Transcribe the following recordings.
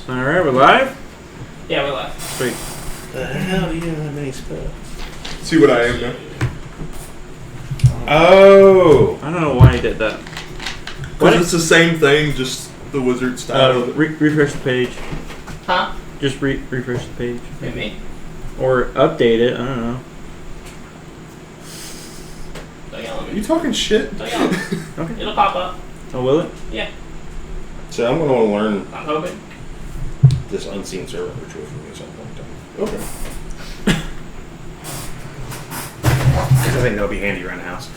Alright, we're live? Yeah, we're live. Sweet. The hell do you have many spells? See what I am now. Oh! I don't know why he did that. Because it's the same thing, just the wizard style. Refresh the page. Huh? Just refresh the page. Maybe. Or update it, I don't know. Don't yell at Are me. you talking shit? Don't yell at me. Okay. It'll pop up. Oh, will it? Yeah. So I'm going to learn I'm hoping. this unseen servant ritual for me at some point in time. Okay. I think that'll be handy around the house.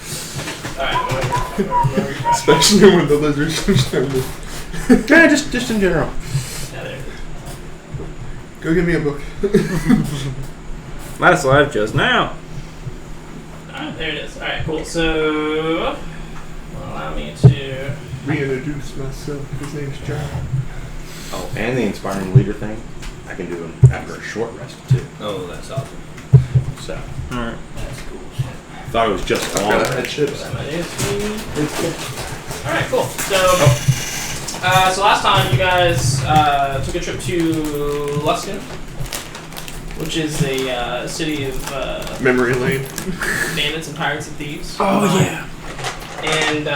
Alright, Especially when the lizards are standing. Yeah, just in general. yeah, there it is. Go get me a book. Last live just now. Alright, there it is. Alright, cool. So, allow me to... Reintroduce myself. His name's John. Oh, and the inspiring leader thing, I can do them after a short rest too. Oh, that's awesome. So, Alright. That's cool. thought it was just a long Got rest. chips. Alright, cool. So last time you guys took a trip to Luskin, which is a city of Memory lane. bandits and pirates and thieves. Oh, yeah. And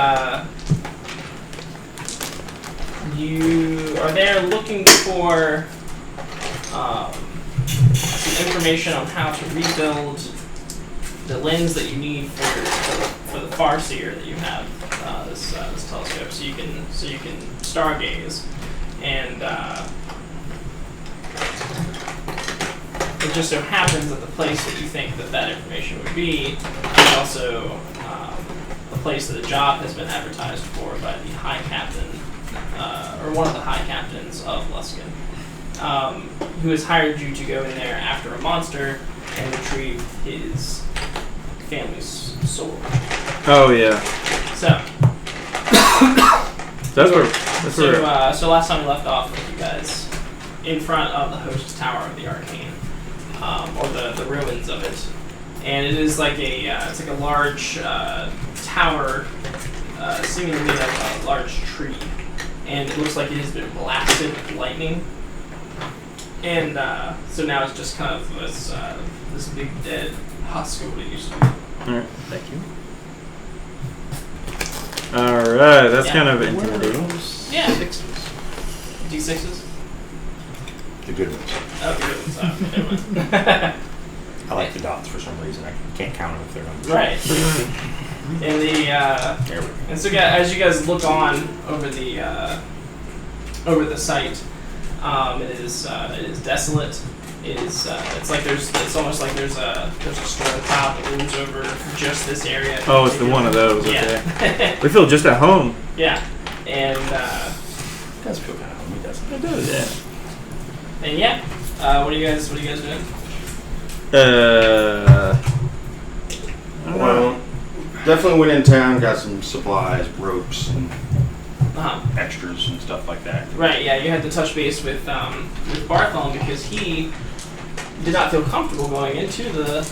you are there looking for some information on how to rebuild the lens that you need for the Farseer that you have, this telescope, so you can stargaze. And it just so happens that the place that you think that information would be is also a place that a job has been advertised for by the High Captain, or one of the High Captains of Luskin, who has hired you to go in there after a monster and retrieve his family's sword. Oh, yeah. So, so last time we left off with you guys in front of the host tower of the Arcane, or the ruins of it, and it is like it's like a large tower, seemingly made of a large tree, and it looks like it has been blasted with lightning, and so now it's just kind of this big dead husk of what it used to be. Alright, thank you. Alright, that's kind of intimidating. Yeah. D6s? The good ones. Oh, good ones. Oh, good ones. I like the dots for some reason. I can't count them if they're numbers. Right. And There we go. and so as you guys look on over the site, it is desolate. It's like it's almost like there's a storm cloud that looms over just this area. Oh, it's the one of those, okay. Yeah. We feel just at home. Yeah. And It does feel kind of homey, doesn't it? It does, yeah. and yeah. What are you guys doing? I don't know. Well, definitely went in town, got some supplies, ropes, and extras and stuff like that. Right, yeah, you had to touch base with Bartholomew because he did not feel comfortable going into the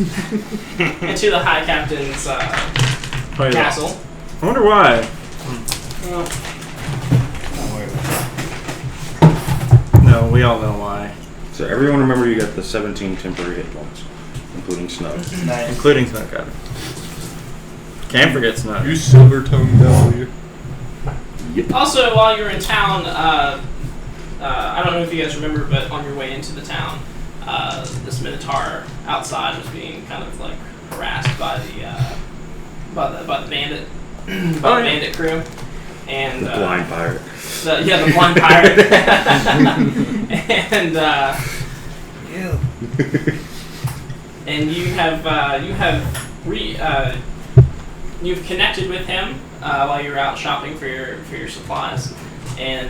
High Captain's castle. I wonder why. Well, No, we all know why. So everyone remember you got the 17 temporary hit points, including snow. Including Snow Cabin. Can't forget Snow. You silver-tongued devil, you. also, while you were in town, I don't know if you guys remember, but on your way into the town, this Minotaur outside was being kind of like harassed by the bandit, the bandit crew, and The blind pirate. the blind pirate, and and you've connected with him while you were out shopping for your supplies, and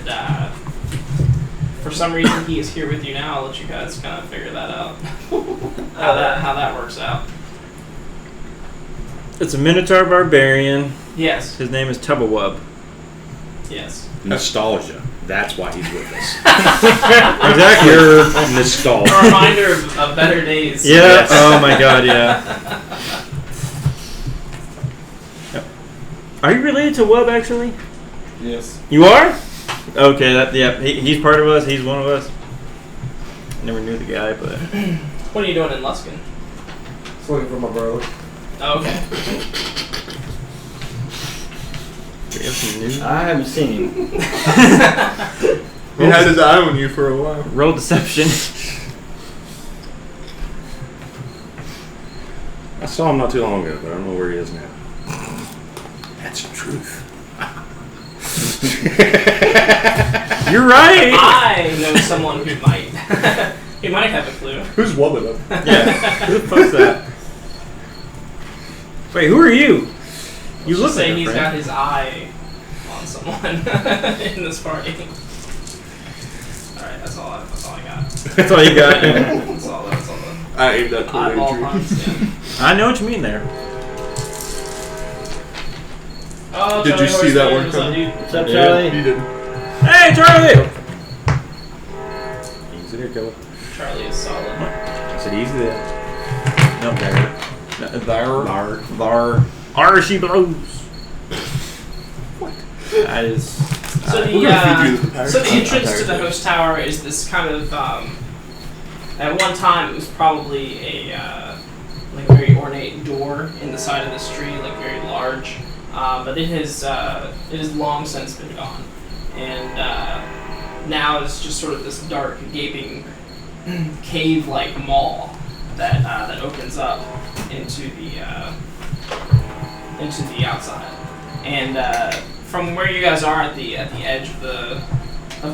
for some reason he is here with you now. I'll let you guys kind of figure that out. how that works out. It's a Minotaur barbarian. Yes. His name is Tubbawub. Yes. Nostalgia. That's why he's with us. Exactly. Pure nostalgia. A reminder of better days. Yeah. Yes. Oh my God. Yeah. Yep. Are you related to Wub actually? Yes. You are? Okay. He's part of us. He's one of us. Never knew the guy, but What are you doing in Luskin? Just looking for my brother. Oh, okay. we have some news. I haven't seen him. He had his eye on you for a while. Roll deception. I saw him not too long ago, but I don't know where he is now. That's the truth. You're right. I know someone who might. He might have a clue. Who's woman up? Yeah. Who the fuck's that? Wait, who are you? You look say like a he's friend. got his eye on someone in this party. Alright, that's all I got. That's all you got. That's all the I aimed that toward eyeball Adrian. puns, yeah. I know what you mean there. Oh, Did you Charlie see that Horseman, one what's up, coming? dude? What's up, Yeah, Charlie? He didn't. Hey, Charlie. Easy there, Killer. Charlie is solid. I said easy there. No, there. Var. She blows. What? That is. So We're gonna feed you to the so the pirates. entrance to the host tower is this kind of at one time it was probably a like a very ornate door in the side of this tree, like very large, but it has long since been gone, and now it's just sort of this dark, gaping cave-like maw that opens up into the outside, and from where you guys are at the edge of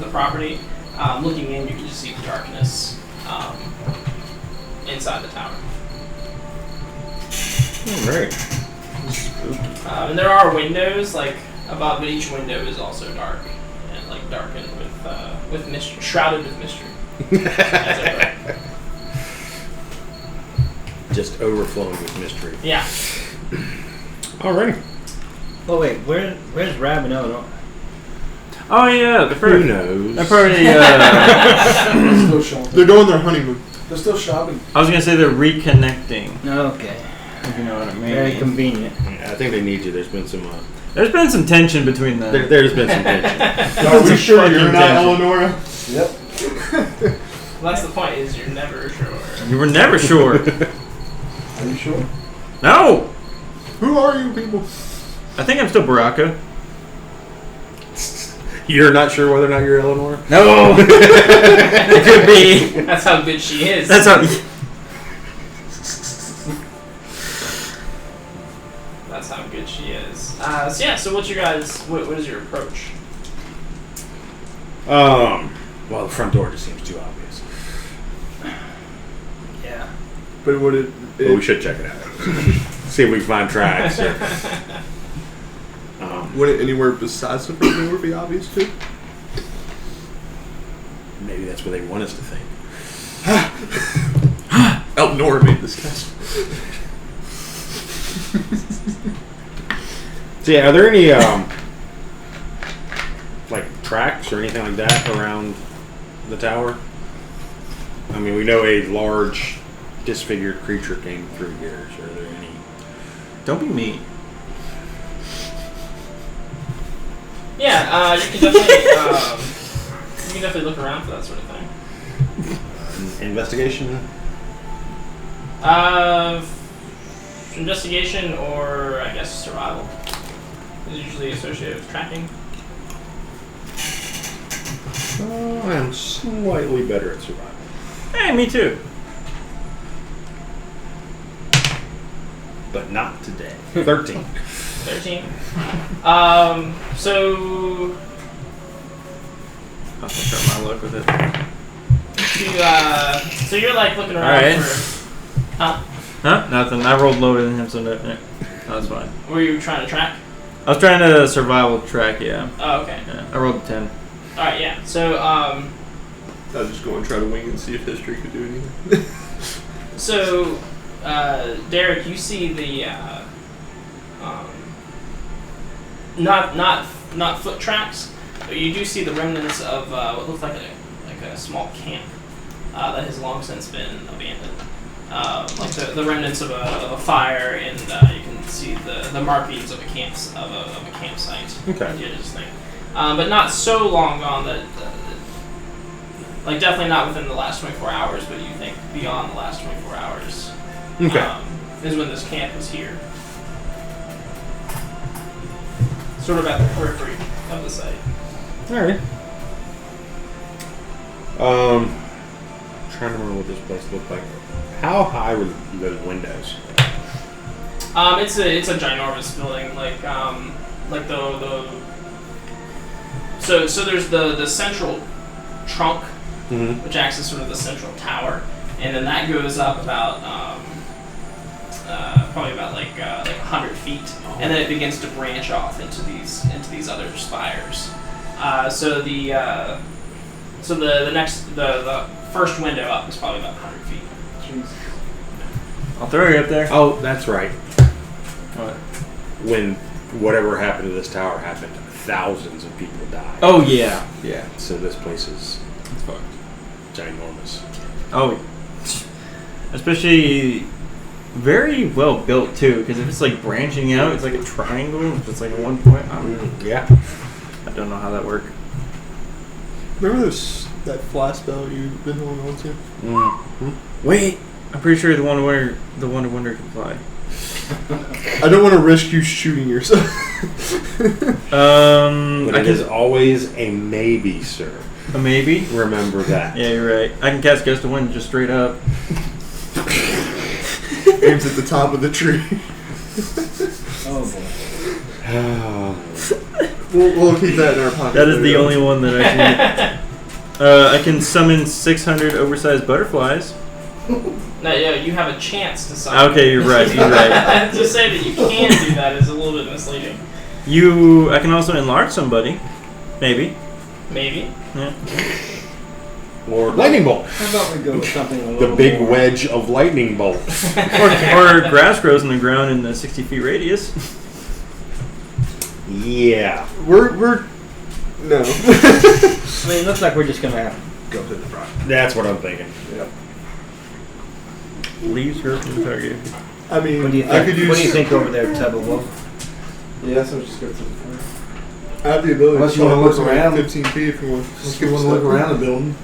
the property, looking in, you can just see the darkness inside the tower. Right. And there are windows like above, but each window is also dark and like darkened with mystery, shrouded with mystery. As it were. Just overflowing with mystery. Yeah. Alrighty. Oh wait, where's Rab and Eleanor? Oh yeah, the Who first. knows? They're probably. Still shopping. They're going their honeymoon. They're still shopping. I was gonna say they're reconnecting. Okay. If you know what I mean. Very convenient. I think they need you. There's been some. There's been some tension between them. There's been some tension. Are we sure fucking you're not tension. Eleonora? Yep. Well, that's the point. Is you're never sure. You were never sure. Are you sure? No. Who are you people? I think I'm still Baraka. You're not sure whether or not you're Eleanor? No. It could be. That's how good she is. That's how. That's how good she is. So yeah. So what's your guys? What is your approach? Well, the front door just seems too obvious. Yeah. But would it? But we should check it out. See if we can find tracks. Would it anywhere besides the front door be obvious too? Maybe that's what they want us to think. Eleonora made this castle. So yeah, are there any like tracks or anything like that around the tower? I mean, we know a large disfigured creature came through here. So are there any? Don't be mean. Yeah. You can definitely look around for that sort of thing. Investigation? Investigation or I guess survival is usually associated with tracking. I'm slightly better at survival. Hey, me too. But not today. 13. 13. So I'll try my luck with it. so you're like looking around Alright. for. Huh? Huh? Nothing. I rolled lower than him, so no, that's fine. Were you trying to track? I was trying to survival track, yeah. Oh, okay. Yeah, I rolled a 10. All right, yeah. So I was just going to try to wing and see if history could do anything. So, Derek, you see the not foot tracks, but you do see the remnants of what looks like a small camp that has long since been abandoned. Like the remnants of a fire, and you can see the markings of a campsite. Okay. At the edge of this thing. But not so long gone that Like definitely not within the last 24 hours, but you think beyond the last 24 hours. Okay. Is when this camp was here. Sort of at the periphery of the site. Alright. Trying to remember what this place looked like. How high were those windows? It's a ginormous building, like the so there's the central trunk, which acts as sort of the central tower, and then that goes up about probably about like 100 feet, and then it begins to branch off into these other spires. So the first window up is probably about 100 feet. Jeez. I'll throw you up there. Oh, that's right. What? When whatever happened to this tower happened, thousands of people died. Oh yeah, yeah. So this place is It's fucked. ginormous. Oh, especially very well built too. Because if it's like branching out, it's like a triangle. If it's like at one point, Yeah. I don't know how that works. Remember that flash spell you've been holding on to? Wait, I'm pretty sure the Wonder Wonder can fly. I don't want to risk you shooting yourself. But I it can is always a maybe, sir. a maybe. Remember that. Yeah, you're right. I can cast Gust of Wind just straight up. Aims at the top of the tree. Oh boy. We'll keep that in our pocket. That is the only one that I can. I can summon 600 oversized butterflies. No, yeah, you have a chance to summon. Okay, you're right. You're right. To say that you can do that is a little bit misleading. I can also enlarge somebody. Maybe. Maybe. Yeah. Or lightning bolt. How about we go with something a The little big more- wedge of lightning bolt. Or grass grows in the ground in a 60 feet radius. Yeah. We're no. I mean, it looks like we're just gonna have to go through the front. That's what I'm thinking. Yep. Leaves her from the target. I mean, What do you I think? could use. What do you think over there, Tub of Wolf? Yeah, so just go to the front. I have the ability Unless to you wanna teleport look like around. 15 feet if you want. If you want to look around the building,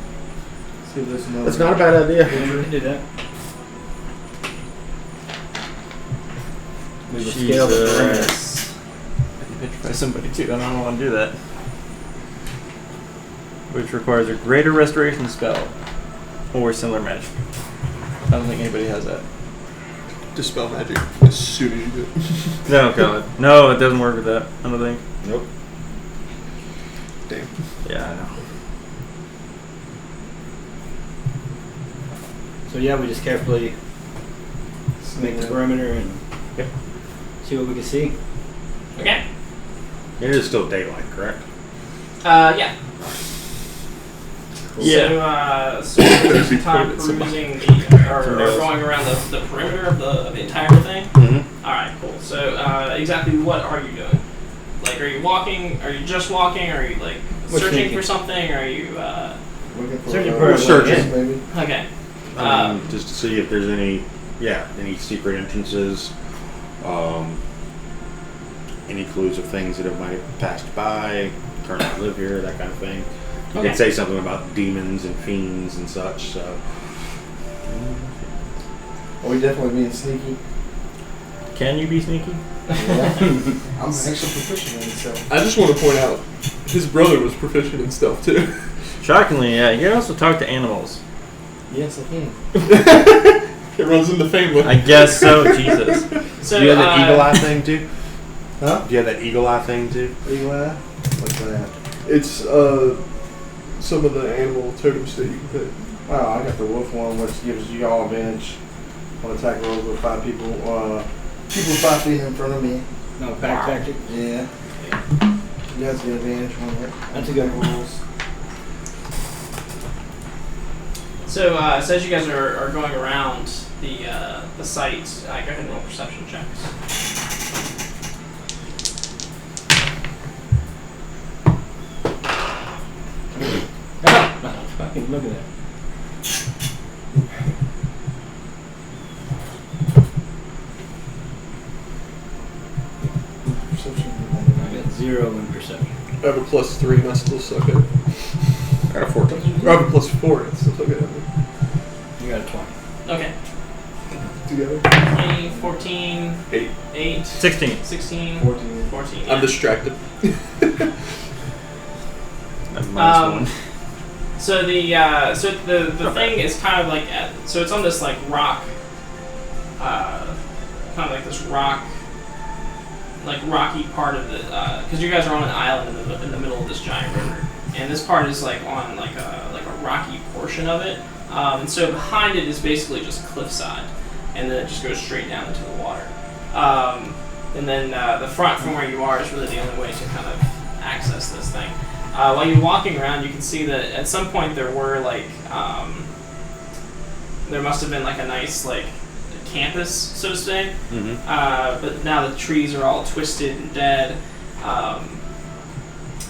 see if there's another. That's not a bad idea. We can do that. We will scale the perimeter. I can petrify somebody too. I don't want to do that. Which requires a greater restoration spell or similar magic. I don't think anybody has that. Dispel magic as soon as you do it. No, God. No, it doesn't work with that. I don't think. Nope. Damn. Yeah, I know. So yeah, we just carefully make the perimeter and Yep. see what we can see. Okay. It is still daylight, correct? Yeah. Yeah. So spend some time perusing or going around the perimeter of the entire thing. Mm-hmm. All right, cool. So exactly what are you doing? Like, are you walking? Are you just walking? Are you like We're searching thinking. for something? Are you Looking for Searching a- for a searching. maybe. okay? Just to see if there's any secret entrances, any clues of things that might have passed by, currently live here, that kind of thing. You Okay. could say something about demons and fiends and such. So Are we definitely being sneaky? Can you be sneaky? Yeah. I'm actually proficient in it, so. I just want to point out, his brother was proficient in stealth too. Shockingly, yeah. You can also talk to animals. Yes, I can. It runs in the family. I guess so. Jesus. So do you have that eagle eye thing too? Huh? Do you have that eagle eye thing too? Eagle eye? What's that? It's some of the animal totems that you can pick. Oh, I got the wolf one, which gives you all advantage on attack rolls with 5 people. People 5 feet in front of me. No, pack tactic. Yeah. You guys get advantage on it. That's a good one. rolls. So as you guys are going around the site, go ahead and roll perception checks. Fucking look at that. Perception. I got 0 in perception. I have a +3 and I still suck at it. got a 14. I have a +4. It's still good. You got a 20. Okay. Together. 20, 14, 8, 16. 16, 14. 14. I'm Yeah. distracted. -1. So the thing is kind of like so it's on this like rock, kind of like this rocky part of the because you guys are on an island in the middle of this giant river, and this part is like on like a rocky portion of it, and so behind it is basically just cliffside, and then it just goes straight down into the water, and then the front from where you are is really the only way to kind of access this thing. While you're walking around, you can see that at some point there were like there must have been like a nice like campus, so to say. Mm-hmm. But now the trees are all twisted and dead,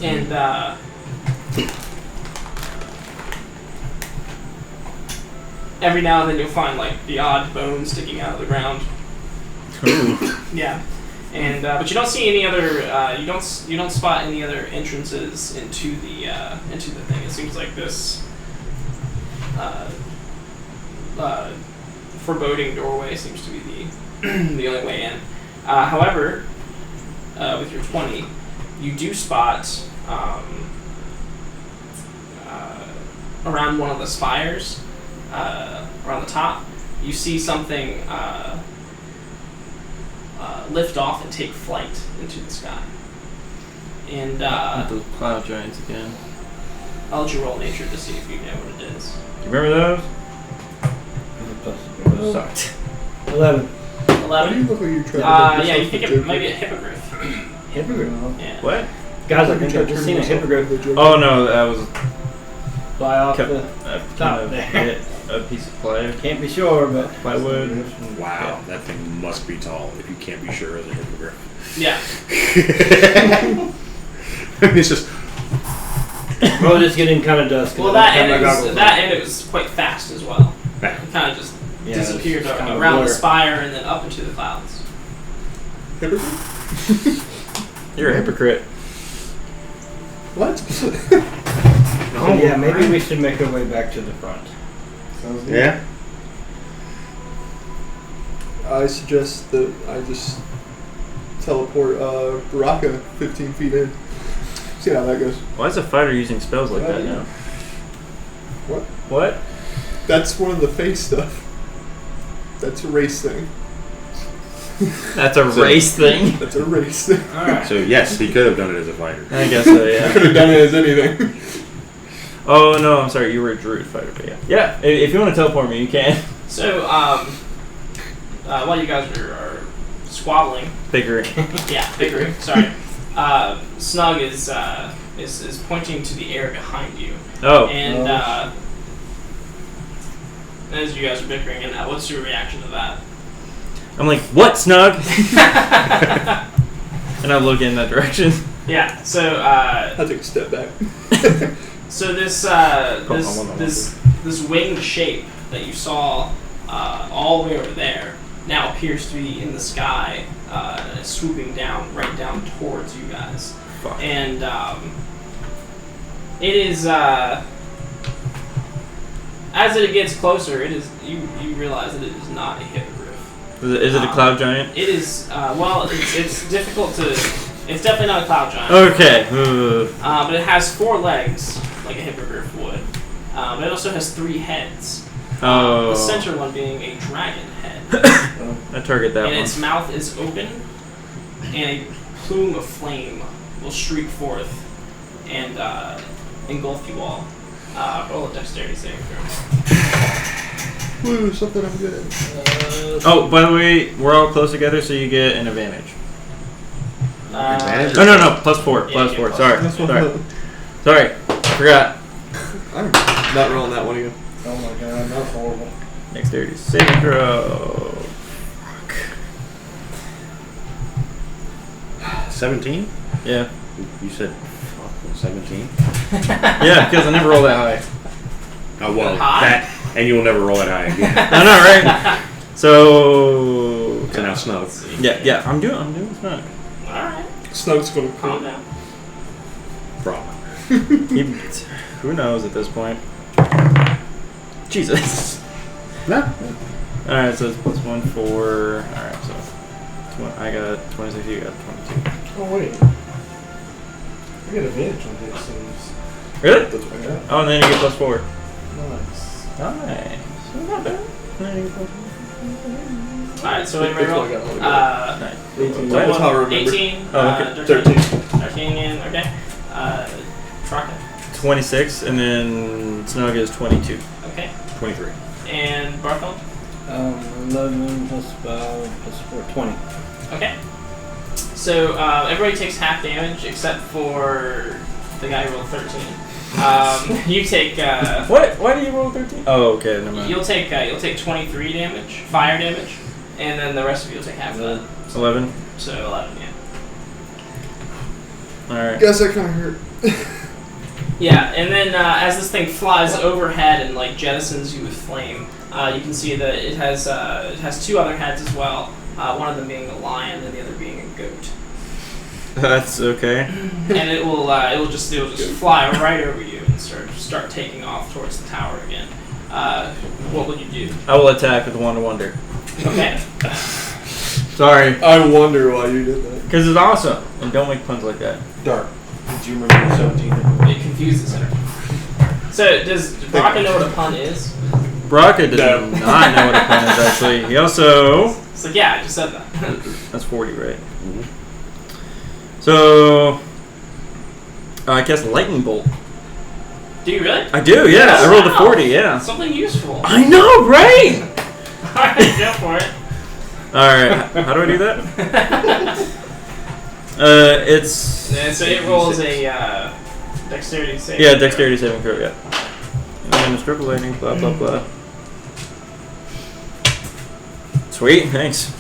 and every now and then you'll find like the odd bone sticking out of the ground. Ooh. Yeah. And but you don't see any other you don't spot any other entrances into the thing. It seems like this foreboding doorway seems to be the only way in. However, with your 20, you do spot around one of the spires, around the top, you see something lift off and take flight into the sky. And Not those cloud giants again. I'll let you roll nature to see if you know what it is. You remember those? Well, Sucked. 11. Why do you 11. look like you're trying to Yeah, you think it might be a hippogriff. Hippogriff. Yeah. What? Guys, I Like think you're I've just trying seen to a turn yourself hippogriff into a joke. Oh no, that was fly off the kind top of there. hit a piece of play. Can't be sure, but Plywood. Wow, that thing must be tall if you can't be sure of the hippogriff. Yeah. It's just. we're just getting kind of dusk. Well, that and it was quite fast as well. It kind of just disappeared around the spire and then up into the clouds. Hypocrite? You're a hypocrite. What? Oh, yeah, maybe we should make our way back to the front. Sounds good. Yeah? I suggest that I just teleport Baraka 15 feet in. See how that goes. Why is a fighter using spells like that now? What? What? That's one of the face stuff. That's a race thing. That's a race thing. That's a race thing. Alright. So, yes, he could have done it as a fighter. I guess so. I Yeah. could have done it as anything. Oh no, I'm sorry. You were a druid fighter, but yeah. Yeah. If you want to teleport me, you can. So, while you guys are squabbling, Bickering. bickering, sorry, Snug is pointing to the air behind you. Oh. And as you guys are bickering, and what's your reaction to that? I'm like, what, Snug? And I look in that direction. Yeah. So I'll take a step back. so this this this winged shape that you saw all the way over there now appears to be in the sky, swooping down right down towards you guys. Fuck. And it is as it gets closer, it is you realize that it is not a hippogriff. Is it a cloud giant? It is well, it's difficult to. It's definitely not a cloud giant. Okay. But it has 4 legs like a hippogriff would. But it also has 3 heads. Oh. The center one being a dragon head. I target that And one. its mouth is open, and a plume of flame will streak forth and engulf you all. Roll a dexterity saving throw. Woo, something I'm good at. Oh, by the way, we're all close together, so you get an advantage. Advantage? Oh no, +4, Yeah, you +4. get Sorry, That's one sorry, of sorry. I forgot. I'm not rolling that one again. Oh my god, that's horrible. Dexterity saving throw. 17? Yeah, You said 17? yeah, because I never roll that high. Oh, well, High? that, and you will never roll that high again. I know, right? So So now Snow. yeah, I'm doing Snug. Alright, Snug's gonna calm crit. down. Problem. Who knows at this point? Jesus. No. Alright, so it's +1 for. Alright, so I got 26, you got 22. Oh wait. I get advantage on this saves. Really? Yeah. Oh, and then you get +4. Nice. Nice. Not bad. And then you get +4. Alright, so anybody That's roll? what I got. Nice. 18. What? That's how I remember. 18. Oh, okay. 13. 13 and okay. Traka. 26, and then Snug is 22. Okay. 23. And Barthel. 11 plus 5 plus 4, 20. Okay. So everybody takes half damage except for the guy who rolled 13. You take. What? Why do you roll 13? Oh, okay, never mind. You'll take 23 damage, fire damage, and then the rest of you will take half of that. 11. So 11, yeah. Alright. Guess that kind of hurt. Yeah, and then as this thing flies overhead and like jettisons you with flame, you can see that it has 2 other heads as well. One of them being a lion and the other being a goat. That's okay. And it will just fly right over you and start taking off towards the tower again. What would you do? I will attack with Wand of Wonder. Okay. Sorry. I wonder why you did that. Because it's awesome. And don't make puns like that. Dark. Did you remember the 17? It confuses her. So does Baraka know what a pun is? Baraka does not know what a pun is, actually. He also... It's like, yeah, I just said that. That's 40, right? So... I cast Lightning Bolt. Do you really? I do, yeah. I rolled a Wow. 40, yeah. Something useful. I know, right? Alright, go for it. Alright, how do I do that? It's... And so it rolls a dexterity save. Yeah, dexterity saving throw, yeah. And then it's triple lightning, blah, blah, blah. Sweet, thanks.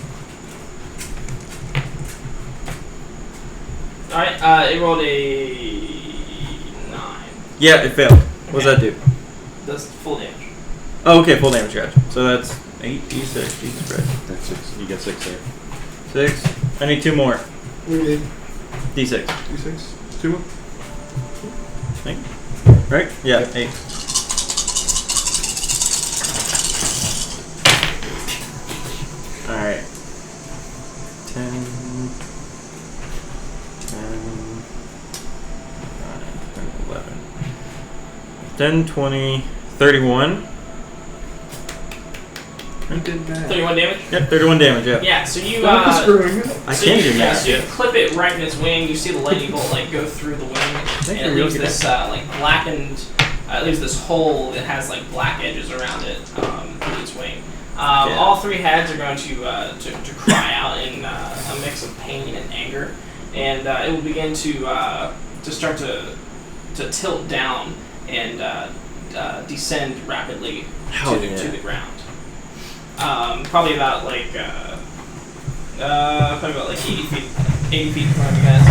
Alright, it rolled a 9. Yeah, it failed. What does that do? That's full damage. Oh, okay, full damage, gotcha. So that's 8d6, Jesus Christ. That's 6. You got 6 there. 6. I need 2 more. We need D6. D6. 2 more. Right? Yeah, 8. Alright. 10, 11. 10, 20, 31. You did that. 31 damage? Yep, 31 damage, yeah. Yeah, so you Don't be screwing it. I so can you, do yeah, math, so you yeah. clip it right in its wing. You see the lightning bolt like go through the wing, and it leaves this like blackened. It leaves this hole that has like black edges around it through its wing. All 3 heads are going to cry out in a mix of pain and anger, and it will begin to start to tilt down and descend rapidly to the ground. Probably about like 80 feet in front of you guys.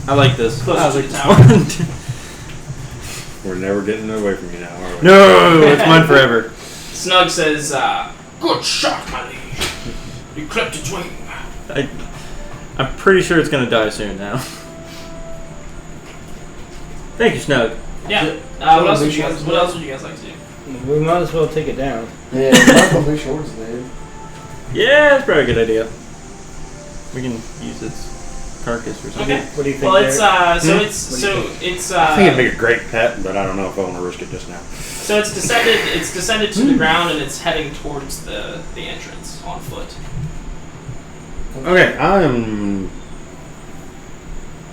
I like this. Close to the tower. We're never getting away from you now, are we? No, it's mine forever. Snug says, "Good shot, my liege. You clipped its wing." I'm pretty sure it's gonna die soon now. Thank you, Snug. Yeah. What else would you guys like to do? We might as well take it down. Yeah, not the blue shorts, dude. Yeah, that's probably a good idea. We can use its carcass or something. Okay. What do you think? Well, it's Derek? it's I think it'd make a great pet, but I don't know if I want to risk it just now. so it's descended to the ground and it's heading towards the entrance on foot. Okay, I am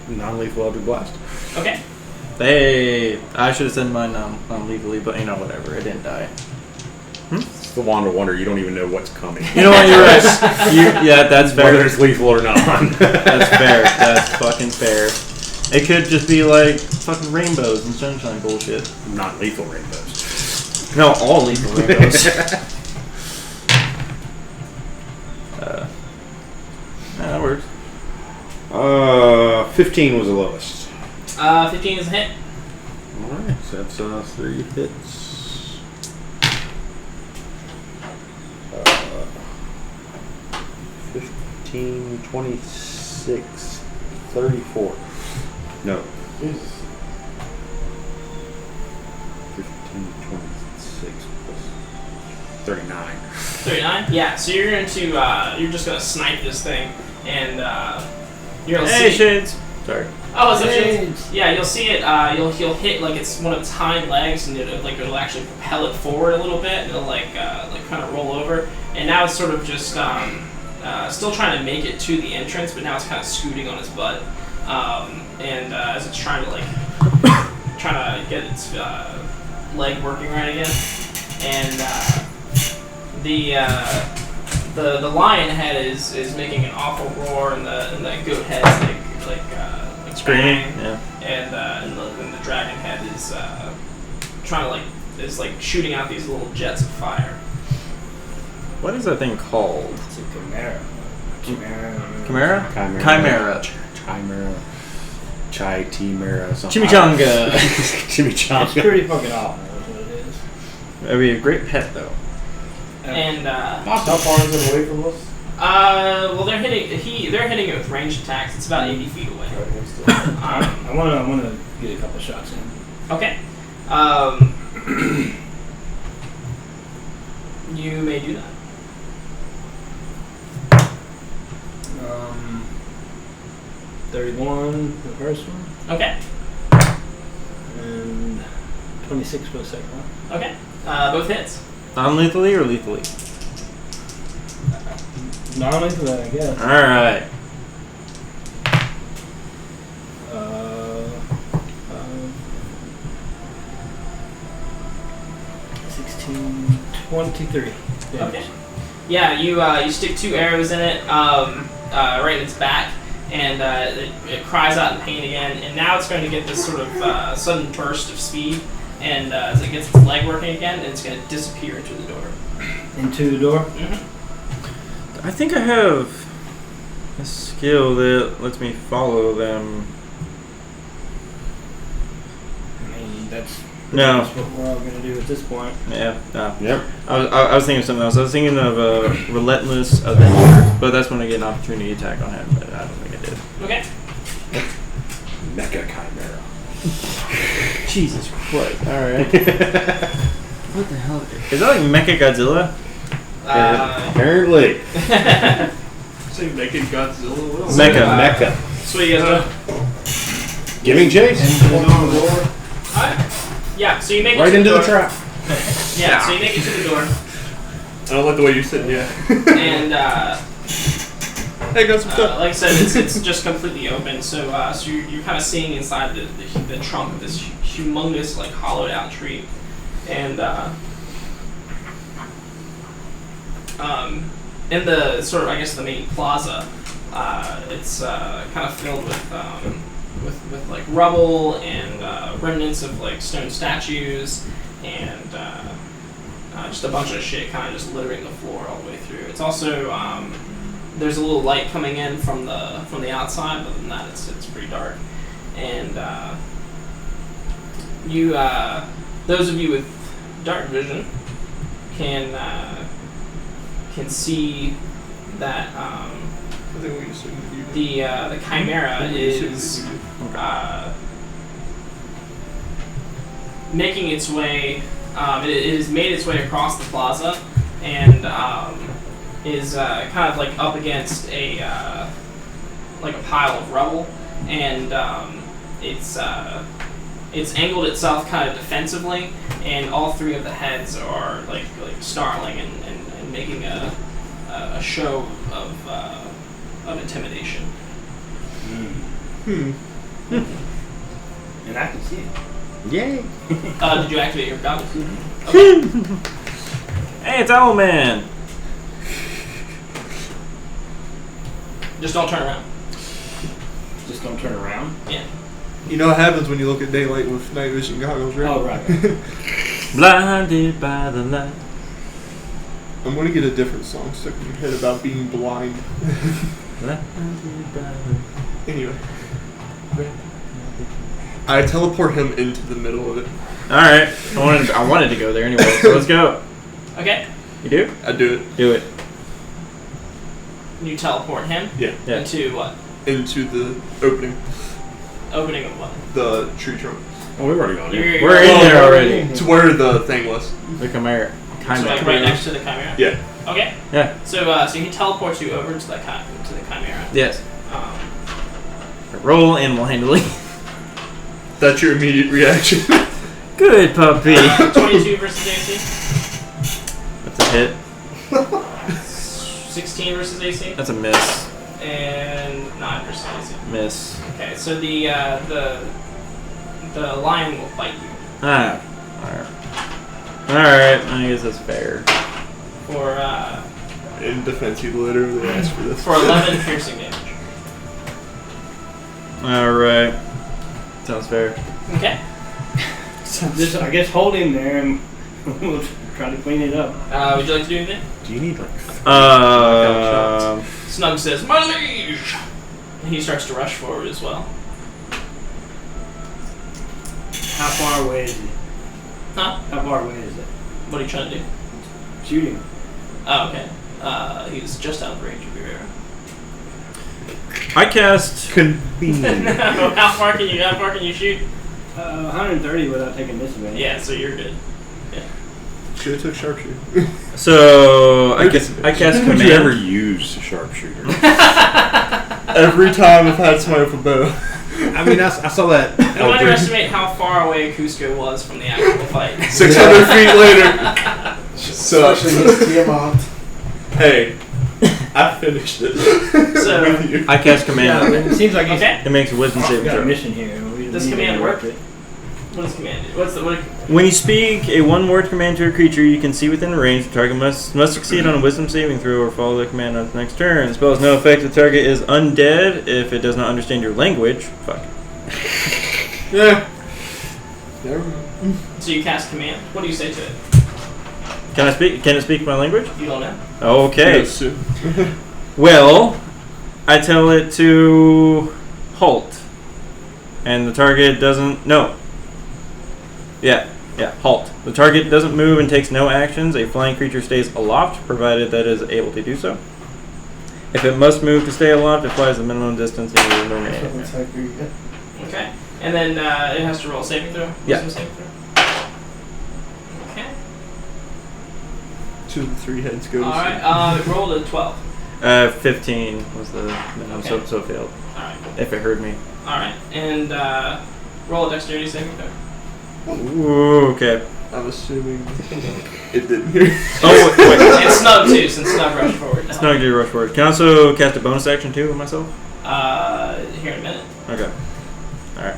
non-lethal Eldritch Blast. Okay. Hey, I should have said mine legally, but you know, whatever. It didn't die. It's the Wand of Wonder. You don't even know what's coming. You know what? You're right. Yeah, that's Whether fair. it's lethal or not. That's fair. That's fucking fair. It could just be like fucking rainbows and sunshine bullshit. Not lethal rainbows. No, all lethal rainbows. That works. 15 was the lowest. 15 is a hit. Alright, so that's 3 hits. 15, 26, 34. No. Jesus. 15, 26 plus 39. 39? Yeah, so you're going to, you're just going to snipe this thing, and you're going to Hey, see... Shades! Sorry. Oh, is that Shades? Yeah, you'll see it, he'll hit, like, it's one of its hind legs, and it'll actually propel it forward a little bit, and it'll, like kind of roll over, and now it's sort of just, still trying to make it to the entrance, but now it's kind of scooting on its butt, and as it's trying to, like, trying to get its leg working right again, and the lion head is making an awful roar, and the goat head's like Screaming? bang, Yeah. and the dragon head is trying to is shooting out these little jets of fire. What is that thing called? It's a chimera. Chimera? Chimera. Chimera. Chimera. Chai Timera. Something. Chimichanga. Chimichanga. It's pretty fucking awful. Is what it is. That'd be a great pet, though. And How far is it away from us? well, they're hitting it with ranged attacks. It's about 80 feet away. I wanna get a couple shots in. Okay. You may do that. 31 for the first one, Okay. and 26 for the second one. Okay. Both hits. Non-lethally or lethally? Normally for that, I guess. Alright. 16, 23 damage. Okay. Yeah, you stick 2 arrows in it, right in its back, and it cries out in pain again. And now it's going to get this sort of sudden burst of speed, and as it gets its leg working again, it's going to disappear into the door. Into the door? Mm-hmm. I think I have a skill that lets me follow them. I mean, that's No. what we're all gonna do at this point. Yeah, no. Yep. I was thinking of something else. I was thinking of a Relentless Avenger, but that's when I get an opportunity attack on him, but I don't think I did. Okay. Mecha Chimera. Jesus Christ. Alright. What the hell? Is that like Mecha Godzilla? Apparently. Say Mecha Godzilla. What else? Mecha. Mecha. So what you guys do? Giving chase. Alright. Yeah, so you make it Right to into the the door. trap. Yeah, so you make it to the door, I don't like the way you're sitting. Yeah. and Hey, got some stuff. like I said, it's just completely open. So so you're kind of seeing inside the trunk of this humongous, like, hollowed out tree, and in the sort of, I guess, the main plaza, it's kind of filled with like rubble and remnants of like stone statues and just a bunch of shit kind of just littering the floor all the way through. It's also there's a little light coming in from the outside, but other than that, it's pretty dark. And you those of you with dark vision can see that I think we assumed that you did. the chimera is making its way. It has made its way across the plaza and is kind of like up against a pile of rubble, and it's angled itself kind of defensively, and all 3 of the heads are like snarling and making a show of intimidation. And I can see it. Yay. Did you activate your goggles? Hey, it's Owlman! Just don't turn around. Just don't turn around. Yeah. You know what happens when you look at daylight with night vision goggles, right? Oh, right. Blinded by the light. I'm gonna get a different song stuck in your head about being blind. Blinded by the Anyway. I teleport him into the middle of it. Alright. I wanted to go there anyway, so let's go. Okay. You do? I do it Do it. You teleport him Yeah. into what? into the opening, Opening of what? the tree trunk. Oh, we've already gone in. We're in there already. It's where the thing was. The Chimera. So like right next to the Chimera? Yeah. Okay. Yeah. So he teleports you over to the Chimera. Yes. Um, Roll animal handling. That's your immediate reaction. Good puppy. 22 versus AC. That's a hit. 16 versus AC. That's a miss. And 9 versus AC. Miss. Okay, so the lion will bite you Ah. Alright, I guess that's fair. for In defense, he literally asked for this. 11 piercing damage. Alright. Sounds fair. Okay. Just, I guess, hold him there and we'll try to clean it up. Would you like to do anything? Do you need like? Snug says, "My liege!" And he starts to rush forward as well. How far away is he? Huh? How far away is it? What are you trying to do? Shoot him. Oh, okay. He's just out of range of your arrow. I cast. Convenient. How far can you shoot? 130 without taking disadvantage. Yeah, so you're good. Should have took sharpshooter. So I cast Would you ever command. use sharpshooter? Every time I've had somebody with a bow. I mean, I saw that. Don't underestimate how far away Cusco was from the actual fight. 600 feet later. So, Especially against Tiamat. hey, I finished it. So- with you. I cast Yeah, command. it seems like he's Okay. It makes a wisdom saving got a throw. mission here. We Does need to command interrupt work? it. What does command do? What? When you speak a one-word command to a creature you can see within range, the target must succeed on a wisdom saving throw or follow the command on its next turn. The spell has no effect if the target is undead if it does not understand your language. Fuck. Yeah. Never mind. So you cast command. What do you say to it? Can it speak my language? You don't know. Okay. Yes, sir. Well, I tell it to halt. And the target doesn't... No. Yeah, halt. The target doesn't move and takes no actions. A flying creature stays aloft, provided that it is able to do so. If it must move to stay aloft, it flies the minimum distance in the remaining. Okay. And then it has to roll a saving throw? Yeah. Wisdom saving throw? Okay. 2 of the 3 heads go to Alright, it rolled a 12. 15 was the minimum, Okay. so it failed. Alright, cool. If it heard me. Alright, and roll a dexterity saving throw. Ooh, okay. I'm assuming it didn't hear. Oh, wait. And Snug too, since Snug rushed forward. Snug did rush forward. Can I also cast a bonus action too with myself? Here in a minute. Okay. Alright.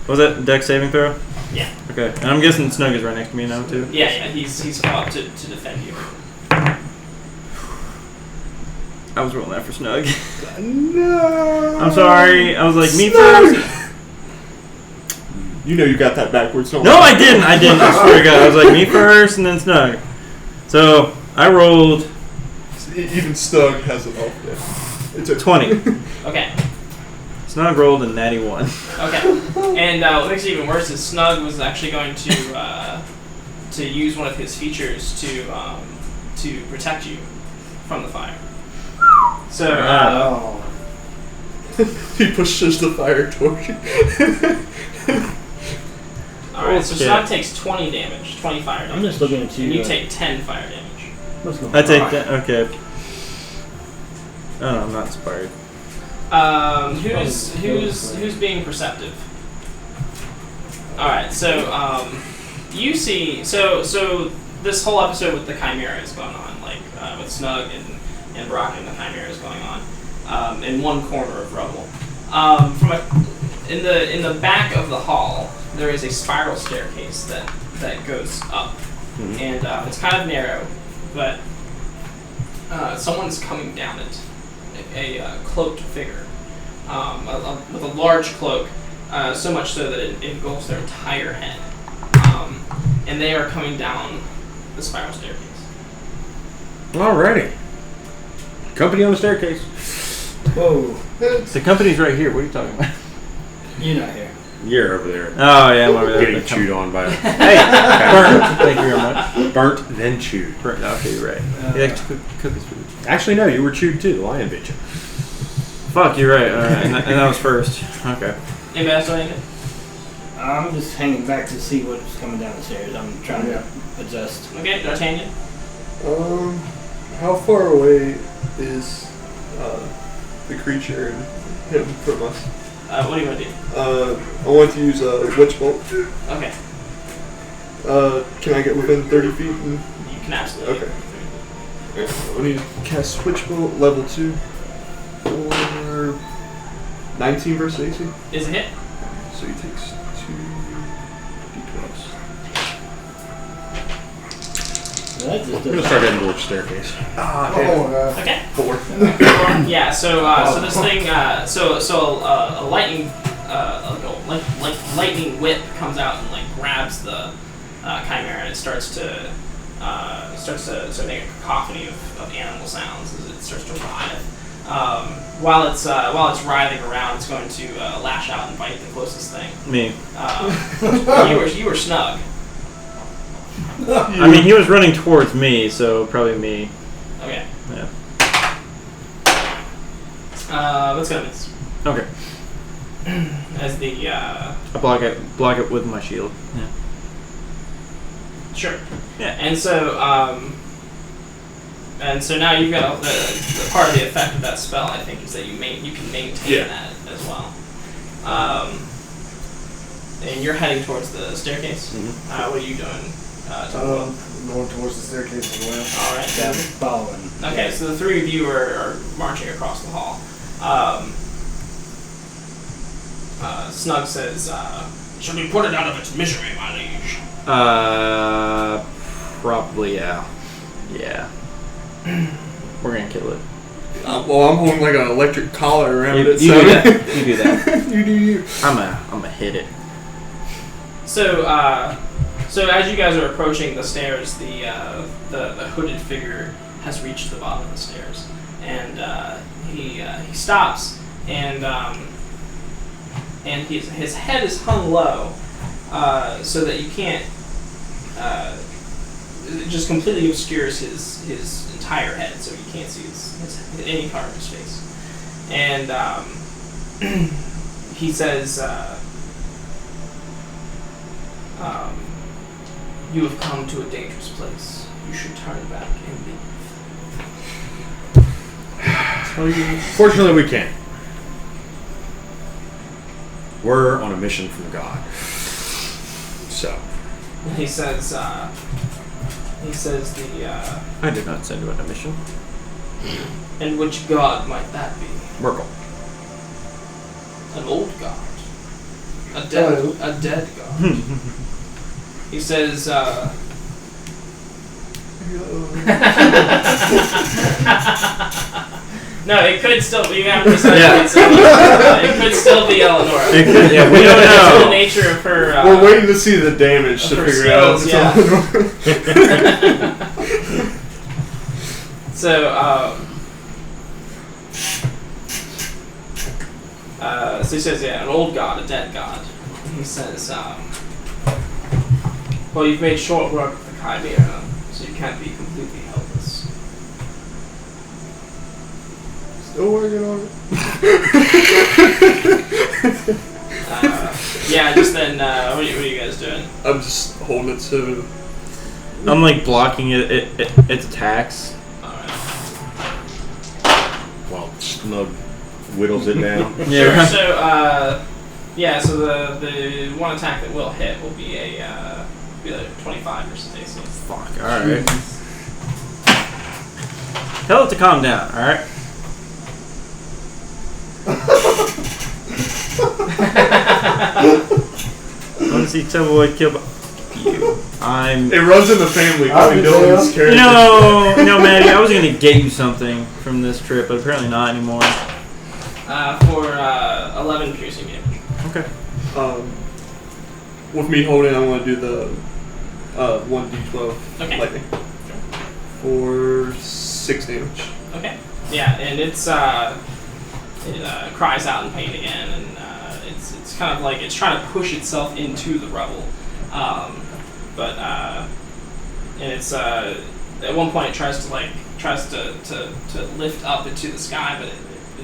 Was that dex saving throw? Yeah. Okay. And I'm guessing Snug is right next to me now too? Yeah, he's come up to defend you. I was rolling that for Snug. No. I'm sorry. I was like, me Snug! first. You know you got that backwards. Don't No, worry. I didn't. I swear to God. I was like, me first and then Snug. So, I rolled Even Snug has it off there. It's a 20. Okay. Snug rolled a natty 1. Okay. And what makes it even worse is Snug was actually going to use one of his features to protect you from the fire. So Oh. He pushes the fire torch. all right. So Okay. Snug takes 20 damage, 20 fire damage. I'm just looking at you. And you take 10 fire damage. Let's go. I take that. Okay. Oh, no, I'm not inspired. Who's being perceptive? All right. So you see. So this whole episode with the Chimera is going on, like with Snug and Brock and the Chimera is going on in one corner of rubble. In the back of the hall, there is a spiral staircase that goes up, and it's kind of narrow, but someone's coming down it. A cloaked figure with a large cloak, so much so that it engulfs their entire head, and they are coming down the spiral staircase. Alrighty. Company on the staircase. Whoa. The company's right here. What are you talking about? You're not here. You're over there. Oh, yeah, I'm over there. Getting chewed on by a Hey, burnt. Thank you very much. burnt, then chewed. Burnt. Okay, you're right. He likes to cook his food. Actually, no, you were chewed too. The lion bit you. Fuck, you're right. All right, and that was first. Okay. Anybody else do anything? I'm just hanging back to see what's coming down the stairs. I'm trying to adjust. Okay, D'Artagnan. How far away is the creature and him from us? What do you want to do? I want to use a witch bolt. Okay, Can I get within 30 feet? you can absolutely. Okay. I need to cast Switch Bolt, level 2, for 19 versus AC. Is it hit? So he takes 2 d12s. That just I'm gonna doesn't- start heading towards the staircase. Ah, Oh, God. Okay. 4. Yeah. So this thing. So a lightning, like lightning whip comes out and like grabs the chimera, and it starts to make a cacophony of animal sounds as it starts to writhe. While it's writhing around, it's going to lash out and bite the closest thing. Me. You were snug. I mean, he was running towards me, so probably me. Okay. Yeah. Let's go miss. Okay. As the I block it with my shield. Yeah. sure. Yeah. And so now you've got the part of the effect of that spell. I think is that you can maintain that as well. And you're heading towards the staircase. Mm-hmm. What are you doing? Going towards the staircase as well. All right. Yeah, following. Okay, so the three of you are marching across the hall. Snug says, "Shall we put it out of its misery, my liege?" Probably, yeah. Yeah. We're gonna kill it. Well, I'm holding like an electric collar around You it. do that. You do that. You do you. I'm a hit it. So as you guys are approaching the stairs, the hooded figure has reached the bottom of the stairs, and he stops, and his head is hung low, so that you can't. It just completely obscures his entire head, so you can't see his any part of his face, and he says. You have come to a dangerous place. You should turn back and leave. Fortunately, we can't. We're on a mission from God. So. He says the I did not send you on a mission. and which god might that be? Merkel. An old god. A dead god. He says no, it could still be. You haven't decided. It could still be Eleonora. We don't That's the know. nature of her. We're waiting to see the damage to her figure out. skills, if it's So, so he says, an old god, a dead god. He says, well, you've made short work of the Chimera, so you can't be completely helpless. Still working on it. Just then, what are you guys doing? I'm just holding it so. I'm like blocking its attacks. Alright. While Snug whittles it down. Yeah. Sure, so the one attack that will hit will be a 25 versus AC. Fuck. All right. Tell it to calm down. All right. Want to see Tubboy kill you? It runs in the family. Probably Dylan's character. No, Maddie. I was gonna get you something from this trip, but apparently not anymore. For 11 piercing damage. Okay. With me holding, I want to do the 1d12 Okay. lightning for 6 damage. Okay. Yeah, and it cries out in pain again, and it's kind of like it's trying to push itself into the rubble, and it's at one point it tries to lift up into the sky, but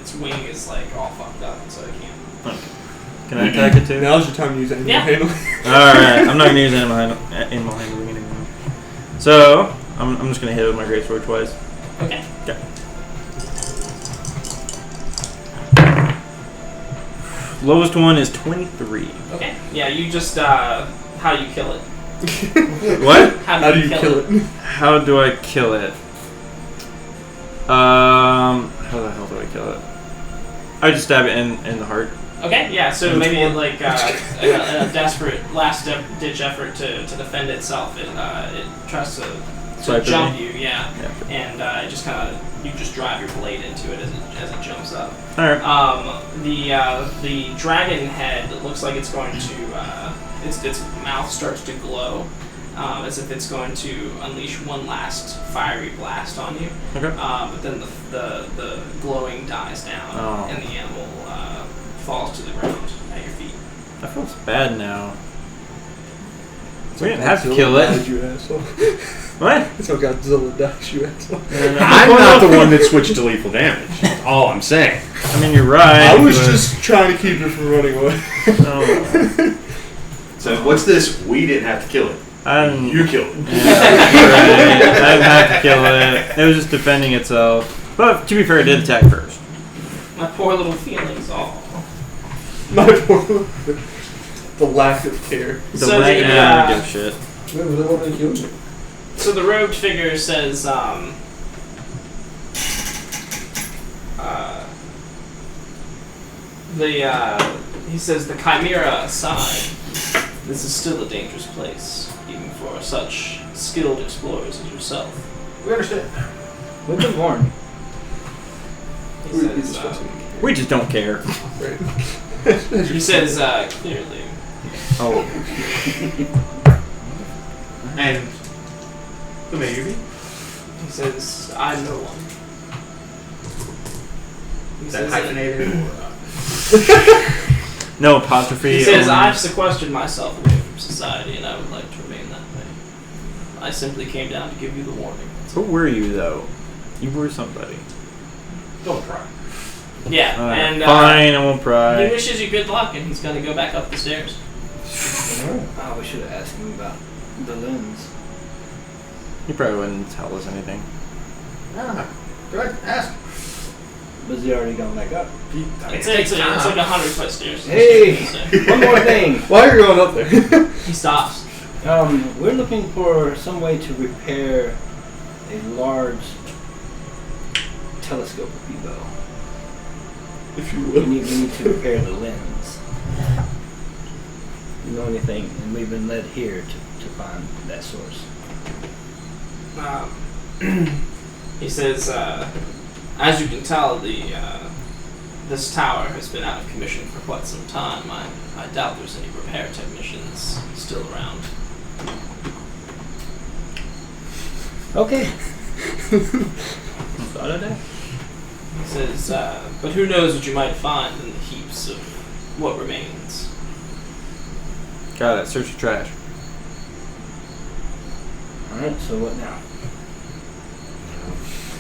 its wing is like all fucked up, so it can't. Okay. Can I attack it too? Now's your time to use animal handling. Alright, I'm not going to use animal handling anymore. So, I'm just going to hit it with my greatsword twice. Okay. Lowest one is 23. Okay. Yeah, you just, how do you kill it? What? How do you kill it? How do I kill it? How the hell do I kill it? I just stab it in the heart. Okay, yeah, so maybe like a desperate last-ditch effort to defend itself. It tries to jump you, yeah. And it just kind of, you just drive your blade into it as it jumps up. Alright. The dragon head looks like it's going to, its mouth starts to glow, as if it's going to unleash one last fiery blast on you. Okay. But then the glowing dies down, and the animal falls to the ground at your feet. I feel bad now. We didn't have to kill it. You asshole. What? That's how Godzilla dies, you asshole. I'm not the one that switched to lethal damage. That's all I'm saying. I mean, you're right. I was just trying to keep it from running away. Oh. So what's this? We didn't have to kill it. You killed it. Yeah, right. I didn't have to kill it. It was just defending itself. But to be fair, it did attack first. My poor little feelings all. My poor the lack of care. So I the, don't give a shit. Wait, was that what they killed you? So the robed figure says, he says, the Chimera aside, this is still a dangerous place, even for such skilled explorers as yourself. We understand. We've been warned. He says, We just don't care. Right. he says, clearly. Oh. And the maybe. He says, I'm no one. He Is that says, hyphenated or No apostrophe. he says, only. I've sequestered myself away from society, and I would like to remain that way. I simply came down to give you the warning. Who were you, though? You were somebody. Don't try. Yeah, and fine, I won't he pry. wishes you good luck, and he's going to go back up the stairs. Oh, we should have asked him about the lens. He probably wouldn't tell us anything. Yeah. Good. Ask. Was he already gone back up? It's like 100-foot stairs. Hey, one more thing. While you're going up there. He stops. We're looking for some way to repair a large telescope, if you will. If you We will. need to repair the lens. You know anything? And we've been led here to find that source. He says, as you can tell, this tower has been out of commission for quite some time. I doubt there's any repair technicians still around. Okay. He says, but who knows what you might find in the heaps of what remains. Got it. Search the trash. Alright, so what now?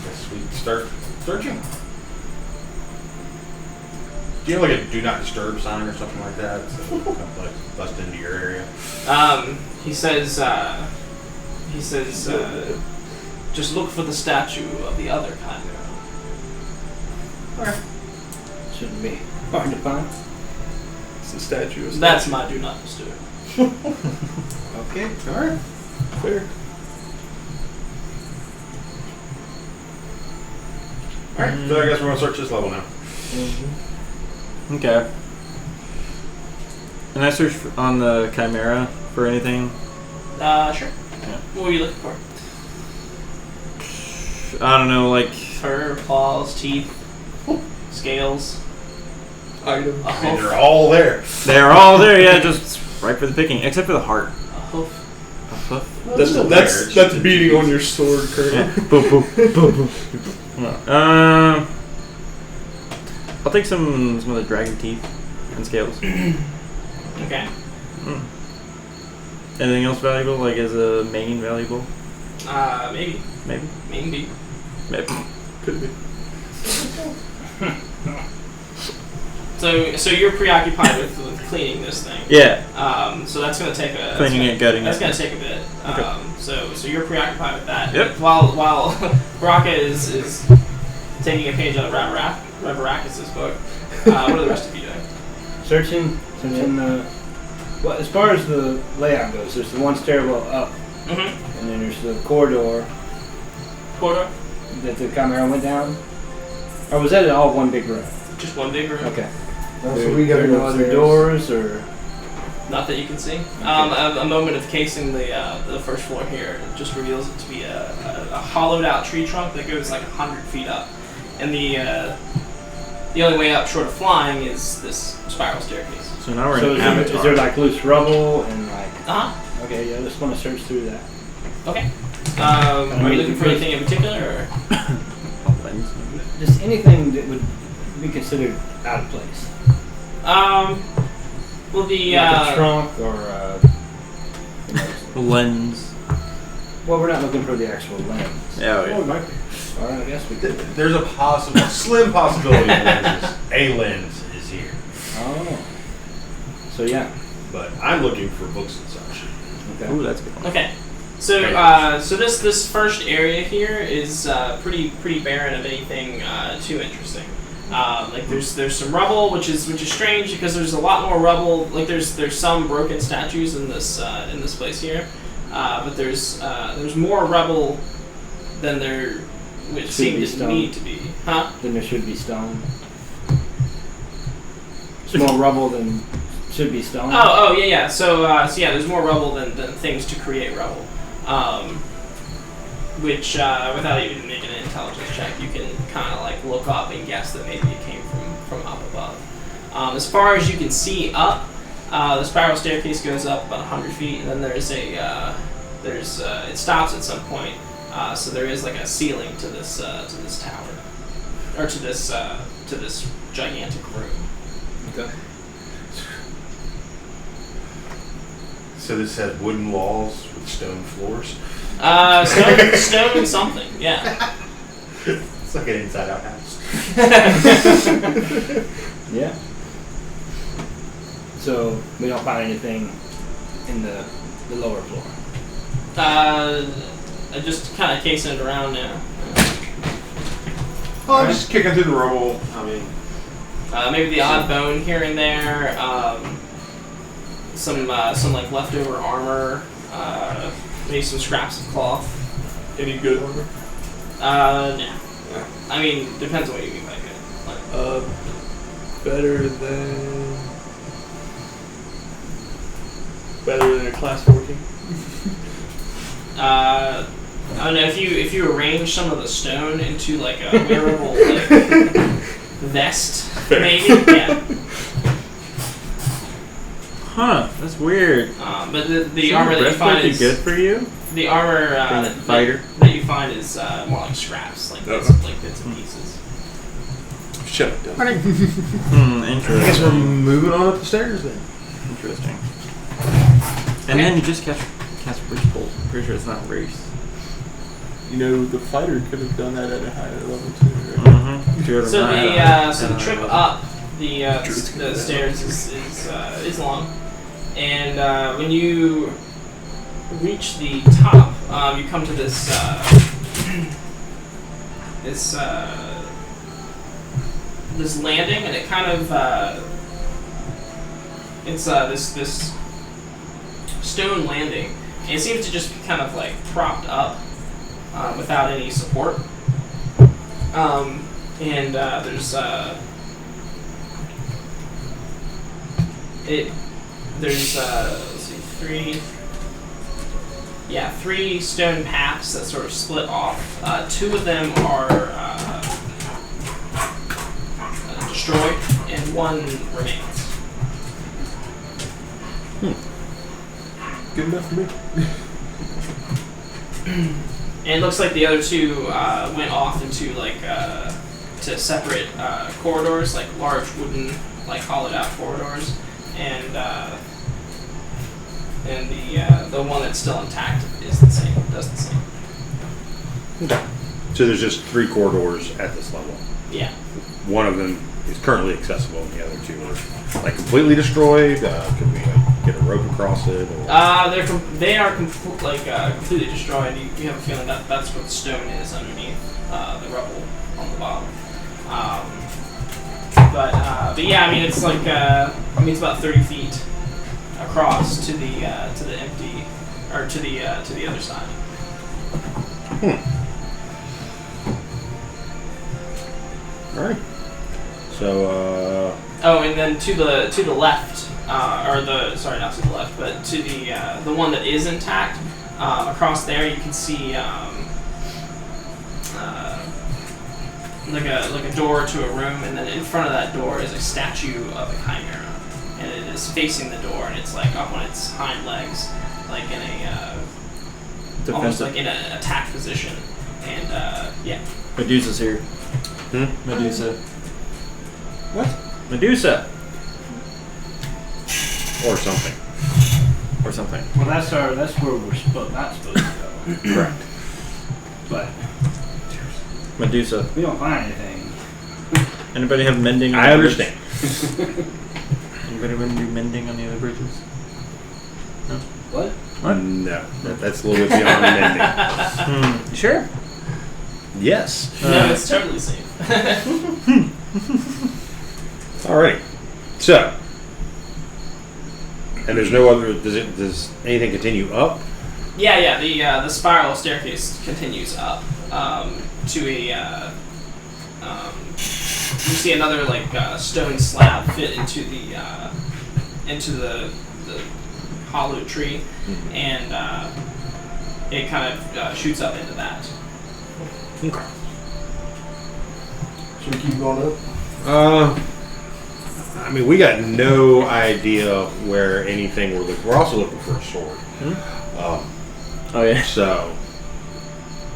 Guess we start searching. Do you have like a do not disturb sign or something like that? So it don't like bust into your area. He says, just look for the statue of the other Chimera. Alright. Shouldn't be hard to find. It's the statue of That's my do not disturb. Okay. Alright. fair. Alright, so I guess we're gonna search this level now. Okay. And I search on the Chimera for anything. Sure. Yeah. What were you looking for? I don't know, like Fur, claws, teeth, scales, Item. a I mean, hoof, they're all there. they're all there. Yeah, just right for the picking, except for the heart. a hoof. A hoof. That's still that's there. that's beating on your sword, Yeah. Colonel. Boom, boom, boom, boom. I'll take some of the dragon teeth and scales. Okay. Anything else valuable? Like, is a mane valuable? Maybe. Maybe. Maybe. Maybe. Could be. So you're preoccupied with cleaning this thing. Yeah. So that's going to take a Cleaning it, gutting That's it. going to take a bit. Okay. So you're preoccupied with that. Yep. While Baraka is taking a page out of Ravaracus' book. What are the rest of you doing? Searching the. Well, as far as the layout goes, there's the one stairwell up, Mm-hmm. and then there's the corridor Corridor? that the Chimera went down. Or was that all one big room? Just one big room? Okay. So There, we got there are no other doors, or Not that you can see. A moment of casing the first floor here just reveals it to be a hollowed out tree trunk that goes like 100 feet up. And the only way up short of flying is this spiral staircase. So now we're so in is there, Avatar. is there like loose rubble and like? Uh-huh. Okay, yeah, I just want to search through that. Okay. Are you looking for anything in particular, or? Just anything that would be considered out of place. Well, the Like a trunk or Lens. well, we're not looking for the actual lens. Yeah, Oh, yeah. it might be. Well, I guess we could. There's a slim possibility that a lens is here. Oh. So yeah. But I'm looking for books and such. Okay. Ooh, that's good. Okay. So this first area here is pretty barren of anything too interesting. Like there's some rubble, which is strange because there's a lot more rubble. Like there's some broken statues in this place here, but there's more rubble than there would Should seem be to stone. need to be. Huh? Then there should be stone. It's more rubble than should be stone. Oh yeah. So yeah, there's more rubble than things to create rubble. Which without even making an intelligence check, you can kind of like look up and guess that maybe it came from up above. As far as you can see up, the spiral staircase goes up about 100 feet, and then there's it stops at some point. So there is like a ceiling to this tower, or to this gigantic room. Okay. So this has wooden walls with stone floors. Stone something, yeah. It's like an inside out house. Yeah. So we don't find anything in the lower floor. I just kind of casing it around now. Well, I'm just kicking through the rubble. I mean, Maybe the odd bone here and there. Some like leftover armor. Maybe some scraps of cloth. Any good armor? No. I mean, depends on what you mean by good. Like, better than a class 14. I don't know if you arrange some of the stone into like a wearable like vest, maybe. Yeah. Huh, that's weird. But the Shouldn't armor that you breastplate find be is good for you? the armor For the fighter? that you find is more like scraps, like bits and pieces. Shut up, Doug. Interesting. I guess we're moving on up the stairs then. Interesting. And then you just cast Race Bolt. Pretty sure it's not Race. You know, the fighter could have done that at a higher level too, right? Mm-hmm. So the trip up the stairs is long, and when you reach the top, you come to this this landing, and it kind of it's this stone landing, and it seems to just be kind of like propped up without any support. And there's let's see, three stone paths that sort of split off. Two of them are destroyed, and one remains. Good enough for me. And it looks like the other two went off into like to separate corridors, like large wooden, like hollowed out corridors, and the one that's still intact is the same. Does the same. Okay. So there's just 3 corridors at this level. Yeah. One of them is currently accessible, and the other two are like completely destroyed. Can we like, get a rope across it? Or? They are completely destroyed. You have a feeling that that's what the stone is underneath the rubble on the bottom. But yeah, I mean it's like it's about 30 feet across to the empty or to the other side. All right. So. And then to the left, not to the left, but to the one that is intact. Across there, you can see like a door to a room, and then in front of that door is a statue of a chimera, and it is facing the door, and it's like up on its hind legs, like in a almost like in an attack position, and yeah. Medusa's here. Medusa. What? Medusa. Or something. Or something. Well, that's where we're not supposed to go. Correct. But Medusa. we don't find anything. Anybody have mending? I understand. Anybody want to do mending on the other bridges? No. What? What? No, that's a little bit beyond mending. You sure? Yes. No, it's totally safe. Alrighty. So, and there's no other. Does anything continue up? Yeah. The spiral staircase continues up to a. You see another stone slab fit into the hollow tree, and it kind of shoots up into that. Okay. Should we keep going up? I mean, we got no idea where anything we're looking. We're also looking for a sword. Oh yeah. So,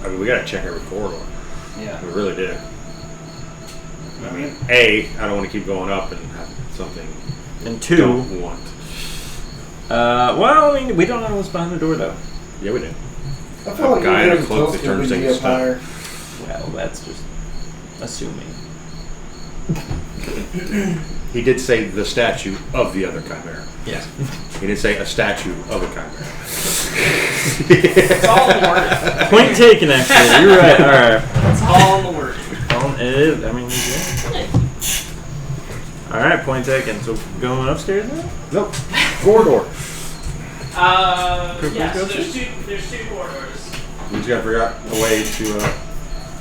I mean, we got to check every corridor. Yeah. We really do. I mean, I don't want to keep going up and have something. And two. Don't want. Well, I mean, we don't know what's behind the door though. Yeah, we do. I feel like Guy in a the cloak that turns telescope would be things up higher. Well, that's just assuming. He did say the statue of the other chimera. Yeah. He didn't say a statue of a chimera. It's all in the word. Point taken, actually. You're right. All right. It's all in the word. It is. I mean, yeah. All right. Point taken. So going upstairs now? Nope. Corridor. Yeah. So there's two corridors. We just got to figure out a way to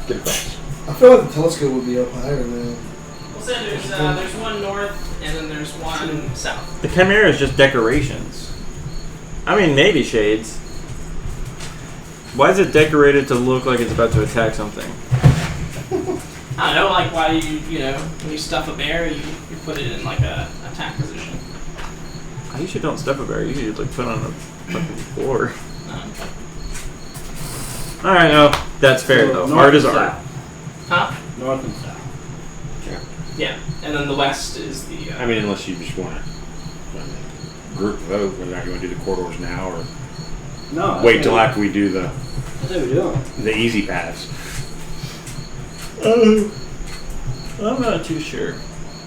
get across. I feel like the telescope would be up higher, man. Well, so there's one north and then there's one south. The chimera is just decorations. I mean, maybe shades. Why is it decorated to look like it's about to attack something? I don't know, like why when you stuff a bear, you put it in like a attack position. I usually don't stuff a bear. You usually put it on a fucking floor. All right, no, that's fair though. North Art is and art. south. Huh? North and south. Yeah. And then the west is the. I mean, unless you just want to group vote, we're not going to do the corridors now, or No. wait till after we do That's what we're doing. the easy paths. I'm not too sure. I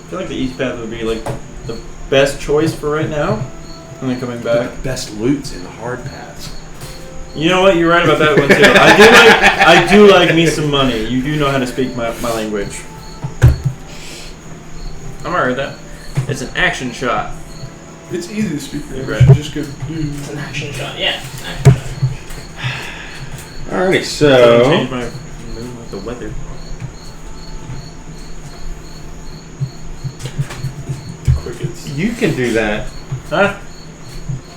feel like the east path would be like the best choice for right now. And then coming back. The best loots in the hard paths. You know what? You're right about that one too. I do like me some money. You do know how to speak my language. I'm alright with that. It's an action shot. It's easy to speak English. Right. You just go. It's an action shot. Yeah. Action shot. Alrighty, So so change my mood with the weather. Crickets. you can do that Huh?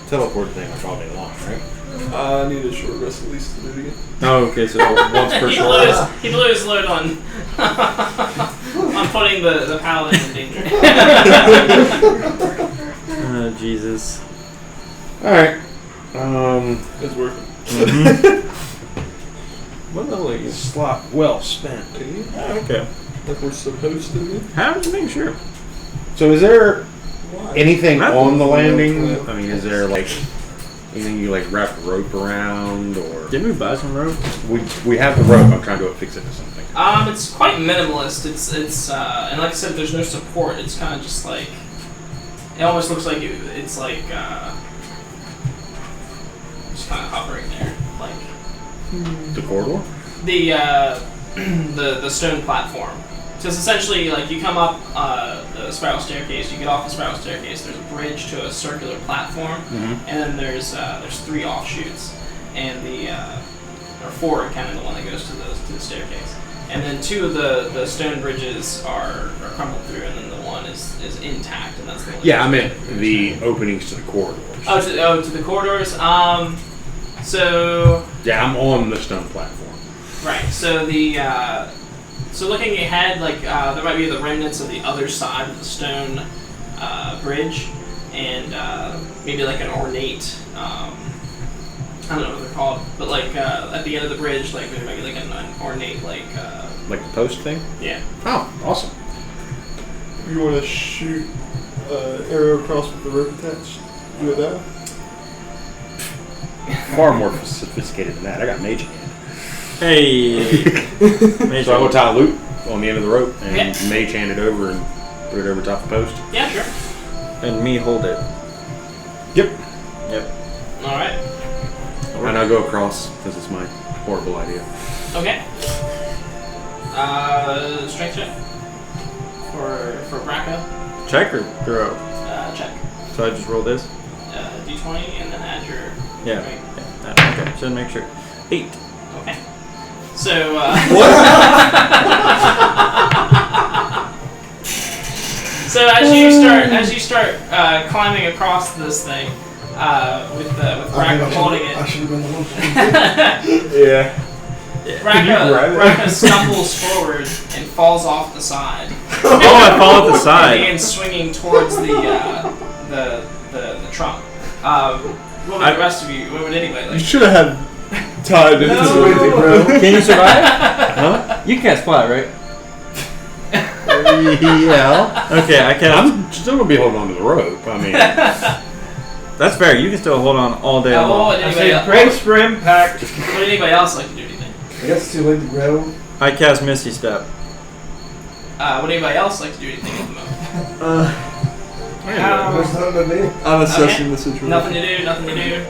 teleport thing like all day long, right? I need a short rest at least to do it again. Oh, okay. So once per he short. blew his load on on putting the paladin in danger. Oh, Jesus. Alright. It's working. What level are you? Slot well spent. Oh, okay. Like we're supposed to be. How did you make sure? So is there Why? anything Nothing. on the landing? I mean, is there like Anything you like wrap rope around, or Didn't we buy some rope? we have the rope. I'm trying to fix it to something. It's quite minimalist. It's and like I said, there's no support. It's kind of just like it almost looks like it's like just kind of hovering there, like The corridor. the stone platform. So it's essentially like you come up the spiral staircase, you get off the spiral staircase. There's a bridge to a circular platform, and then there's 3 offshoots, and or 4 counting the one that goes to the staircase. And then 2 of the stone bridges are crumbled through, and then the one is intact, and that's the one. Yeah, I meant the openings to the corridors. To the corridors. So Yeah, I'm on the stone platform. right. So so looking ahead, like there might be the remnants of the other side of the stone bridge, and maybe like an ornate. I don't know what they're called, but like at the end of the bridge, like there might be like an ornate like Like the post thing? yeah. Oh, awesome. You want to shoot arrow across with the rope attached? Do it that way? Far more sophisticated than that. I got mage hand. Hey. So I will tie a loop on the end of the rope and Yeah. mage hand it over and put it over top the post. Yeah, sure. And me hold it. Yep. Yep. All right. And I'll go across because it's my horrible idea. Okay. Strength check for Braca. Check or throw? Check. So I just roll this? D20 and then add your. Yeah. Right. Yeah. Okay. So make sure. 8. Okay. So. So as you start climbing across this thing, with Braca holding I it, should have been the one. Yeah. Braca stumbles forward and falls off the side. Oh, I fall at the side. And begins swinging towards the trunk. What would the rest of you? What would anybody You like? should have had tied into No. the Can you survive? Huh? You can cast fly, right? Yeah. Okay, I cast. I'm still going to be holding on to the rope. I mean, That's fair. You can still hold on all day What long. would I anybody say else? brace for impact. Would anybody else like to do anything? I guess it's too late to grab. I cast Misty Step. Would anybody else like to do anything at the moment? There's nothing to do. I'm assessing Okay. the situation. Nothing to do. Nothing to do.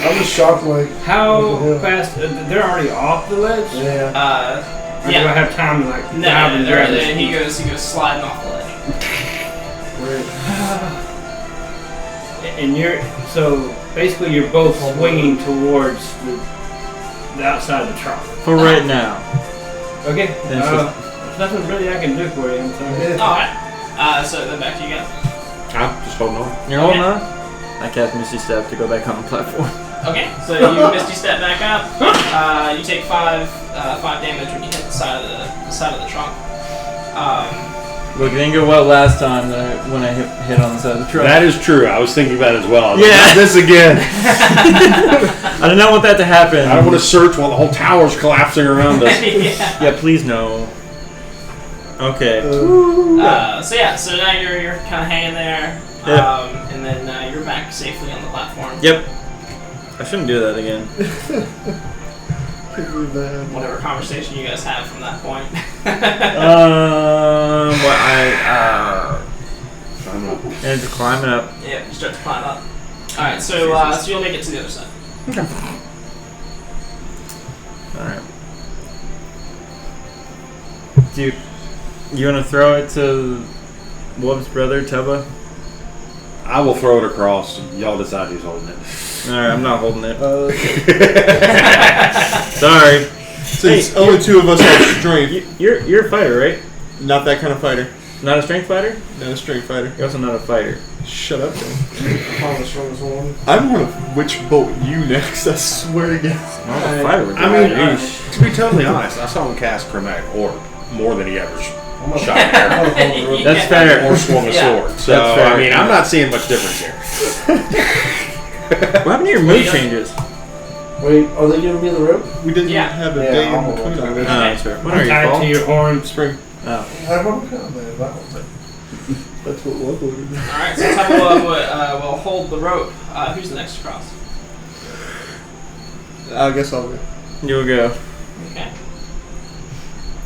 I'm just shocked, like, How Yeah. fast? They're already off the ledge. yeah. Or do I Yeah. have time to like No, dive and grab this? he goes sliding off the ledge. And so basically you're both swinging towards the outside of the trunk. For right now. Okay. Then There's nothing really I can do for you. I'm sorry. All right. So then back to you guys. I'm just holding on. You're holding on? I cast Misty Step to go back on the platform. Okay. So you misty step back up. You take 5 damage when you hit the side of the trunk. Look, it didn't go well last time when I hit on the side of the truck. That is true. I was thinking that as well. I was Yeah. like, not this again. I did not want that to happen. I don't want to search while the whole tower's collapsing around us. Yeah. Yeah, please no. Okay. So now you're kind of hanging there. Yep. And then you're back safely on the platform. Yep. I shouldn't do that again. Whatever conversation you guys have from that point. And just climbing up. Yeah, you start to climb up. Alright, so you'll make it to the other side. Alright. Dude, you want to throw it to Wolf's brother, Tubba? I will throw it across. Y'all decide who's holding it. Alright, I'm not holding it. Sorry. Since only 2 of us have strength. You're a fighter, right? Not that kind of fighter. Not a strength fighter? Not a strength fighter. You're also not a fighter. Shut up, then. I'm the strongest one. I'm gonna witch bolt you next, I swear to God. Not a fighter. I mean, to be totally honest, I saw him cast Chromatic Orb more than he ever shot an arrow That's fair. or swung a Yeah. sword. So, That's fair. I mean, I'm not seeing much difference here. What happened to your mood changes? Wait, are they giving me the rope? We didn't Yeah. have a Yeah, day I'm in between gonna them. That's fair. When are I'm you tied fall? to your horn. Spring. Oh. I don't know. That one. That's what Love would do. Alright, so Tupperwell will hold the rope. Who's the next to cross? I guess I'll go. You'll go. Okay.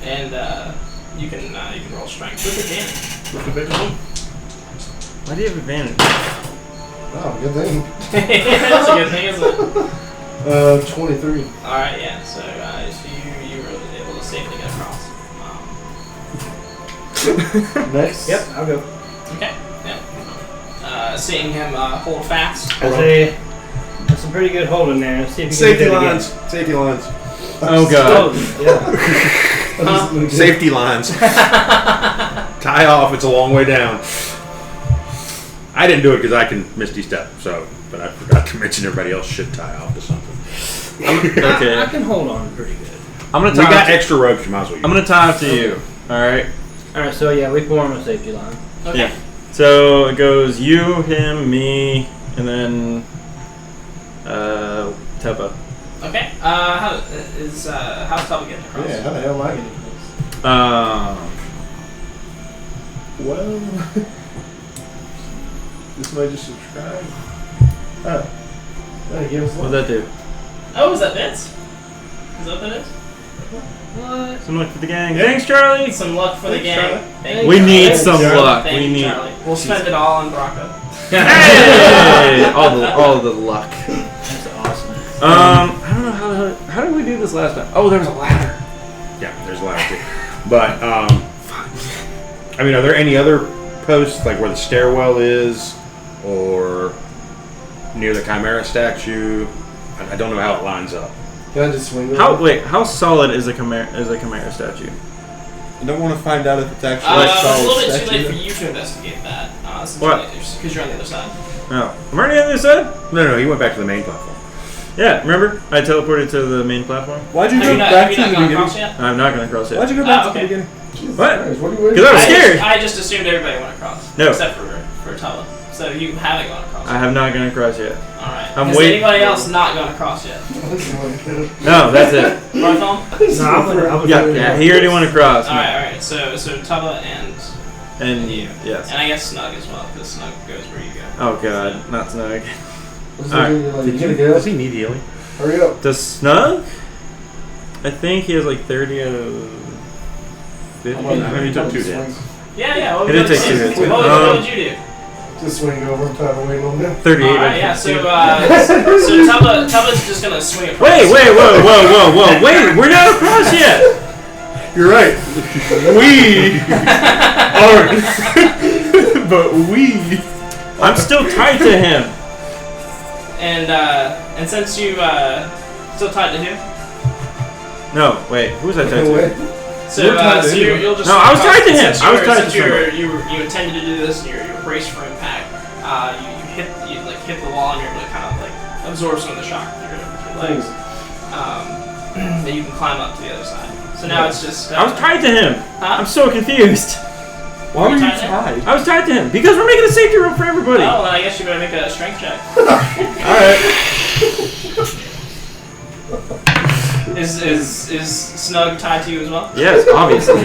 And you can roll strength with advantage. With the big one? Why do you have advantage? Oh, good thing. That's a good thing, isn't it? 23. Alright, yeah. So you were able to safely get across. Next. Yep, I'll go. Okay. Yeah. Seeing him hold fast. That's some pretty good holding there. Let's see if you Safety can do that lines. Safety lines. Oh god. again. Yeah. Safety lines. Tie off. It's a long way down. I didn't do it because I can Misty Step. But I forgot to mention everybody else should tie off to something. Okay. I can hold on pretty good. I'm gonna We tie. got extra ropes. You might as well use I'm gonna tie up to you. All right. All right, so yeah, we form a safety line. Okay. Yeah. So it goes you, him, me, and then Teppa. Okay. How's Tubba getting across? Yeah, how the hell am I getting this? Well, this might just subscribe. Oh. Hey, give us What'd one. that do? Oh, is that Vince? Is that what that is? What? Some luck for the gang. Thanks, Charlie. Some luck for the Thanks, gang. Charlie. Thank you, We Charlie. need Thank some you, Charlie. luck. Thank We you, need- Charlie. We'll spend it all on Brocco. Hey! all the luck. That's awesome. I don't know how did we do this last time? Oh, there was a ladder. Yeah, there's a ladder too. But I mean, are there any other posts like where the stairwell is, or near the Chimera statue? I don't know how it lines up. Can I just swing over? How solid is a chimera statue? I don't want to find out if it's actually It's a solid little bit too statue. late for you to investigate that. What? Because you're on the other side. Oh, I'm already on the other side. No, he went back to the main platform. Yeah, remember? I teleported to the main platform. Why'd you Have go you not, back have you to not the gone beginning? across yet? I'm not gonna cross Why'd it. you go back Oh, to the okay. beginning? Jesus What? Christ, what are you waiting Because I was for? scared. I just assumed everybody went across. No. Except for Tubba. So you haven't gone across. I have not gone across yet. Alright. I'm Has waiting. anybody else not gone across yet? No, that's it. Barthol? No, I was Yeah, he already went across. Alright. So Tubba and you. Yes. And I guess Snug as well, because Snug goes where you go. Oh god, not Snug. What's Alright. the deal? You gonna go? Does he need healing? Hurry up. Does Snug? I think he has like 30 out of 50. I mean, he took 2 hits. Yeah. What It did take 2 hits. What did you do? Just swing over and try to wait on them. 38. Alright, yeah, so Tubba's just gonna swing across. Wait, whoa. Wait, we're not across yet. You're right. We aren't. But we. I'm still tied to him. And since you still tied to him, No, wait, who was I tied to? You're tied to him. you'll just No, I was swing tied to across. him. Since I was you're- tied since to you intended to do this and you're braced for impact. You hit the wall and you're able to kind of like absorb some of the shock through your legs. Then you can climb up to the other side. So now it's just. I was tied to him. Huh? I'm so confused. Why were you tied to him? tied? I was tied to him because we're making a safety rope for everybody. Oh, then I guess you better make a strength check. Alright. Is Snug tied to you as well? Yes, obviously.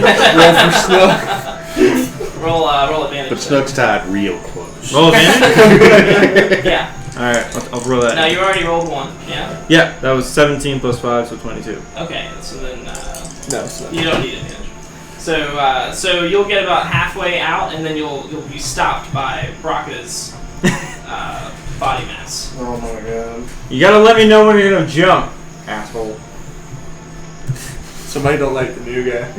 Roll advantage. But Snug's tied real close. Roll advantage? Yeah. Alright, I'll roll that. Now you already rolled one. Yeah. Yeah, that was 17 plus 5, so 22. Okay. So then No, it's not. you don't need advantage. So you'll get about halfway out, and then you'll be stopped by Brocca's body mass. Oh my god. You gotta let me know when you're gonna jump, asshole. Somebody don't like the new guy.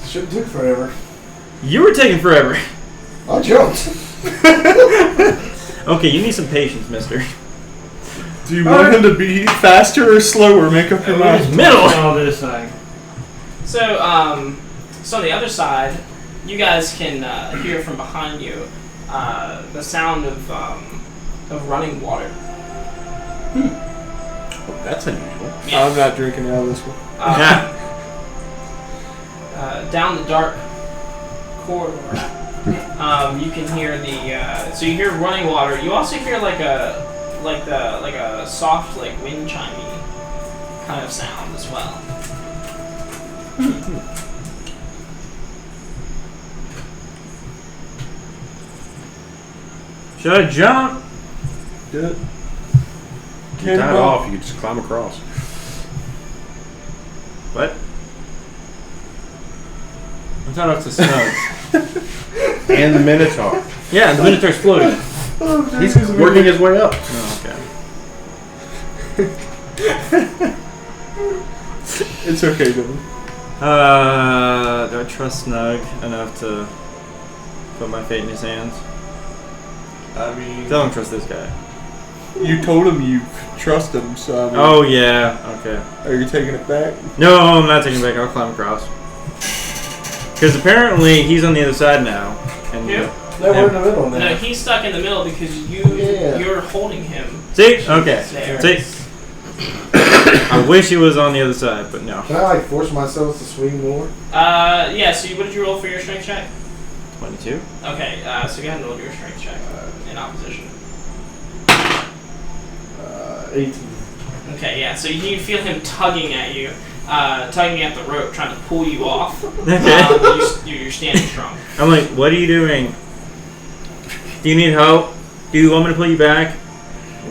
Should've took forever. You were taking forever. I jumped. Okay, you need some patience, mister. Do you want him to be faster or slower? Make up your mind. Middle! All this thing. So on the other side, you guys can hear from behind you the sound of running water. Oh, that's unusual. Yeah. I'm not drinking out of this one. Down the dark corridor, you can hear so you hear running water. You also hear like a soft like wind chimey kind of sound as well. Should I jump? Do it. You tie it off, you can just climb across. What? I thought it was a snug. And the Minotaur. Yeah, the Minotaur's floating. He's working his way up. Oh, okay. It's okay, Dylan. Do I trust Snug enough to put my fate in his hands? I mean, I don't trust this guy. you told him you trust him, so I mean, Oh, yeah. Okay. are you taking it back? No, I'm not taking it back. I'll climb across. Because apparently he's on the other side now. And Who? No, we're in the middle now. No, he's stuck in the middle because you're holding him. See? Okay. There. See? I wish he was on the other side, but no. Can I like force myself to swing more? Yeah. So what did you roll for your strength check? 22. Okay. So go ahead and roll your strength check in opposition. 18. Okay. Yeah. So you feel him tugging at you, tugging at the rope, trying to pull you off. Okay. You're standing strong. I'm like, what are you doing? Do you need help? Do you want me to pull you back?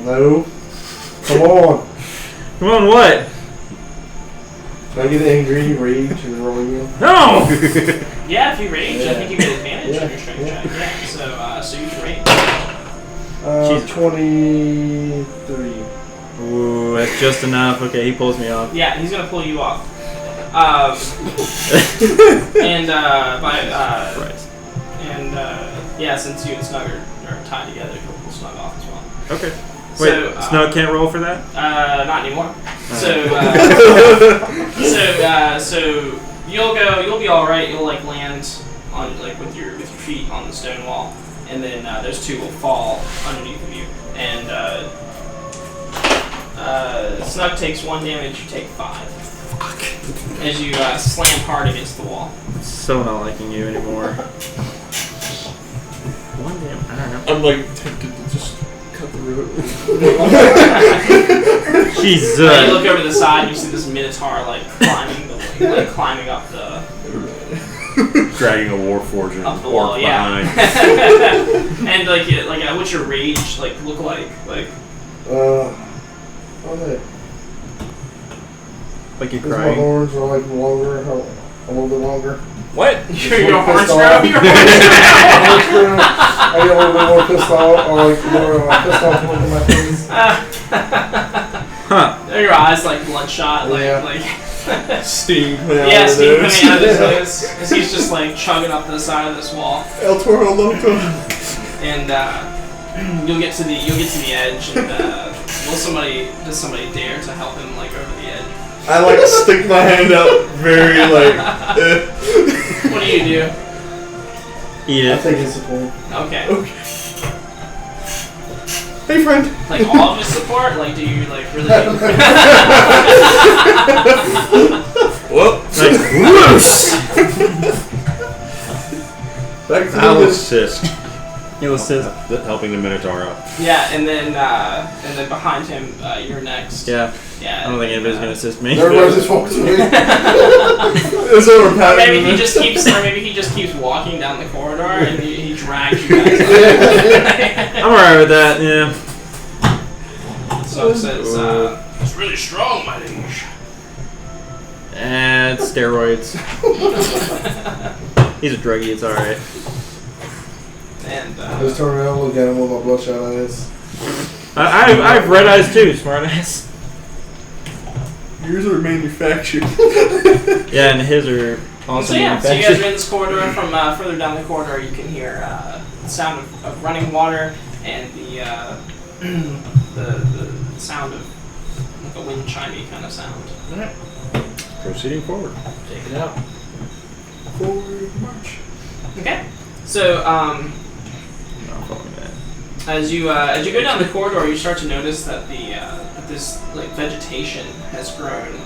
No. Come on. Come on, what? Can I get angry, rage, and roll again? No! Yeah. If you rage, I Yeah. think you get advantage Yeah. on your strength check. Yeah. So you can rage. Jesus. 23. Ooh, that's just enough. Okay, he pulls me off. Yeah. He's gonna pull you off. And Christ. yeah, since you and Snug are tied together, he'll pull Snug off as well. Okay. Wait, So, Snug can't roll for that? Not anymore. So you'll be all right. You'll like land on like with your feet on the stone wall, and then those two will fall underneath of you. And Snug takes 1 damage. You take 5. Fuck. As you slam hard against the wall. So not liking you anymore. 1 damage. I don't know. I'm like tempted to just cut the rope. Jesus. You look over the side, and you see this Minotaur like climbing up the Dragging a warforged up the orc wall. Yeah. behind. And what's your rage look like? Like Oh, hey. Like you're Because my crying. horns are like longer, a little bit longer. What? your horns pissed grow. off. Your horns grow. I get a little bit more pissed off, or like more of my pissed off look in my face. Huh. Your eyes like bloodshot, Yeah. like Steam coming out yeah, of steam those. coming out of his nose as he's just like chugging up the side of this wall, El Toro Loco. and you'll get to the edge, and does somebody dare to help him like over the edge? I like stick my hand out very like. What do you do? Eat I it. think it's a point. Okay. Hey friend. Like all of his support? Like do you like really Whoop. Like, Back to I'll the assist. You'll assist. Helping the Minotaur up. Yeah, and then behind him, you're next. Yeah. Yeah. I don't think anybody's gonna assist me. Everybody just walks away. It's over, Or Pat. maybe he just keeps walking down the corridor and he drags you guys up. I'm alright with that, yeah. So it says, it's really strong, my liege. And steroids. He's a druggie, it's alright. And I just turn around, look at him with my bloodshot eyes. I have red eyes too, smartass. Yours are manufactured. Yeah, and his are also so yeah, so you guys manufactured. are in this corridor. From further down the corridor, you can hear the sound of running water and the sound of like a wind chimey kind of sound. Proceeding forward. Take it out. Forward march. Okay, so as you go down the corridor, you start to notice that that this like vegetation has grown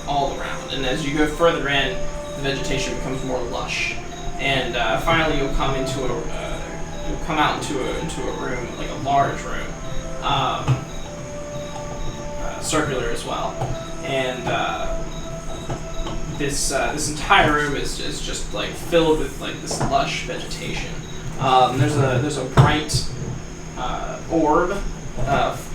all around, and as you go further in, the vegetation becomes more lush, and finally you'll come out into a room, like a large room, circular as well, and this entire room is just like filled with like this lush vegetation. There's a bright orb,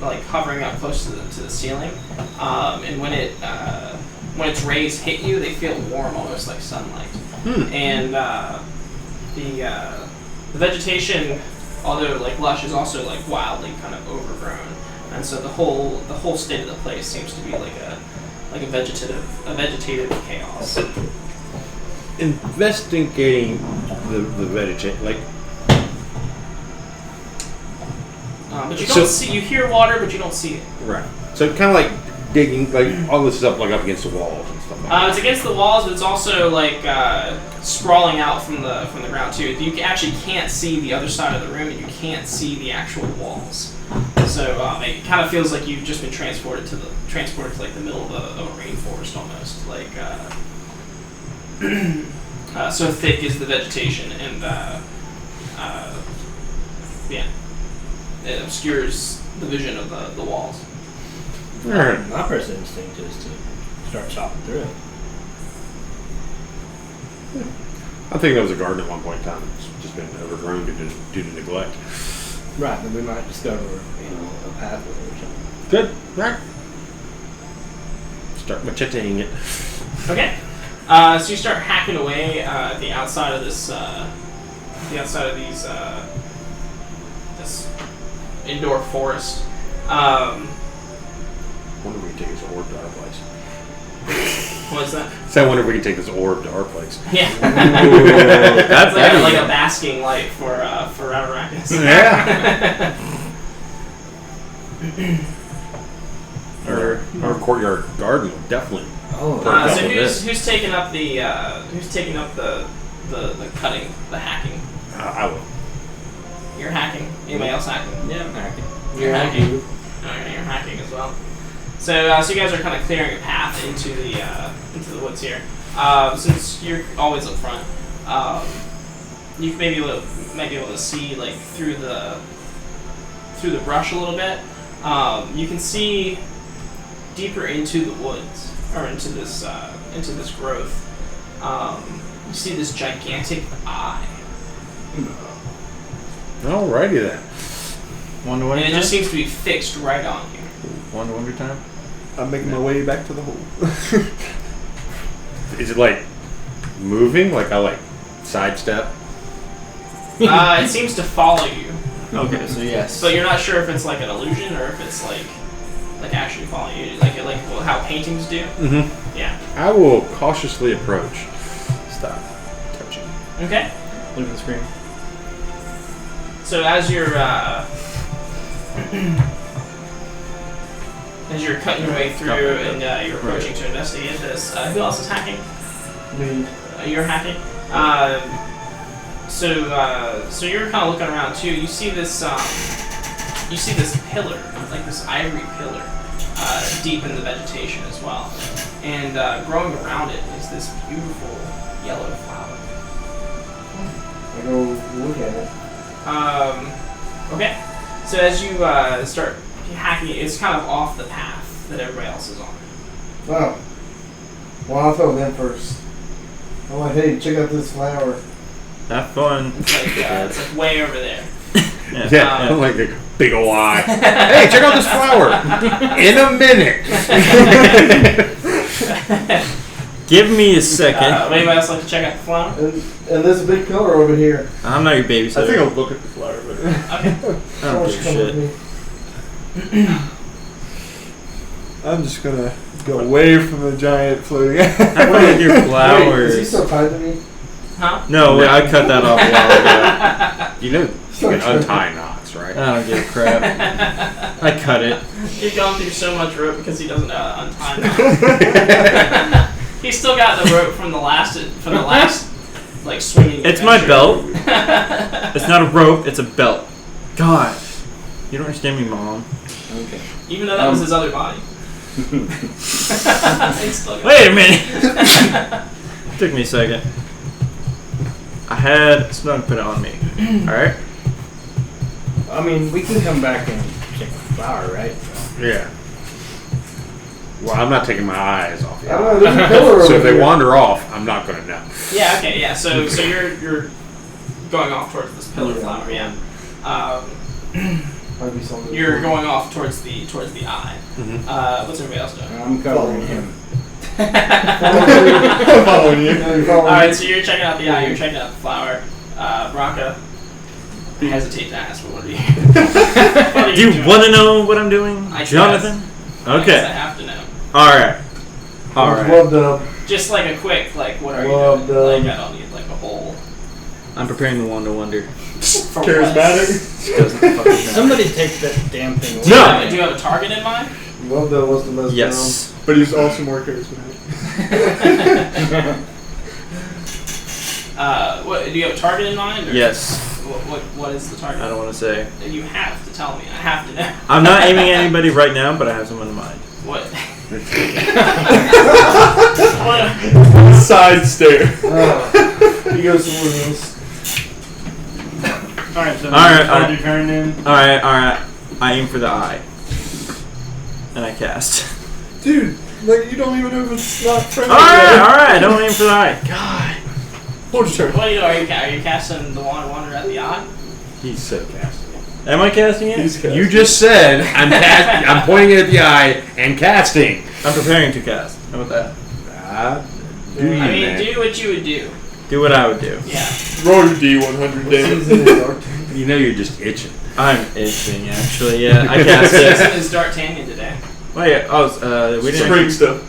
like hovering up close to the ceiling, and when its rays hit you, they feel warm, almost like sunlight. And the vegetation, although like lush, is also like wildly kind of overgrown, and so the whole state of the place seems to be like a vegetative chaos. Investigating the vegetation, like. But you don't see. You hear water, but you don't see it. Right. So kind of like digging, like all this stuff, like up against the walls and stuff like that. It's against the walls, but it's also like sprawling out from the ground too. You actually can't see the other side of the room, and you can't see the actual walls. So it kind of feels like you've just been transported to like the middle of a rainforest almost. Like so thick is the vegetation, and yeah, it obscures the vision of the walls. Alright. My first instinct is to start chopping through it. I think that was a garden at one point in time. It's just been overgrown due to neglect. Right, then we might discover, a pathway or something. Good. Right. Start macheteing it. Okay. So you start hacking away at the outside of this, this indoor forest. I wonder if we can take this orb to our place. What's that? So I wonder if we can take this orb to our place. Yeah. That's It's like a basking light for Arrakis. Yeah. Our courtyard garden would definitely. Oh, So who's taking up the cutting, the hacking? I will. You're hacking. Anybody else hacking? yeah, I'm hacking. You're hacking. Okay, you're hacking as well. So you guys are kind of clearing a path into the woods here. Since you're always up front, you might be able to see like through the brush a little bit. You can see deeper into the woods, or into this growth. You see this gigantic eye. Alrighty then. Wonder And Wonder it time? just seems to be fixed right on you. Wonder time? I'm making my way back to the hole. Is it like moving? Like I like sidestep? It seems to follow you, Okay, so yes. but you're not sure if it's like an illusion or if it's like actually following you, like how paintings do. Mm-hmm. Yeah. I will cautiously approach. Stop touching. Okay. Look at the screen. So as you're cutting your way through and you're approaching to investigate this, who else is hacking? Me. You're hacking. So you're kind of looking around too. You see this pillar, like this ivory pillar, deep in the vegetation as well, and growing around it is this beautiful yellow flower. I go look at it. Okay. So as you start hacking it, it's kind of off the path that everybody else is on. Oh. Well, I'll throw them first. I'm like, hey, check out this flower. Have fun. It's like way over there. Yeah, I'm like a big ol' eye. Hey, check out this flower. In a minute. Give me a second. Anybody else like to check out the flower? And there's a big pillar over here. I'm not your babysitter. I think I'll look at the flower, but Okay. I don't give a shit. I'm just gonna go away from the giant floating. Have fun with your Wait, is he flowers. still tied to me? Huh? No, I cut that off a while ago. You know, you can untie knots, right? I don't give a crap. I cut it. He's gone through so much rope because he doesn't know how to untie it. He's still got the rope from the last like swinging. It's my adventure. belt. It's not a rope, it's a belt. God. You don't understand me, Mom. Okay. Even though that was his other body. He's still got Wait a minute. Took me a second. I had Snug put it on me. Alright? I mean, we can come back and check the flower, right? Yeah. Well, I'm not taking my eyes off I don't know, there's a pillar over So if they here. wander off, I'm not going to know. Yeah. Okay. Yeah. So you're going off towards this pillar flower. Yeah. Might be something. You're going off towards the eye. Mhm. What's everybody else doing? I'm covering him. Following you. Alright, so you're checking out the eye, you're checking out the flower. Baraka, I hesitate to ask, but what are you what are Do you doing? want to know what I'm doing, I guess. Jonathan? I guess I Okay. have to know. All right. All right. Rubbed up. Just like a quick, like, what are Well you doing? done. Like, I don't need, like, a whole... I'm preparing the Wand of Wonder. For Charismatic. Doesn't fucking matter. Somebody take that damn thing away. No. Do you have a target in mind? Rubbed up was the best. Yes. But he's also more charismatic. What, do you have a target in mind? Or Yes. What is the target? I don't want to say. You have to tell me. I have to know. I'm not aiming at anybody right now, but I have someone in mind. What? Side stare. You go somewhere else. Alright, so All right, start your turn then. All right. All right. I aim for the eye, and I cast. Dude, like you don't even know if it's not friendly. All right. All right. Don't aim for the eye. God. Hold your turn. What are you casting the Wand of Wonder at the eye? He's so casting. Am I casting it? He's casting. You just said I'm pointing it at the eye and casting. I'm preparing to cast. How about that? Do you, I mean, man? do what you would do. Do what I would do. Yeah. Roll your D100 damage. You know you're just itching. I'm itching, actually. Yeah, I cast it. Jason is D'Artagnan today. Wait. Oh, we didn't. Spring stuff.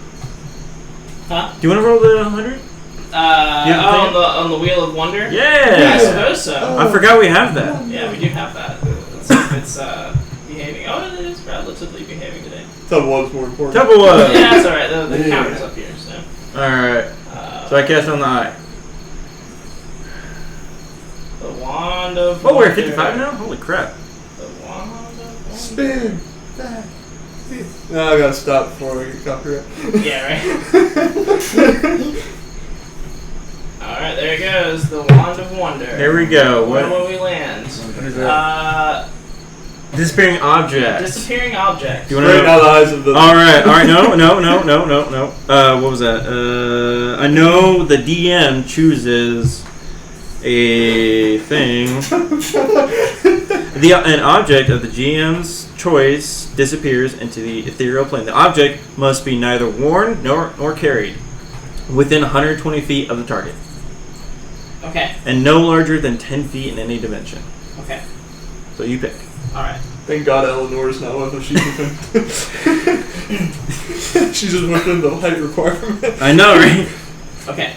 Huh? Do you want to roll the 100? On the Wheel of Wonder? Yeah. I suppose so. I forgot we have that. Yeah, we do have that. Let's see if it's behaving. Oh, it is relatively behaving today. Tub was more important. Double Yeah, one. that's alright. The counter's up here, so. All right. So I cast on the eye. The Wand of Oh, we're Wonder. at 55 now. Holy crap. The Wand of Wonder. Spin. That. No, I gotta stop before I get copyright. Yeah, right. Alright, there it goes. The Wand of Wonder. There we go. Where What? will we land? What is that? Disappearing object. Disappearing object. Do you want Right to now, the eyes of the. All right. No. What was that? I know the DM chooses a thing. An object of the GM's choice disappears into the ethereal plane. The object must be neither worn nor carried within 120 feet of the target, Okay. and no larger than 10 feet in any dimension. Okay. So you pick. Alright. Thank God Eleanor's not with us. She's within. She's just within the height requirement. I know, right? Okay.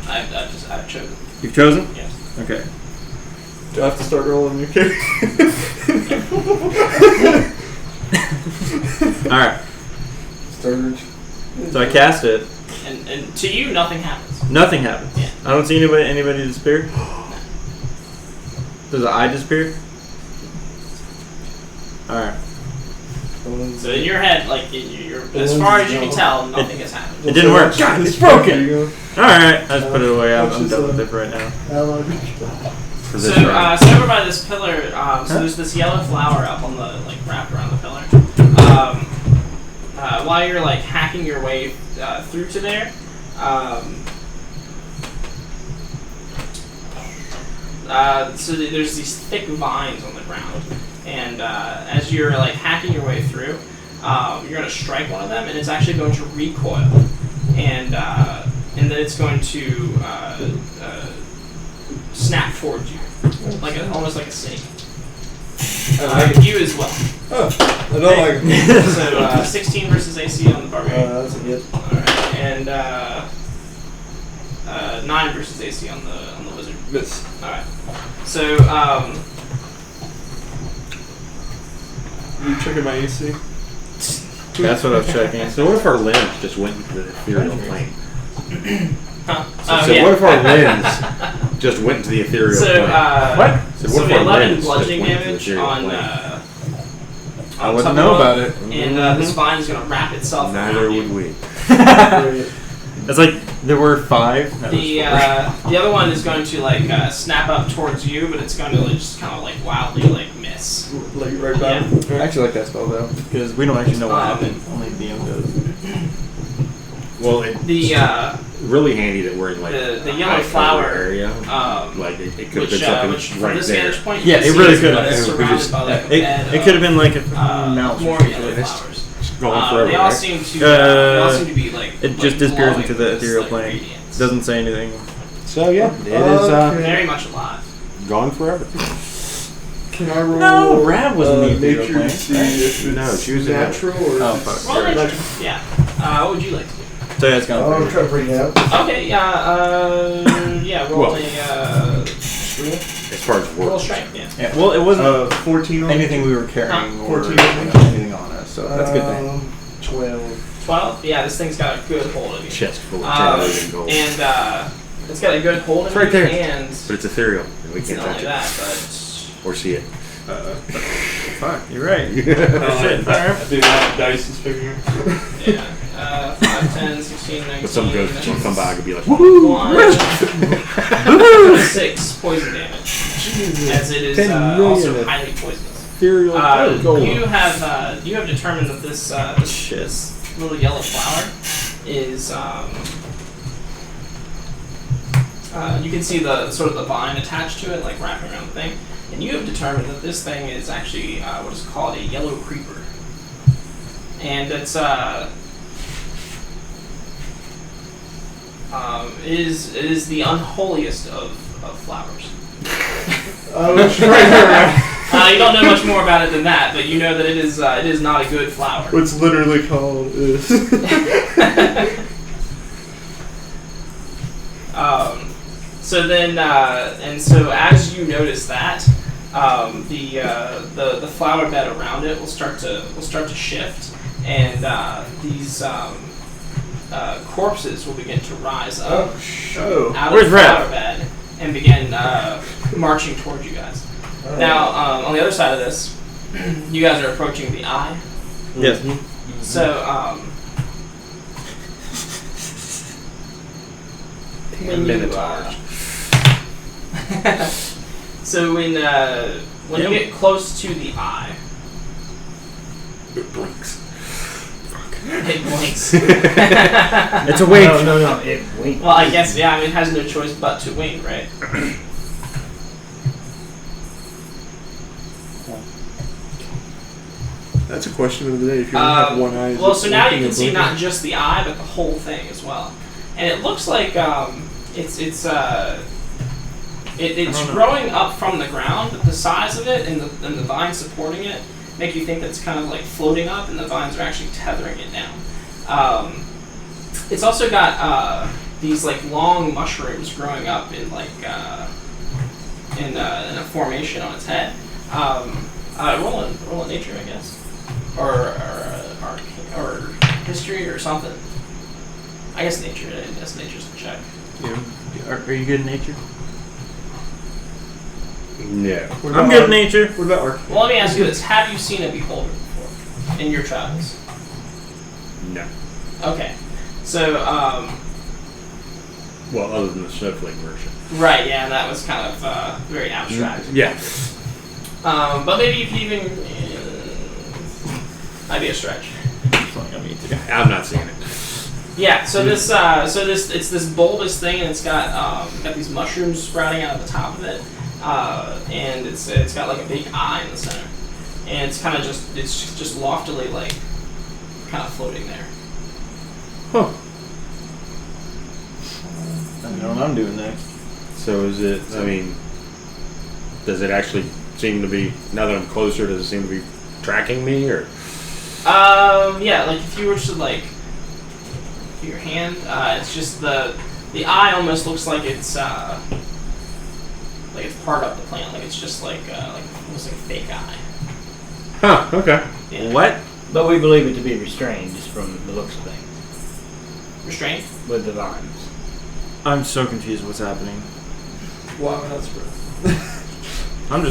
I've chosen. You've chosen? Yes. Okay. Do I have to start rolling your character? All right. Sturge. So I cast it. And to you, nothing happens. Nothing happens. Yeah. I don't see anybody disappear. Does the eye disappear? All right. So in your head, like as far as you can tell, nothing has happened. It didn't work. God, it's There broken. you go. All right. I just put it away. I'm That's just done with it for right now. For So, this round. so over by this pillar, so there's this yellow flower up on the wrapped around the pillar. While you're like hacking your way through to there, so there's these thick vines on the ground, and as you're like hacking your way through, you're gonna strike one of them, and it's actually going to recoil, and then it's going to snap towards you, almost like a snake. You as well. Oh, I don't like it. So 16 versus AC on the barbarian. That's a hit. Alright, and 9 versus AC on the wizard. Miss. Alright. So You checking my AC? That's what I was checking. So what if our limbs just went into the ethereal plane? huh? So what if our limbs just went into the ethereal So plane? What? So So what if our 11 limbs just bludgeoning went into the damage ethereal on plane? I wouldn't know about it. And this vine is gonna wrap itself Neither around would you. we. It's like there were 5. That was The other one is going to like snap up towards you, but it's going to just kind of like wildly like miss. Like right back. I actually like that spell though, because we don't actually know what Um, happened. Only DM does. Well, The really handy that we're in like the a yellow high flower, cover area. Like it could have been something which from right this there. vantage point, Yeah, you can it see really it's could have. surrounded by like a bed It could have been like a of more yellow flowers. Going forever, They all right? seem to. They all seem to be like. It just like disappears glowing into the with this, ethereal like, plane. radiance. Doesn't say anything. So yeah, it is Very much alive. gone forever. Can I roll? No, Rab was in the ethereal nature plane, to see right? if it's No, she was in natural or Oh, if fuck. it's Roll nature. natural. Yeah. What would you like to do? So yeah, it's gone. I'll try to bring it up. Okay. Yeah. Roll Well. a As far as roll work. strength. Yeah. Yeah, well, it wasn't 14 on anything we were carrying or 14 anything on us, so that's a good thing. 12. 12. Yeah. This thing's got a good hold of you. Chest full of Um, 10 million gold. And it's got a good hold of It's right you, there. and But it's ethereal, and we it's can't not touch only it that, but or see it. Fuck, you're right. Shit. I do that dice is figuring. yeah. 5, 10, 16, 19. But some ghosts will come by and be like, 6 poison damage, as it is 10 million also of highly poisonous. Ethereal gold. You have determined that this little yellow flower is you can see the sort of the vine attached to it, like wrapping around the thing, and you have determined that this thing is actually what is called a yellow creeper, and it's it is the unholiest of flowers. You don't know much more about it than that, but you know that it is not a good flower. What's literally called is. So then, and so as you notice that, the flower bed around it will start to shift, and these corpses will begin to rise up out Where's of the Red? flower bed and begin marching towards you guys. Now, on the other side of this, you guys are approaching the eye. Yes. So, when you, so when you get close to the eye, it blinks. it blinks. It's awake. No, it winks. Well, I guess, yeah, I mean, it has no choice but to wink, right? That's a question of the day. If you only have one eye. is Well, it so now you blinking can or see blinking? not just the eye, but the whole thing as well. And it looks like it's growing up from the ground, but the size of it and the vines supporting it make you think that it's kind of like floating up, and the vines are actually tethering it down. It's also got these like long mushrooms growing up in like in a formation on its head. Roll in nature, I guess, or history or something. I guess nature. I guess nature's the check. Are you good in nature? No. What I'm about good in arc- nature. What about arc? Well, let me ask you this: have you seen a beholder before in your travels? No. Okay, so Well, other than the snowflake version. right, yeah, that was kind of very abstract. Yeah. But maybe you could even might be a stretch. I'm not seeing it. Yeah, so this it's this bulbous thing, and it's got these mushrooms sprouting out of the top of it, and it's got like a big eye in the center, and it's kind of just loftily like kind of floating there. Huh. I don't know what I'm doing next. So is it, I mean, does it actually seem to be, now that I'm closer, does it seem to be tracking me, or? Yeah, like if you were to like put your hand, it's just the eye almost looks like it's part of the plant, like it's just like almost like a fake eye. Huh, okay. Yeah. What? But we believe it to be restrained just from the looks of things Restraint? with the vines. I'm so confused what's happening. Wow, that's I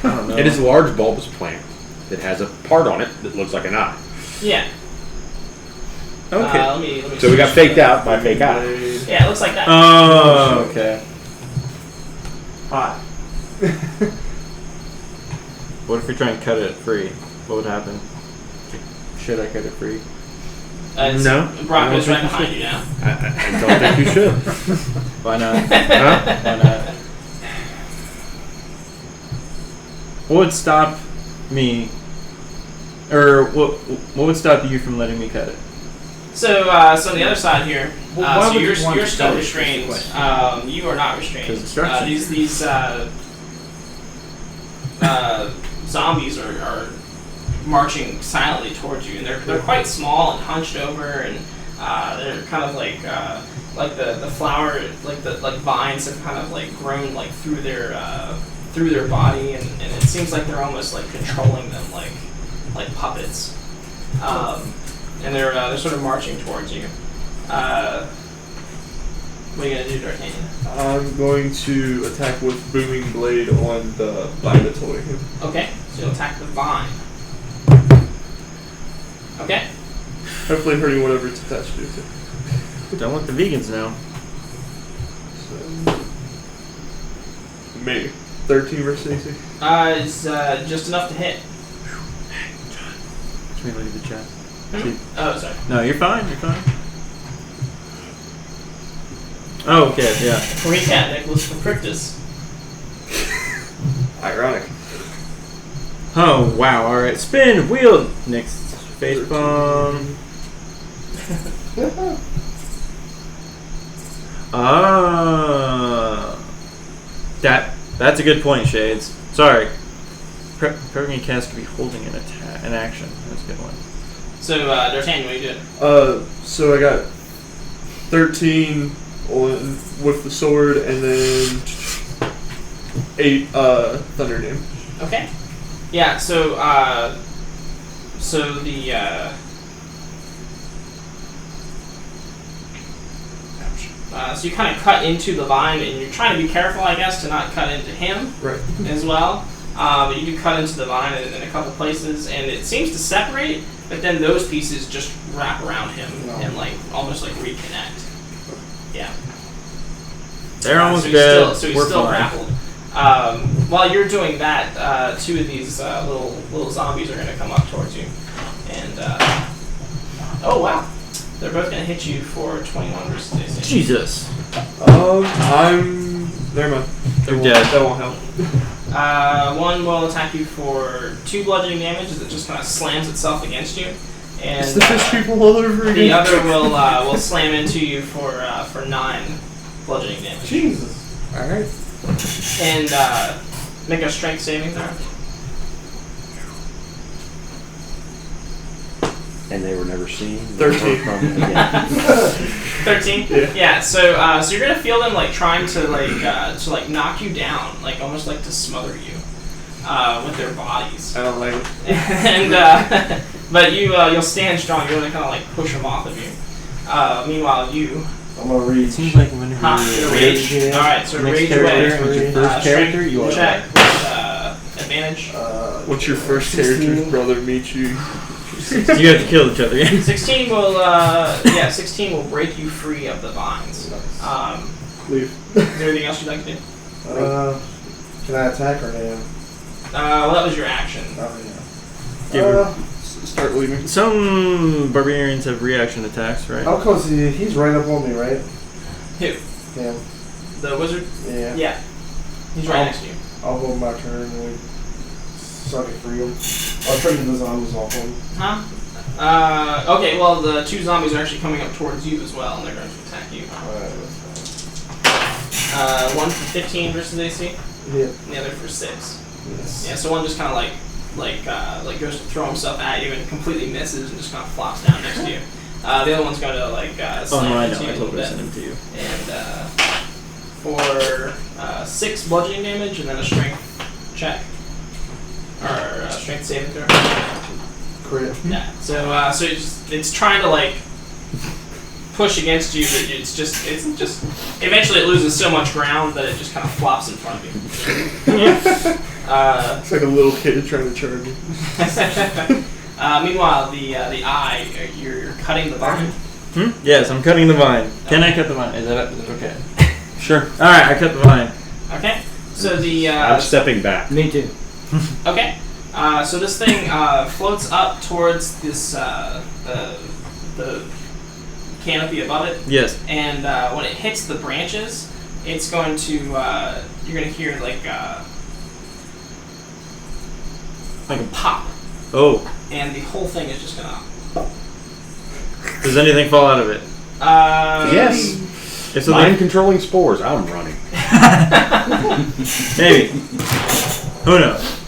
don't know. It is a large bulbous plant that has a part on it that looks like an eye. Yeah. Okay. Let me So we got faked out by fake eye. Yeah, it looks like that. Oh, okay. hot. What if we try and cut it free? What would happen? Should I cut it free? No. Brocco's I right don't think behind you now. I don't think you should. Why not? Huh? Why not? What would stop me, or what would stop you from letting me cut it? So on the other side here, Why so would you're you want to still cut it? restrained. That's the You are not restrained. 'Cause destruction. These zombies are marching silently towards you, and they're quite small and hunched over, and they're kind of like the flower, like vines have kind of like grown like through their body, and it seems like they're almost like controlling them like puppets. And they're sort of marching towards you. What are you gonna do, D'Artagnan? I'm going to attack with booming blade on the vine that's holding him. Okay, so you'll attack the vine. Okay. Hopefully hurting whatever it's attached to. Don't let the vegans know. So, maybe 13 versus AC. It's just enough to hit. Can we look at the chat? Oh, sorry. No, you're fine. You're fine. Oh, okay, yeah. Recap, Nicholas Procryptus. Ironic. Oh, wow. All right. Spin, wheel. Next face bomb. That's a good point, Shades. Sorry. Prepping a cast could be holding an action. That's a good one. So, D'Artagnan, what are you doing? So I got 13 with the sword, and then 8 thunder damage. Okay. Yeah, so so you kind of cut into the vine, and you're trying to be careful, I guess, to not cut into him Right. as well. But you do cut into the vine in a couple places, and it seems to separate, but then those pieces just wrap around him and like almost like reconnect. Yeah. They're almost so dead. He's We're still fine. grappled. While you're doing that, 2 of these little zombies are going to come up towards you, and oh wow, they're both going to hit you for 21 versus AC. Jesus. Never mind. They're dead. That won't help. One will attack you for 2 bludgeoning damage as it just kind of slams itself against you, and It's the fish people all over again. the other will slam into you for 9 bludgeoning damage. Jesus. Alright. And make a strength saving throw. And they were never seen. 13. Again. 13. Yeah. So you're gonna feel them like trying to knock you down, like almost like to smother you with their bodies. I don't like it. And but you'll stand strong. You're gonna kind of like push them off of you. Meanwhile, you. I'm gonna read. It seems like whenever You're rage. All right. So next rage character, away. with your first character, you are check with advantage. What's your first character's brother meet you? You have to kill each other. 16 will 16 will break you free of the vines. Leave. Is there anything else you'd like to do? Can I attack or no? Well, that was your action. Start leaving. Some barbarians have reaction attacks, right? How close is he? He's right up on me, right? Who? Him. The wizard? Yeah. Yeah. He's right next to you. I'll hold my turn and we suck it free him. I'll trigger the zombies off him. Huh? Okay, well, the 2 zombies are actually coming up towards you as well, and they're going to attack you. Alright, that's fine. One for 15 versus AC, Yeah. and the other for 6. Yes. Yeah, so one just kind of like goes to throw himself at you and completely misses and just kind of flops down next to you. The other one's going to Oh slam no, I into know. you I a told little her to bit. send him to you. And for 6 bludgeoning damage and then a strength check. Or strength saving throw. Crit. Yeah. So it's trying to like push against you, but it's just eventually it loses so much ground that it just kind of flops in front of you. It's like a little kid trying to charge you. Meanwhile, the eye, you're cutting the vine. Yes, I'm cutting the vine. Can I cut the vine? Is that okay? Sure. All right, I cut the vine. Okay. So the I'm stepping back. Me too. okay. So this thing floats up towards this the canopy above it. Yes. And when it hits the branches, it's going to you're going to hear like a pop, Oh. and the whole thing is just going to. Does anything fall out of it? Yes. If so, Mind controlling spores. I'm running. maybe. Who knows?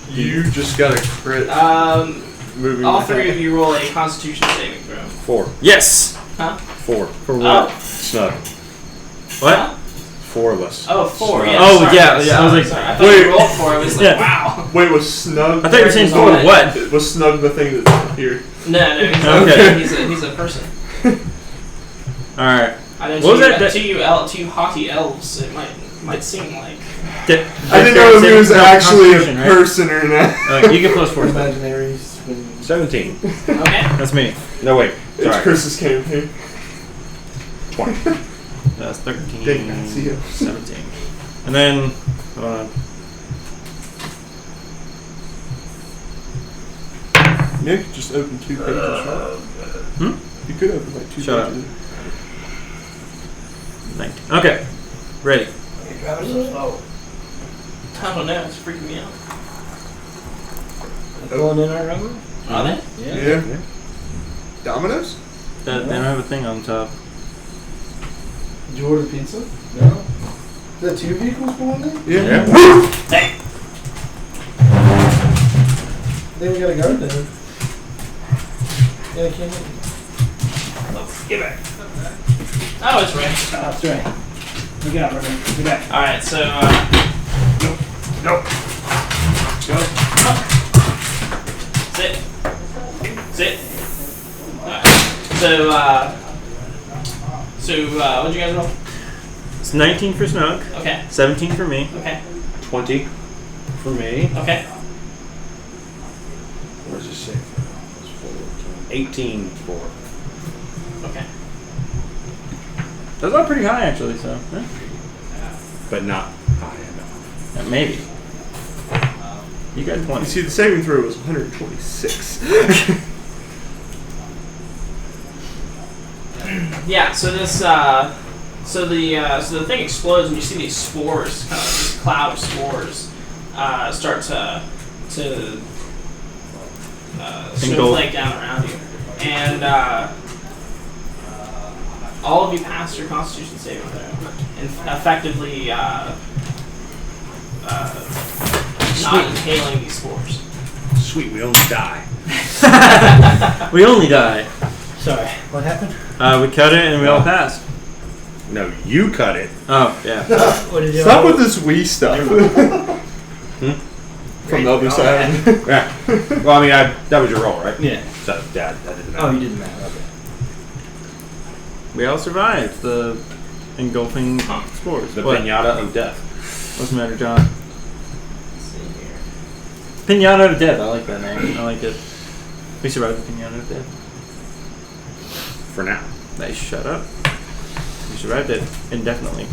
You just got a crit. Moving All with three that. of you roll a Constitution saving throw. 4. Yes. Huh? 4. For what? Snug. What? Huh? 4 of us. Oh, 4. Snug. Yeah. Oh, sorry, yeah, sorry, I was like, sorry. I thought wait. you rolled 4. I was like, Yeah. wow. Wait, was Snug? I thought you were saying for Oh, what? Was Snug the thing that's here? No, he's, Okay. he's a person. All right. I know What was that? to you haughty elves, it might seem like. I didn't know if he was actually a person or not. You get plus 4. Imaginaries. 17. Okay. That's me. No, wait. It's Sorry. Chris's campaign. 20. That's 13. Dang, I see you. 17. And then, hold on. Nick just opened 2 pages, right? You could open like 2 Shut up. pages. 19. Okay. Ready. You're driving so slow. I don't know. It's freaking me out. Going in our number? Are they? Yeah. Domino's? They don't have a thing on top. Did you order pizza? No. Is that 2 vehicles going in? Yeah. Hey. Then we gotta go then. Yeah, I can't. Get back. Oh, it's ready. Oh, that's right. Look out, brother. Get back. All right. So. Nope. Go. Sit. Sit. Alright. So what'd you guys roll? It's 19 for Snook. Okay. 17 for me. Okay. 20 for me. Okay. Where's this save? 18 for. Okay. That's not pretty high, actually. So, But not high enough. maybe. You got 20. You see, the saving throw was 126. Yeah. So this. So the thing explodes and you see these spores, kind of this cloud of spores, start to snowflake down around you, and all of you passed your Constitution saving throw, and effectively not inhaling these spores. Sweet, we only die. We only die. Sorry. What happened? We cut it and we all passed. No, you cut it. Oh, yeah. What did you Stop with this Wii stuff. From the other side. Yeah. Well, I mean, that was your roll, right? Yeah. So, Dad, that didn't Oh, matter. you didn't matter. Okay. We all survived the engulfing spores. The What? pinata of death. What's the matter, John? Let's see here. Pinata of Death. I like that name. I like it. We survived the Pinata of Death. For now. Nice. Shut up. We survived it indefinitely.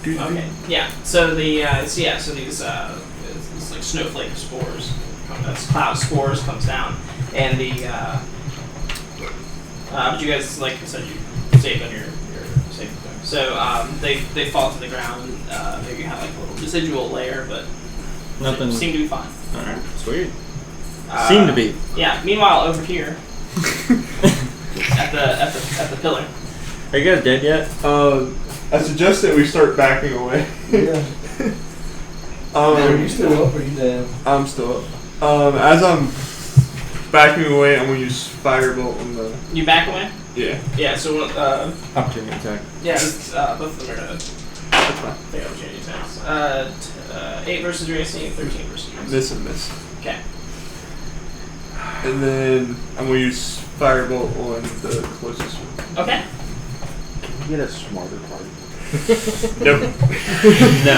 Okay. Yeah. So these this like snowflake of spores, this cloud of spores comes down, and but you guys, like I said, you saved on your saving throw. So they fall to the ground. Maybe have like a little residual layer, but Nothing. seem to be fine. All right. Sweet. Seem to be. Yeah. Meanwhile, over here at the pillar. Are you guys dead yet? I suggest that we start backing away. Yeah. Are you still up or you down? I'm still up. As I'm backing away, I'm gonna use firebolt on the. You back away. Yeah. Yeah. So Opportunity attack. yeah, both of them are gonna. That's fine. They opportunity attacks. 8 versus your AC, 13 versus your AC. Miss and miss. Okay. And then I'm gonna use firebolt on the closest one. Okay. Can we get a smarter party? Nope. No.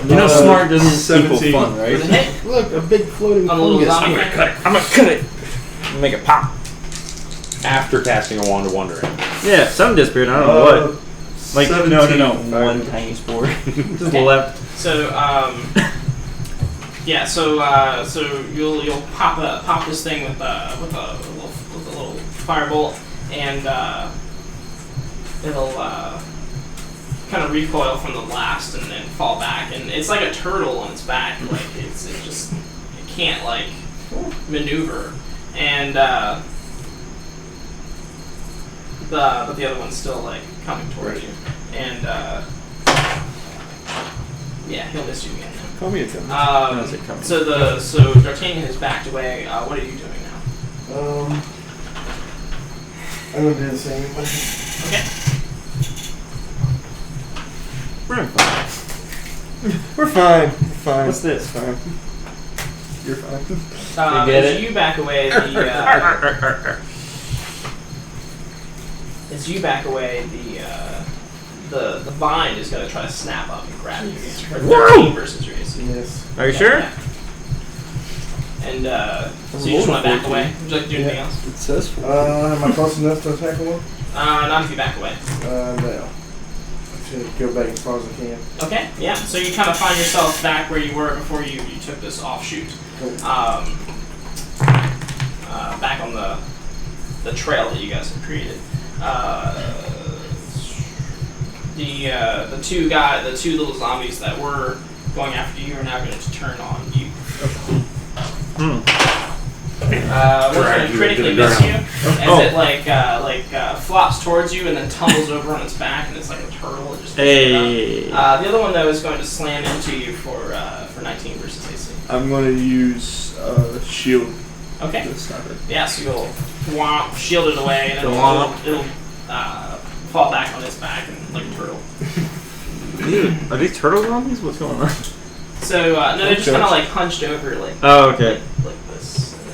You know, smart doesn't equal 17. fun, right? Does it hit? Look, a big floating On a little fungus. zombie thing? I'm gonna cut it. Make it pop. After casting a wand of wonder in. Yeah, something disappeared. I don't know what. Like, no, 17 one fire. tiny spore. Just Okay. left. So yeah, so you'll pop this thing with a little firebolt, and it'll kind of recoil from the blast and then fall back, and it's like a turtle on its back. Like it can't like maneuver, and but the other one's still like coming towards you, and yeah, he'll miss you again. Call me a 10. How's it coming? So D'Artagnan has backed away. What are you doing now? I'm gonna do the same. Okay. We're fine. We're fine. We're fine. What's this? Fine. You're fine. You get As it? you back away, the vine is going to try to snap up and grab you. It's for 13 versus your AC. Yes. Are you sure? Yeah. And so you just want to back away? Would you like to do anything else? It says 4. Am I close enough to attack one? Not if you back away. No. I should go back as far as I can. Okay, yeah. So you kind of find yourself back where you were before you took this offshoot. Cool. Back on the trail that you guys have created. The two little zombies that were going after you are now going to turn on you. We're going to critically miss you as it flops towards you and then tumbles over on its back, and it's like a turtle. It just Hey. the other one though is going to slam into you for 19 versus AC. I'm going to use shield Okay. to stop it. Yeah, so you'll shield it away, and then it'll fall back on its back and like a turtle. Are these turtle zombies? What's going on? So no, they're just kind of like hunched over like. Oh, okay. Like this. And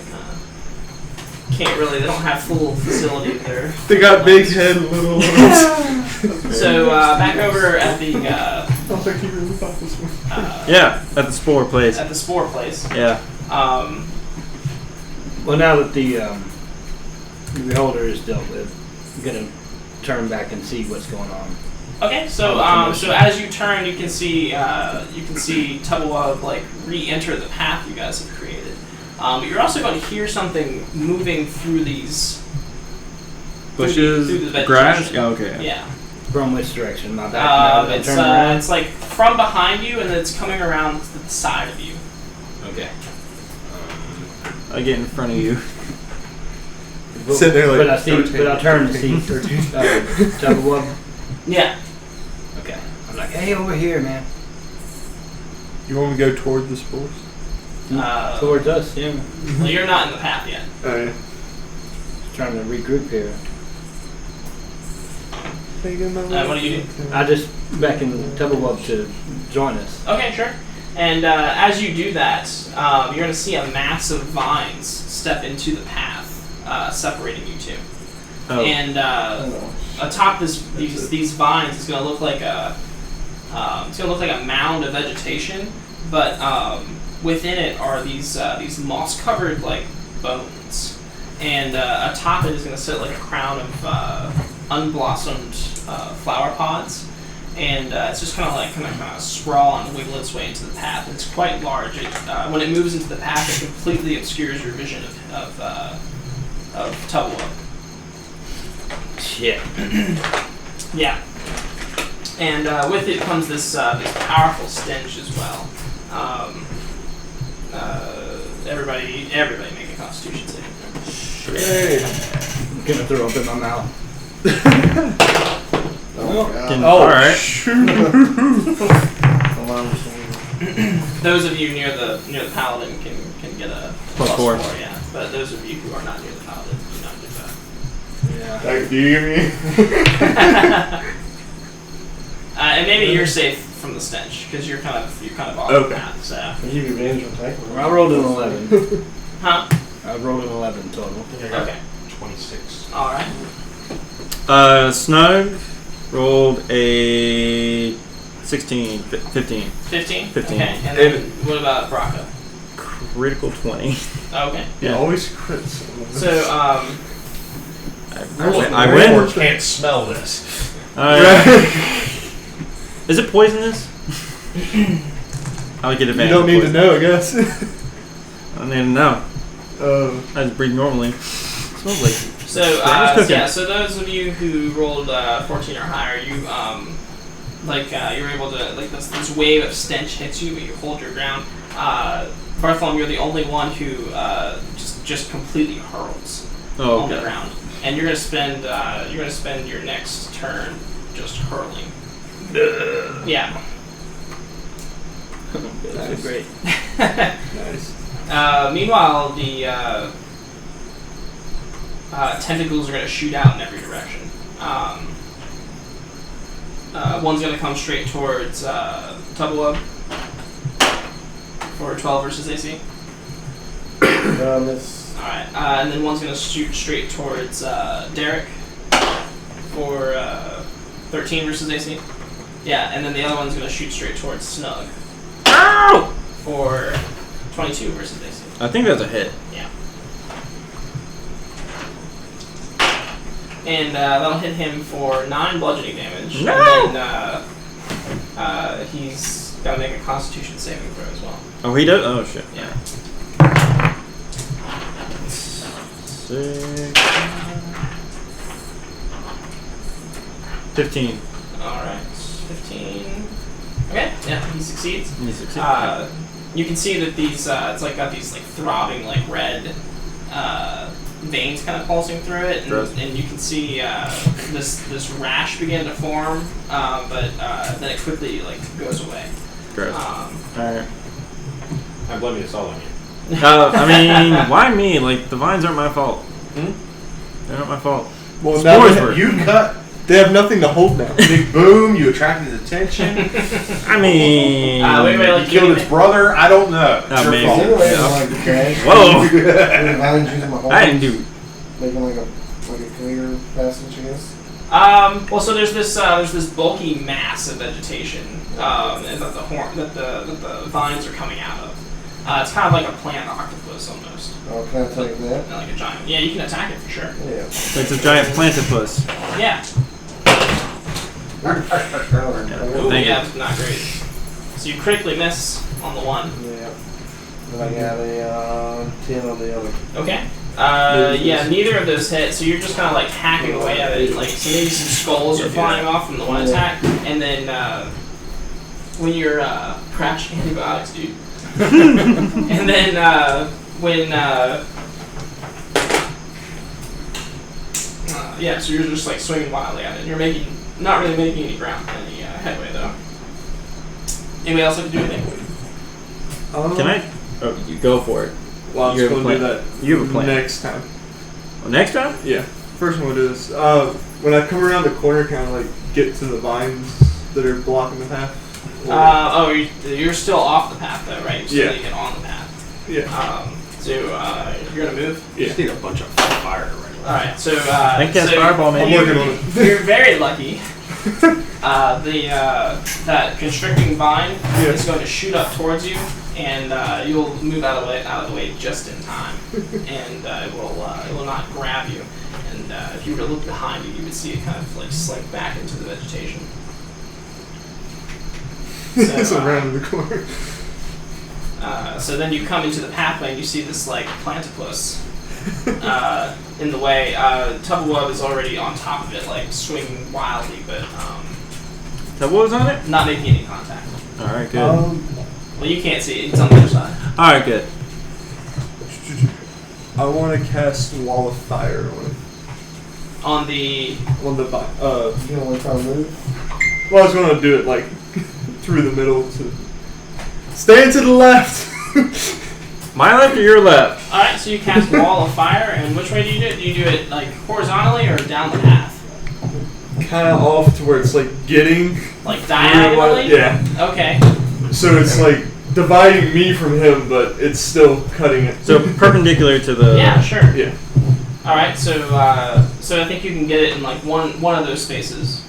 they can't really. They don't have full facility there. They got big head, little ones. So back over at the I was like, you really thought this one. Yeah, at the spore place. at the spore place. Yeah. Well, now that the beholder is dealt with, I'm gonna turn back and see what's going on. Okay, so as you turn, you can see Tubawub like re-enter the path you guys have created. But you're also going to hear something moving through these Bushes, through the grass. vegetation. Oh, okay. Yeah. From which direction? My back. Now that I turn around? It's like from behind you, and then it's coming around to the side of you. Okay. I get in front of you. Sit there like. But I turn to see Tubawub. Yeah. Okay. I'm like, hey, over here, man. You want me to go toward the spores? Towards us, yeah. Well, you're not in the path yet. Oh, yeah. Trying to regroup here. What do you do? I just beckon Tubawub to join us. Okay, sure. And as you do that, you're going to see a mass of vines step into the path, separating you two. Oh. And atop these vines is going to look like a mound of vegetation, but within it are these moss-covered like bones, and atop it is going to sit like a crown of unblossomed flower pods. And it's just kind of sprawl and wiggle its way into the path. It's quite large. When it moves into the path, it completely obscures your vision of Tubawub. Shit. Yeah. And with it comes this powerful stench as well. Everybody make a Constitution saving throw. Hey. I'm gonna throw up in my mouth. Alright. Those of you near the paladin can get a +4. Yeah, but those of you who are not near the paladin do not get that. Yeah. Like, do you give me? And maybe you're safe from the stench because you're kind of off the path. So. I give you advantage on tackle. I rolled an 11. Huh? I rolled an 11 total. I think I got Okay. 26. All right. Snug rolled a 16, 15. 15. 15. Okay. And then what about Braca? Critical 20. Okay. Yeah. Always crits. So I win. Can't smell this. Is it poisonous? I would get You advantage. don't need to poison. know, I guess. I don't need to know. I just breathe normally. Smells like. So, so those of you who rolled 14 or higher, you you're able to, like, this wave of stench hits you, but you hold your ground. Bartholomew, you're the only one who just completely hurls on the ground, and you're gonna spend your next turn just hurling. Yeah. That's great. Nice. Meanwhile, the tentacles are going to shoot out in every direction. One's going to come straight towards Tubwub for 12 versus AC. Miss. Alright, and then one's going to shoot straight towards Derek for 13 versus AC. Yeah, and then the other one's going to shoot straight towards Snug. Ow! For 22 versus AC. I think that's a hit. Yeah. And that'll hit him for 9 bludgeoning damage. No! And then he's got to make a Constitution saving throw as well. Oh, he does? Oh, shit. Yeah. 6. 15. Alright. 15. Okay. Yeah, he succeeds. He succeeds. You can see that these, it's like got these like throbbing like red veins kind of pulsing through it, and you can see this rash begin to form, but then it quickly like goes away. Gross. Alright. I'm blaming this all on you. I mean, why me? Like, the vines aren't my fault. They're not my fault. Well, now Spores they, were. You cut. they have nothing to hold now. Big boom. You attracted attention. I mean... Wait, You killed its brother. I don't know. It's your maybe. fault. Anyway, Yeah. like trash. Whoa! Violence using my I didn't do... Making like a clear passage, I guess. Well, so there's this bulky mass of vegetation that the vines are coming out of. It's kind of like a plant octopus almost. Oh, can I take that? Like a giant. Yeah, you can attack it for sure. Yeah. It's a giant platypus. Yeah. Ooh, Thank yeah, not great. So you critically miss on the one. Yeah. Then I got a 10 on the other. Okay. Yeah, neither of those hit, so you're just kind of like hacking away at it. Like, so maybe some skulls are flying off from the one attack, and then when you're crash antibiotics, dude. And then when yeah, so you're just like swinging wildly at it. And you're not really making any headway though. Anybody else like to do anything? Can I? Oh, you go for it. Well, I'm You just have a going to do plan. that You have a plan. next time. Well, next time? Yeah. First one is when I come around the corner, kind of like get to the vines that are blocking the path. You're still off the path though, right? You're still Yeah. get on the path. Yeah. So you're gonna move. You just need a bunch of fire right away. All right. So I can cast fireball, man. I'm working on it. You're very lucky. That constricting vine is going to shoot up towards you, and you'll move out of the way just in time, and it will not grab you. And if you were to look behind you, you would see it kind of like slink back into the vegetation. It's around the corner. So then you come into the pathway and you see this like platypus in the way. Tubwub is already on top of it, like swinging wildly, but That was on it? not making any contact. Alright, good. Well, you can't see it; it's on the other side. Alright, good. I want to cast Wall of Fire on it. On the On the vine. You don't want to try to move? Well, I was going to do it like through the middle to stand to the left. My left or your left? all right, so you cast Wall of Fire, and which way do you do it? Do you do it like horizontally or down the path? Kind of off to where it's like getting. Like diagonally? Yeah. Okay. So it's like dividing me from him, but it's still cutting it. So perpendicular to the... Yeah, sure. Yeah. All right, so I think you can get it in like one of those spaces.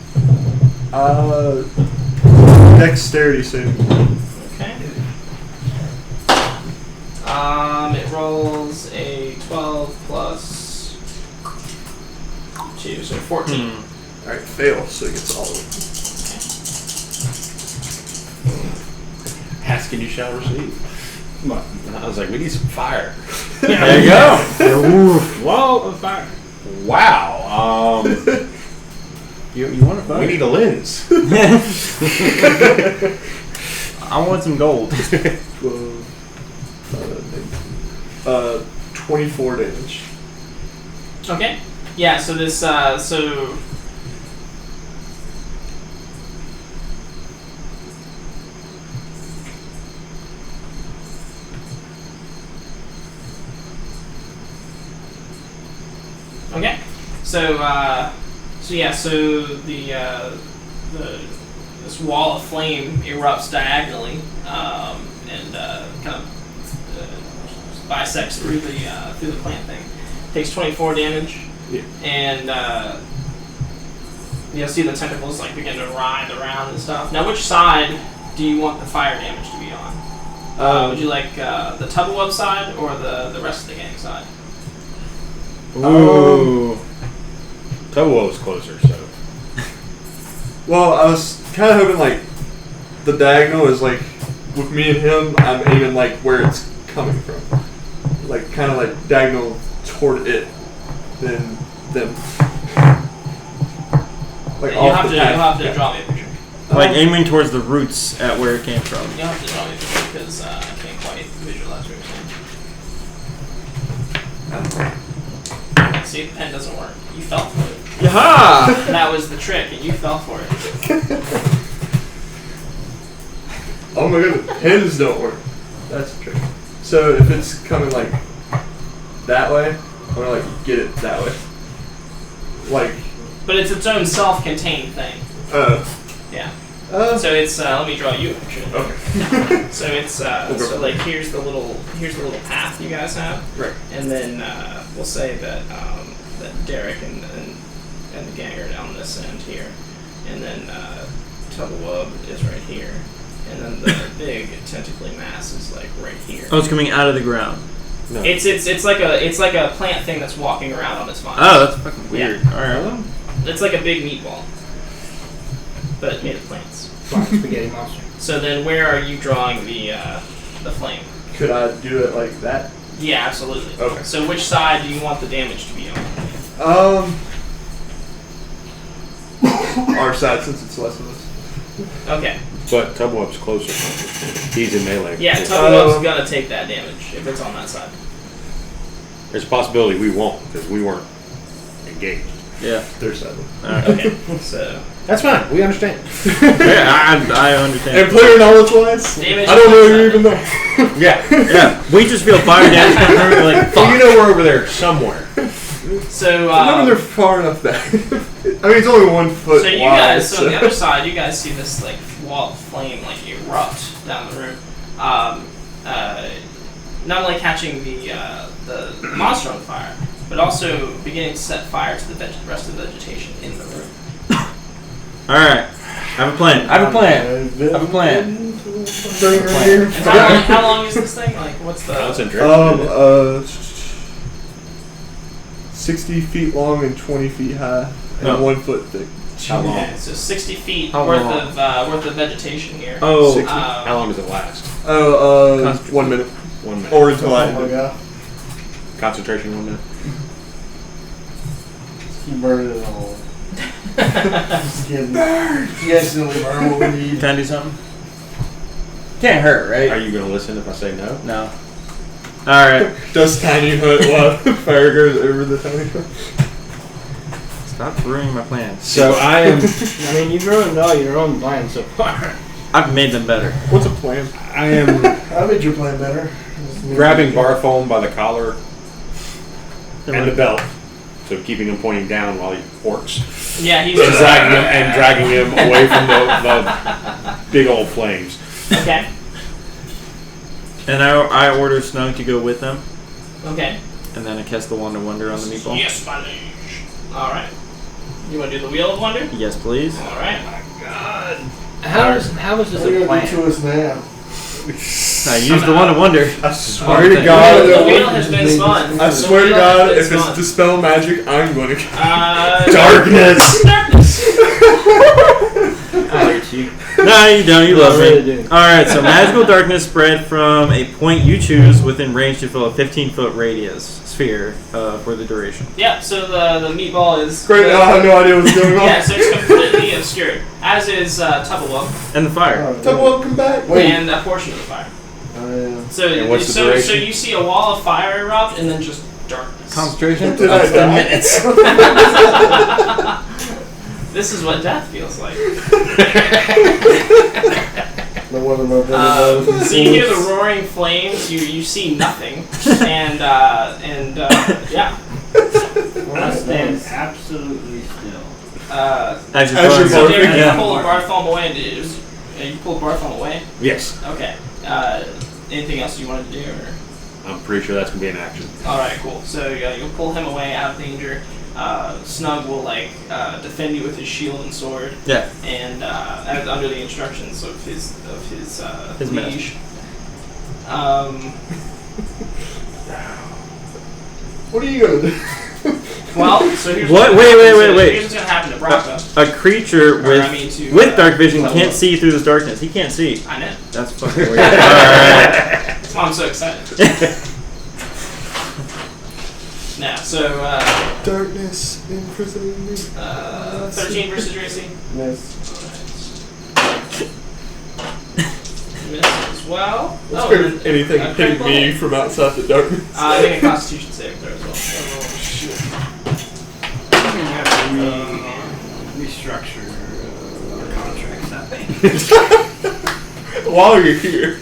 Dexterity saving. Okay. It rolls a 12 plus 2, so 14. Alright, fail, so he gets all of it. Ask and you shall receive. What? And I was like, we need some fire. There you go. Wall of fire. Wow. You want to We need a lens. I want some gold. 24 damage. Okay. Yeah. So this. So. Okay. So. So yeah. So the this wall of flame erupts diagonally and kind of bisects through the plant thing. Takes 24 damage. Yeah. And you'll see the tentacles like begin to writhe around and stuff. Now, which side do you want the fire damage to be on? Would you like the Tubblewub side or the rest of the gang side? Ooh. Towo was closer, so. Well, I was kind of hoping like the diagonal is like with me and him. I'm aiming like where it's coming from, like kind of like diagonal toward it, then them. Like You'll have to Yeah. draw me a picture. Like aiming towards the roots at where it came from. You'll have to draw me a picture because I can't quite visualize what you're saying. See, the pen doesn't work. You fell for it. Yaha! That was the trick, and you fell for it. Oh my god, the pins don't work. That's a trick. So if it's coming like that way, I'm gonna like get it that way. Like, But it's its own self-contained thing. Yeah. So it's let me draw you a picture. Okay. So it's so like here's the little path you guys have. Right. And then we'll say that that Derek and the gang are down this end here, and then Tubblewub is right here, and then the big tentacly mass is like right here. Oh, it's coming out of the ground. No. It's like a plant thing that's walking around on its vines. Oh, that's fucking weird. Alright. It's like a big meatball, but made of plants. Spaghetti monster. So then, where are you drawing the flame? could I do it like that? Yeah, absolutely. Okay. So which side do you want the damage to be on? Our side, since it's less of us. Okay. But Tubwub's closer. He's in melee. Yeah, Tubwub's gonna take that damage if it's on that side. There's a possibility we won't because we weren't engaged. Yeah. Their side. Alright. Okay. So That's fine. We understand. Yeah, I understand. And player knowledge wise, damage I don't know on you're that even there. Yeah. Yeah, we just feel fire damage coming through. We're like, Well, fuck. you know we're over there somewhere. So No, they're far enough back. I mean, it's only 1 foot so you wide. guys, so on the other side, you guys see this like wall of flame like erupt down the room. Not only catching the monster on fire, but also beginning to set fire to the rest of the vegetation in the room. Alright. I have a plan. I have a plan. I have a plan. And how long is this thing? Like, what's the? Concentration. 60 feet long and 20 feet high, and No. 1 foot thick. How long? Okay, so 60 feet How worth long? worth of vegetation here. Oh. 60. How long does it last? 1 minute. 1 minute. Or until I Oh my god. Concentration 1 minute. He burned it all. Just kidding. He accidentally burned what we need. Can I do something? Can't hurt, right? Are you going to listen if I say no? No. Alright. Does tiny hut while fire goes over the tiny hut. Stop ruining my plans. So I am. I mean, you've ruined all your own plans so far. I've made them better. What's a plan? I am I made your plan better. grabbing Barfoam by the collar and the belt. So keeping him pointing down while he orcs. Yeah, he's And dragging him away from the big old flames. okay. And I order Snug to go with them, Okay. and then I cast the Wand of Wonder on the meatball. Yes, my liege. All right. You want to do the Wheel of Wonder? Yes, please. All right. How is this What are a you gonna plan? do to us now? I used the Wand of Wonder. I swear to The God. wheel has been spun. I The swear to wheel God, has if been it's spun. dispel magic, I'm going to. Darkness! Darkness. darkness. I hate you. No, you don't. You No, love I me. really do. Alright, so magical darkness spread from a point you choose within range to fill a 15-foot radius sphere for the duration. Yeah, so the meatball is... Great, I have no idea what's going on. Yeah, so it's completely obscured. As is Tubblewub And the fire. Tell welcome back. Wait. and a portion of the fire. Yeah. So, And what's the so duration? you see a wall of fire erupt and then just darkness. Concentration? Did I die? This is what death feels like. No wonder my brother So you hear the roaring flames. You see nothing, and yeah. I stand absolutely still. As you're As going. you're So Derek, you Yeah. pulled Bartholomew away. And you pulled Bartholomew away. Yes. Okay. Anything else you wanted to do? Or? I'm pretty sure that's gonna be an action. All right, cool. So you'll pull him away out of danger. Snug will defend you with his shield and sword, Yeah. and under the instructions of his His liege. What are you gonna do? Well, so here's What? what's Wait, gonna happen. wait, So wait. Here's what's gonna happen to Bracco. A creature Or, with I mean, to, dark vision Tubblewub. can't see through this darkness. He can't see. I know. That's fucking weird. Alright. That's why I'm so excited. Now, so Darkness imprisoning me. 13 versus your AC. Yes. Miss as well. Let's Oh, scared and of anything a hitting critical me hit. from outside the darkness. I think a Constitution saving throw as well. I'm gonna have to restructure our contracts, I think. While you're here.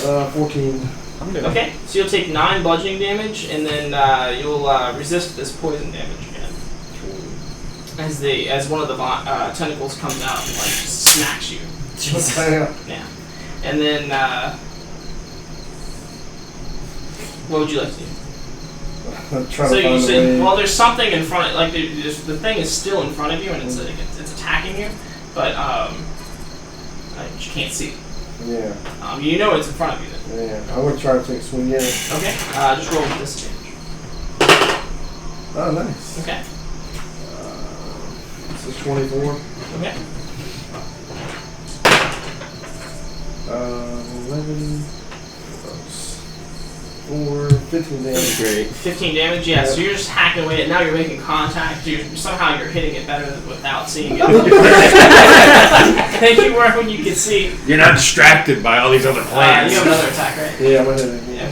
Well, 14. I'm good. Okay, so you'll take 9 bludgeoning damage, and then you'll resist this poison damage again. As one of the tentacles comes out and smacks you. Damn. Yeah, and then what would you like to do? I'm trying So to you find a said, way. well, there's something in front. The thing is still in front of you, and it's attacking you, but you can't see it. Yeah. You know it's in front of you. Then. Yeah. I'm gonna try to take a swing at it. Okay, just roll with disadvantage. Oh, nice. Okay. This is 24. Okay. 11. 4. 15 damage. Great. 15 damage, yeah. So you're just hacking away at it. Now you're making contact. Somehow you're hitting it better without seeing it. Thank you were when you could see. You're not distracted by all these other You plans. have another attack, right? Yeah, I'm gonna hit it. Yeah.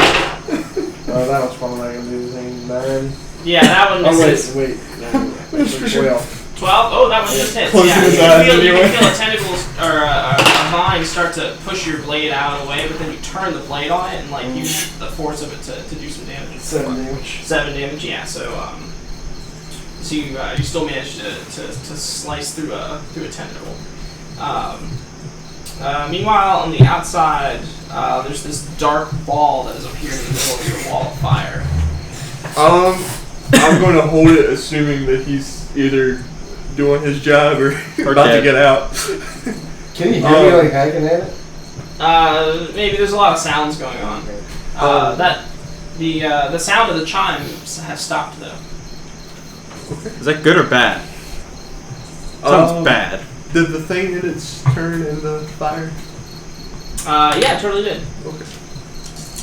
That was probably not gonna do anything. 9. Yeah, that one Oh, misses. wait. 12. 12? Oh, that one just hits. Closing Yeah, his you eyes feel anyway. a tentacles or a vine start to push your blade out away, but then you turn the blade on it and use the force of it to do some damage. 7 damage. 7 damage, yeah. So you still managed to slice through a tentacle. Meanwhile, on the outside, there's this dark ball that has appeared in the middle of your wall of fire. I'm going to hold it, assuming that he's either doing his job or about to dead. get out. Can you hear me hacking at it? Maybe there's a lot of sounds going on. The sound of the chimes has stopped though. Is that good or bad? Sounds bad. Did the thing in its turn in the fire? Yeah, it totally did. Okay.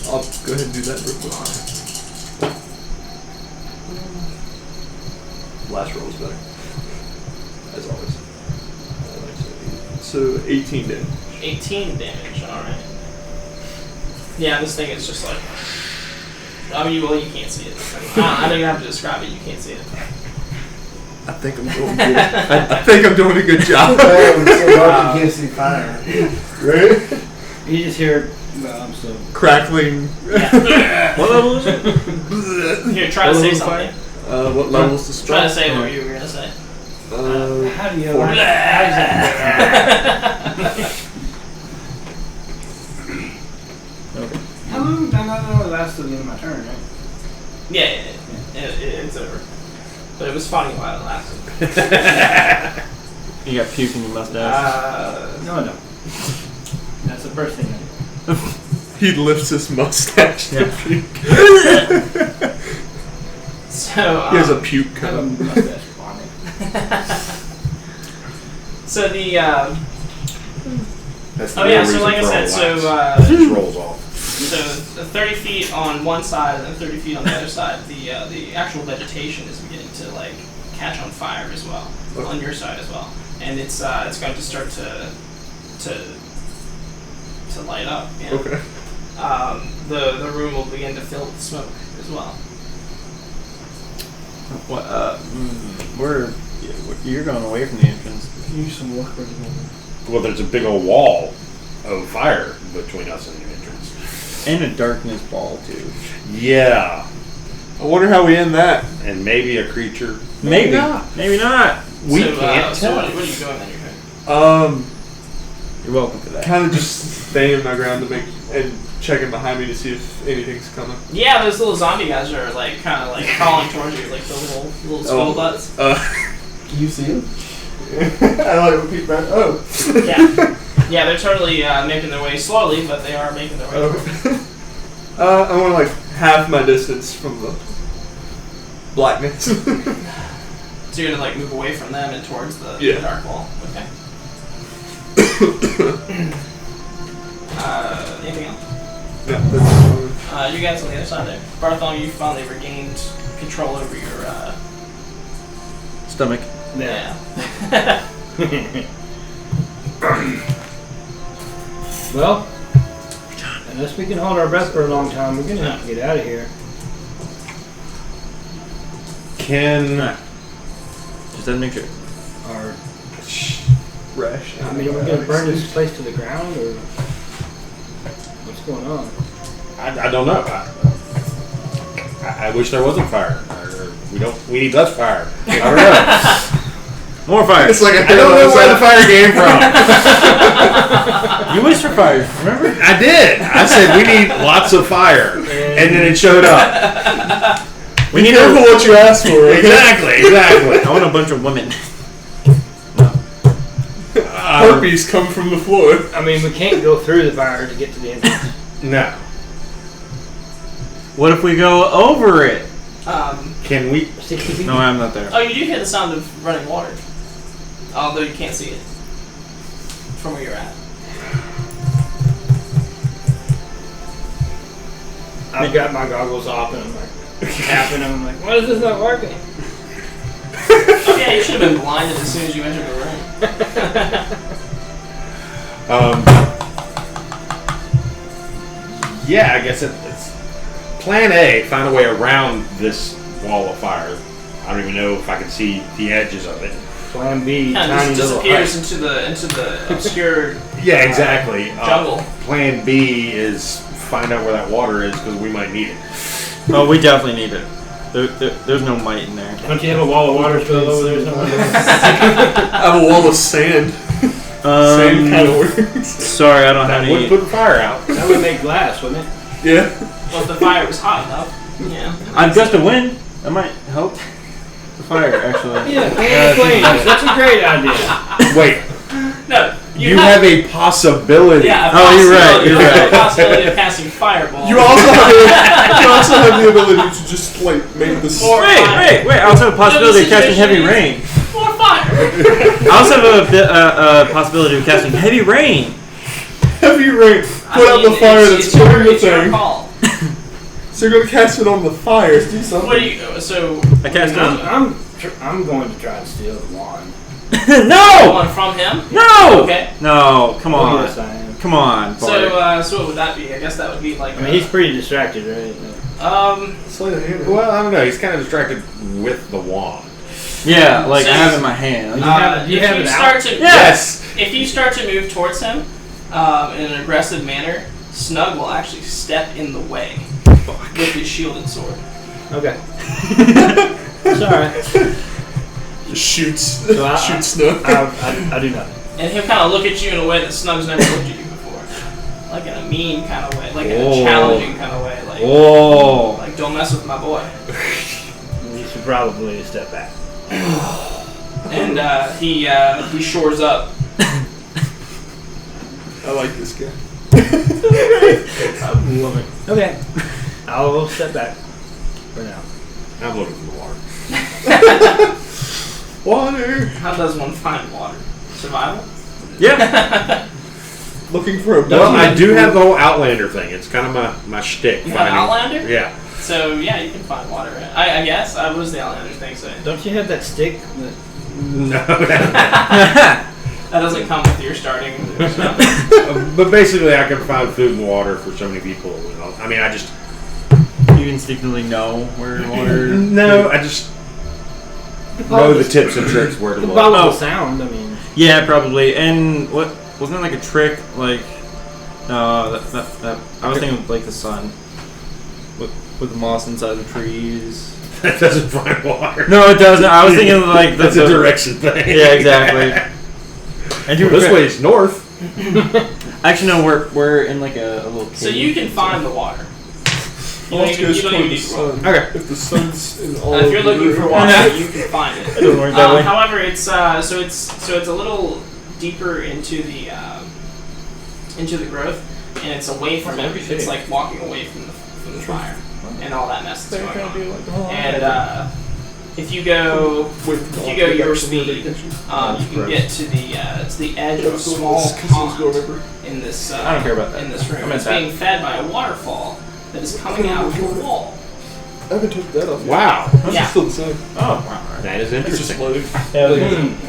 I'll go ahead and do that real quick. Last roll is better. As always. So 18 damage. 18 damage. All right. Yeah, this thing is just like. I mean, well, you can't see it. I don't even have to describe it. You can't see it. I think I'm doing good. I think I'm doing a good job. It's so dark you can't see fire. Right? You just hear, I'm still. Crackling. Yeah. What level is it? Here, try to say something. What level is the spell? Try to say what you were gonna say. How do you? Four. How does that How long? No, it lasts till the end of my turn, right? Yeah. It's over. But it was funny while it lasted. You got puke in your mustache. No, I don't. That's the first thing I do. He lifts his mustache to Yeah. puke. So He has a puke I have a cone. mustache on it. So the That's the oh real yeah, so reason like I for said, all so the lights. It just rolls off. so 30 feet on one side and then 30 feet on the other side, the actual vegetation is beginning to like catch on fire as well on your side as well, and it's going to start to light up. Yeah. Okay. The room will begin to fill with smoke as well. What? You're going away from the entrance. Use some luck right now. Well, there's a big old wall of fire between us and the entrance. And a darkness ball too. Yeah, I wonder how we end that. and maybe a creature. Maybe. not. Maybe not. We so, can't so tell. what are you doing then? Your turn? You're welcome for that. Kind of just staying my ground to make and checking behind me to see if anything's coming. Yeah, those little zombie guys are like kind of like crawling towards you, like the little skull butts. Can you see him? I like repeat back. Oh. Yeah, they're totally making their way slowly, but they are making their way. I want like half my distance from the blackness. So you're gonna like move away from them and towards the dark wall. Okay. Anything else? Yeah, that's You guys on the other side there. Bartholomew, you finally regained control over your Stomach. yeah. Well, unless we can hold our breath for a long time, we're gonna have to get out of here. Can Just to make sure. Or, rash. I mean, are we gonna burn this place to the ground, or what's going on? I don't know. I wish there wasn't fire. We need less fire. I don't know. More fire. It's like I don't know where the fire came from. You wished for fire, remember? I did. I said we need lots of fire, and then it showed up. We need Careful what you ask for. Exactly. I want a bunch of women. Herpes come from the floor. I mean, we can't go through the fire to get to the entrance. No. What if we go over it? Can we? 60 feet? No, I'm not there. Oh, you do hear the sound of running water, although you can't see it from where you're at. I've got my goggles off and I'm like tapping them. I'm like, why is this not working? Oh yeah, you should have been blinded as soon as you entered the room. Yeah, I guess it's plan A. Find a way around this wall of fire. I don't even know if I can see the edges of it. Plan B, Kind of tiny just little disappears hut. into the obscure Yeah, exactly. jungle. Plan B is find out where that water is because we might need it. Oh, we definitely need it. There's no might in there. Don't you have a wall of water spill over there somewhere? I have a wall of sand. Sand kind of works. Sorry, I don't have That would any. put the fire out. That would make glass, wouldn't it? Yeah. Well, if the fire was hot enough, yeah. I've gust of wind. That might help. The fire, actually. Yeah, flames. That's a great idea. Wait, No, you have a possibility. yeah. Oh, you're right, you're You have right. a possibility of casting fireball. You also have the ability to just like make this. Or Wait. I also have a possibility of casting heavy rain. More fire. I also have a possibility of casting heavy rain. Heavy rain. Put out the fire that's killing the it's your thing. call. So you're gonna cast it on the fire. Do something. What do you? So I cast it on. I'm going to try to steal the wand. No! one from him. No! Okay. No, come on. Yes, I am. Come on, Bart. So what would that be? I guess that would be like. I mean, he's pretty distracted, right? Slay the hammer. Well, I don't know. He's kind of distracted with the wand. Yeah, like So- I have it in my hand. You have if it you out? start to Yes! if you start to move towards him in an aggressive manner, Snug will actually step in the way with his shielded sword. Okay. It's alright. Just shoots. So Shoot Snow. I do nothing. And he'll kind of look at you in a way that Snug's never looked at you before. Like in a mean kind of way. Like in a Oh. challenging kind of way. Like, Oh. like don't mess with my boy. You should probably step back. And he shores up. I like this guy. Okay. I'll step back for now. I'm looking for the water. Water. How does one find water? Survival? Yeah. Looking for a Well, bucket. I do have the whole Outlander thing. It's kind of my shtick. You have Outlander? Yeah. So, yeah, you can find water. I guess. What does the Outlander thing say? Don't you have that stick? No. That doesn't come with your starting stuff. But basically, I can find food and water for so many people. I mean, I just You instinctively know where water. no. I just know the tips and tricks where to The look. volatile sound, I mean. Yeah, probably. And what wasn't it like a trick? Like, that I was thinking of like the sun, with the moss inside the trees. That doesn't find water. No, it doesn't. I was thinking of like That's a direction thing. Yeah, exactly. And Well, this way is north. Actually, no. We're in like a little cave. So you can find the water. You Let's don't go even toward need the to roll. sun. Okay. If the sun's in all If you're of the looking for room. water, you can find it. It doesn't work that way. However, it's so it's a little deeper into the growth, and it's away from everything. It's like walking away from the fire and all that mess that's going on. And if you go your speed, you can get to the edge of a small pond in this I don't care about that. in this room. I'm It's inside. being fed by a waterfall that is coming out of the wall. I haven't took that off. Wow. Yeah. It's still the same. Oh, wow. That is It's just interesting. floating. Yeah, I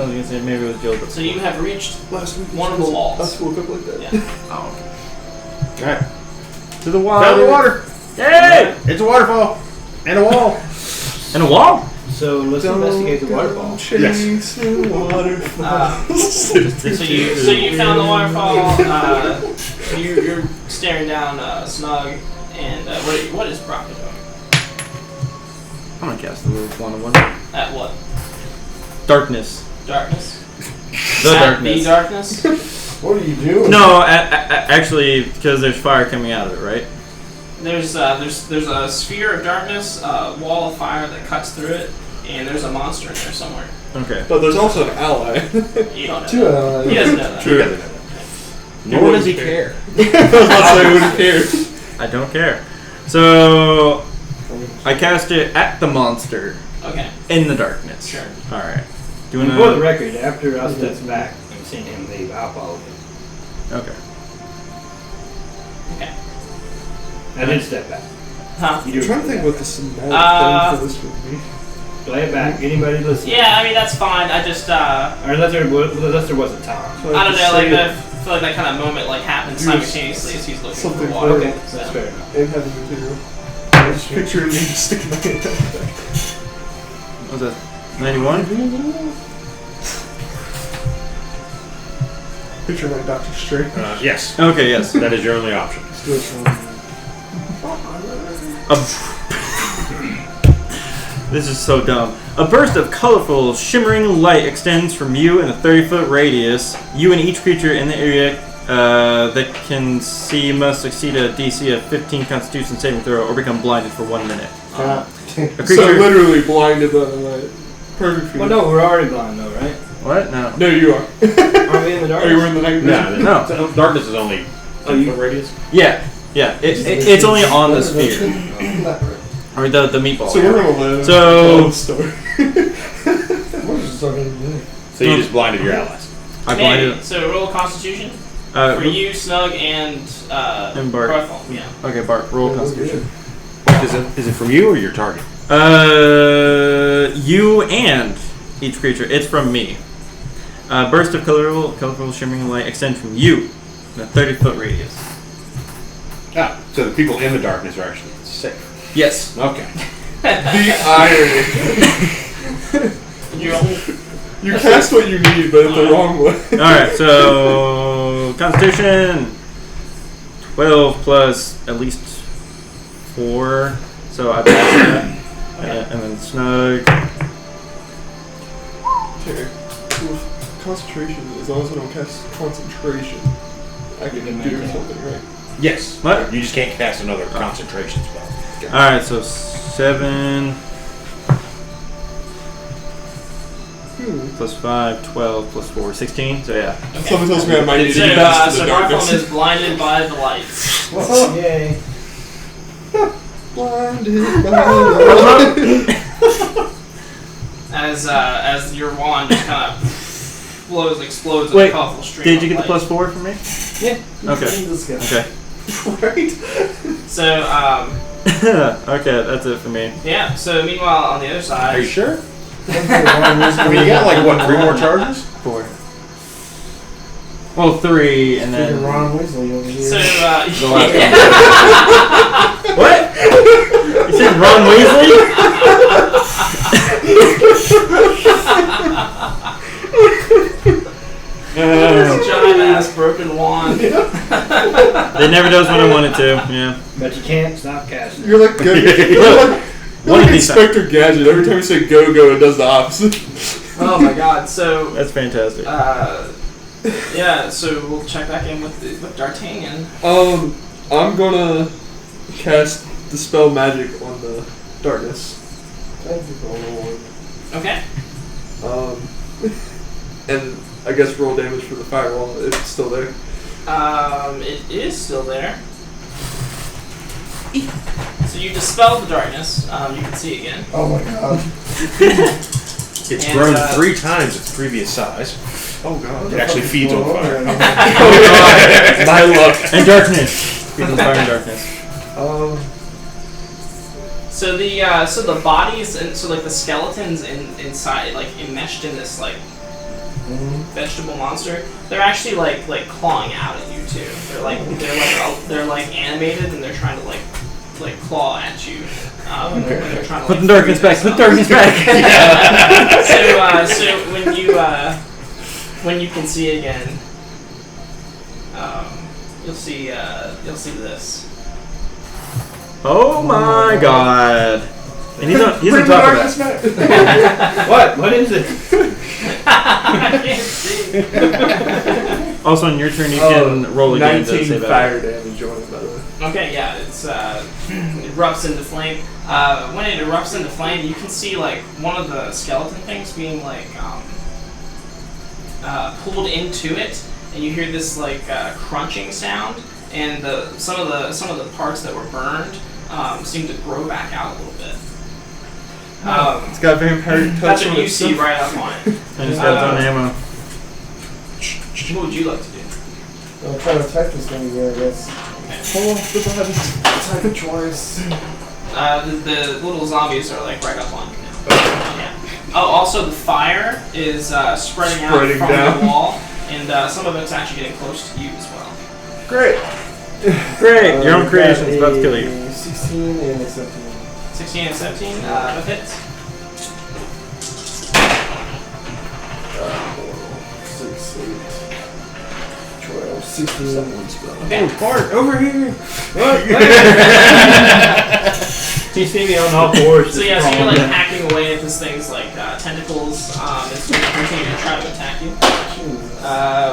was gonna say maybe it was Jill. So you have reached Last week. one of the I walls. just woke up like that. Yeah. Oh. Alright. To the water. Found the water. Yay! It's a waterfall. And a wall. And a wall. So let's investigate the waterfall. Chasing waterfalls. So you found the waterfall. You're staring down Snug, and what is Brock doing? I'm gonna cast the little one-on-one. At what? Darkness. Darkness. The At darkness. The darkness. What are you doing? No, actually, because there's fire coming out of it, right? There's a sphere of darkness, a wall of fire that cuts through it, and there's a monster in there somewhere. Okay. But there's also an ally. You don't know. Two that. He doesn't know that. He doesn't know that. Nor does he care. I was about to say, I wouldn't care. I don't care. So I cast it at the monster Okay. in the darkness. Sure. All right. Doing For the a. record, after I stepped back and seen him leave, I'll follow him. Okay. Okay. I did step back. Huh? You I'm do trying to think that. what the cinematic thing for this would be. Play it back. Anybody listen? Yeah, I mean that's fine. I just Or unless there was a time. So I don't just know, like say I feel like that kind of moment like happens Do simultaneously as he's looking for something water. Okay. That's So. fair enough. in heavy material. I just picture me sticking my hand out the back. What was that? 91? Picture like Dr. Strange. Yes. Okay, yes. That is your only option. Let's do it from. This is so dumb. A burst of colorful, shimmering light extends from you in a 30-foot radius. You and each creature in the area that can see must succeed a DC of 15 Constitution saving throw or become blinded for 1 minute. God. A So creature. literally blinded by the light. Perfect for Well, you. no, we're already blind though, right? What? No. No, you are. Aren't we in the dark? Oh, you were in the night vision? No, No. darkness is only Oh, you- 10-foot radius. Yeah. Yeah. It's only on the sphere. Or the meatball. So we're gonna live. So- Love story. What is this talking about? So you just blinded your allies. I Maybe. blinded. So roll Constitution for you, Snug, and Bart. Barthol. Yeah. Okay, Bart. Roll Constitution. Is it from you or your target? You and each creature. It's from me. Burst of colorful shimmering light extends from you in a 30-foot radius. Ah, so the people in the darkness are actually safe. Yes. Okay. The irony. You cast what you need, but the wrong way. All right. So Constitution 12 plus at least 4. So I pass that. And then Snug. Okay. With concentration, as long as I don't cast concentration, I can do something, right? Yes. What? You just can't cast another concentration spell. All right. So 7 plus 5, 12 plus 4, 16. So yeah. Someone tells me I might need to So, get past so the Barthol darkness. is blinded by the lights. Yay. Blinded by the as your wand just kind of explodes in Wait, a colorful stream. did you of get the light. +4 from me? Yeah. Okay. This guy. Okay. Right? So Okay, that's it for me. yeah. So meanwhile, on the other side. Are you sure? I I mean, you got like what, 3 more charges? 4. Well, 3 and then. Ron Weasley over here. So The last one. What? You said Ron Weasley? This giant ass broken wand. It never does what I want it to. Yeah. But you can't stop casting. You're like go. You're like, One of these Inspector Gadget. Every time you say go go, it does the opposite. Oh my god. So That's fantastic. yeah. So we'll check back in with D'Artagnan. I'm gonna cast Dispel Magic on the darkness. Thank you for all the work. Okay. And I guess roll damage for the firewall if it's still there. It is still there. So you dispel the darkness. You can see again. Oh my god. It's And, grown 3 times its previous size. Oh god. It actually feeds on fire. My luck. And darkness. Feeds on fire and darkness. So the bodies and so like the skeletons inside like enmeshed in this like vegetable monster, they're actually like clawing out at you too. They're like animated and they're trying to like claw at you. When they're trying to, Put the darkness back. Put the darkness back. So when you can see again, you'll see this. Oh my god. And he's on top of that. What is it? I can't see. Also, on your turn, you can roll again to 19 save out. fire damage on it, by the way. Okay, yeah, it erupts into flame. When it erupts into flame, you can see like one of the skeleton things being like pulled into it, and you hear this like crunching sound, and some of the parts that were burned seem to grow back out a little bit. It's got vampire touch That's on what you it. see right up on it. And it's got its own ammo. What would you like to do? I'll try to attack this thing again, I guess. Hold on, flip ahead. Attack it twice. The little zombies are like right up on you now. Yeah. Oh, also the fire is spreading out Spreading from down. the wall, and some of it's actually getting close to you as well. Great. Great. Your own creation is about to kill you. 16 and a 17. 16 and 17, that hits. 6, 8, 12, 16. Okay. Bart, over here! You see me on all fours. So yeah, so you're like hacking away at this thing's like tentacles. It's going to continue to try to attack you.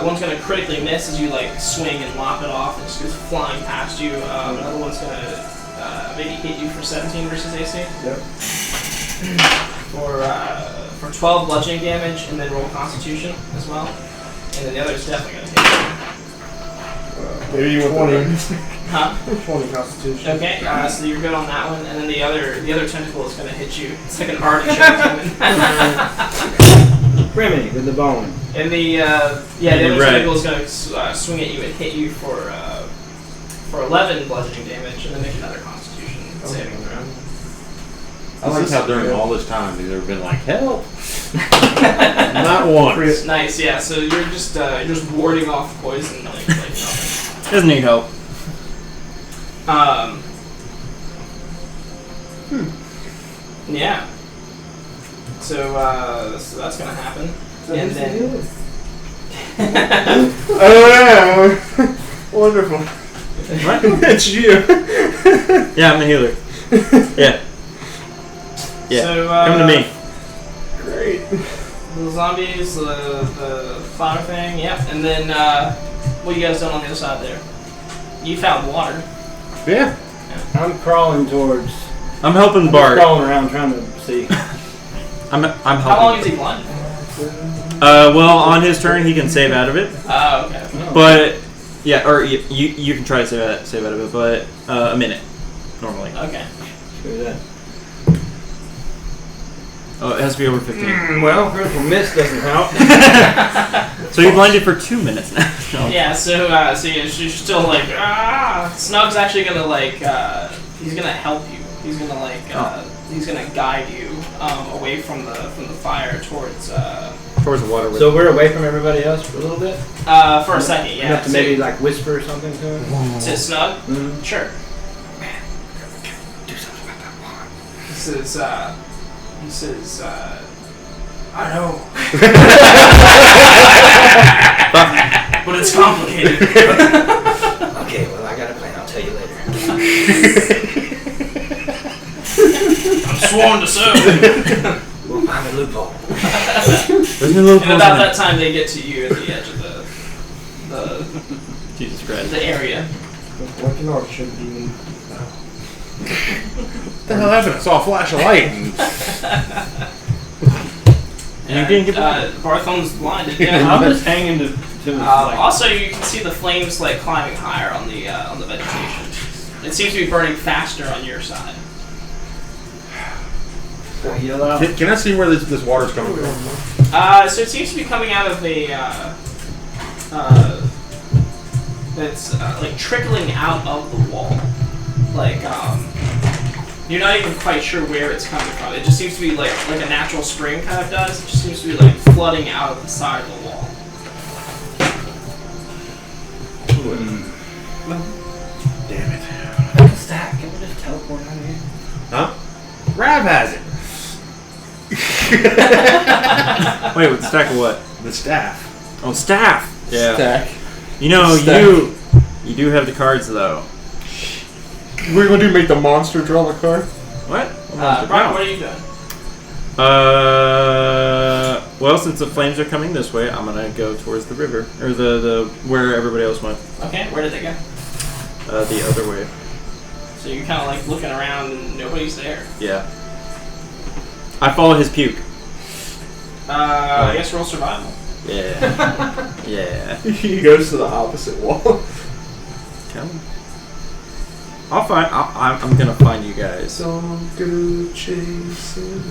One's going to critically miss as you like swing and lop it off, and just goes flying past you. Another one's going to maybe hit you for 17 versus AC. Yep. For 12 bludgeoning damage, and then roll Constitution as well. And then the other is definitely going to hit you. Maybe you want 20. Huh? 20 Constitution. Okay, so you're good on that one, and then the other tentacle is going to hit you. It's like an artichoke demon. Remedy with the bone. And the other Right. tentacle is going to swing at you and hit you for 11 bludgeoning damage, and then make another Constitution saving throw. I like how during all this time they've never been like, help! Not once. Nice, yeah. So you're just warding off poison like nothing. Doesn't need help. Yeah. So that's gonna happen, and then Oh, wonderful. What? It's you. Yeah, I'm the healer. Yeah. Yeah. So Come to me. Great. the zombies, the fire thing, yep. And then what you guys done on the other side there? You found water. Yeah. I'm crawling towards. I'm helping I'm Bart. crawling around trying to see. I'm helping. How long is he blind? Well, on his turn, he can save out of it. Oh, okay. But yeah, or you can try to save out of it, but a minute normally. Okay. Do that. Oh, it has to be over 15. Well, critical miss doesn't help. So you blinded for 2 minutes now. No. Yeah, so you're still like, Snug's actually gonna like, he's gonna help you. He's gonna like, he's gonna guide you away from the fire towards Towards the water. So we're away from everybody else for a little bit? for a second, You yeah. have to maybe like whisper something to him? To Snug? Mm-hmm. Sure. Do something about that wand. He says, I know. But it's complicated. Okay, well, I got a plan. I'll tell you later. I'm sworn to serve. We'll find a loophole. And about that time, they get to you at the edge of the Jesus Christ. the area. What can our ship do? What the hell happened? I saw a flash of light. And you didn't get Bartholome's blinded. I'm Yeah. just hanging to his like, Also, you can see the flames like climbing higher on the vegetation. It seems to be burning faster on your side. yell out. Can I see where this water's coming from? So it seems to be coming out of a it's like trickling out of the wall. Like you're not even quite sure where it's coming from. It just seems to be like a natural spring kind of does. It just seems to be like flooding out of the side of the wall. Damn it. What's the stack? Can we just teleport out of here? Huh? Rav has it. Wait, with the stack of what? The staff. Oh, staff. Yeah. Stack. You know, Stack. you do have the cards though. We're gonna make the monster draw the card. What? Brock, what are you doing? Well, since the flames are coming this way, I'm gonna go towards the river or the where everybody else went. Okay, where did they go? The other way. So you're kind of like looking around and nobody's there. Yeah. I follow his puke. I guess roll survival. Yeah. Yeah. He goes to the opposite wall. Tell him. I'm gonna find you guys. Don't go chasing.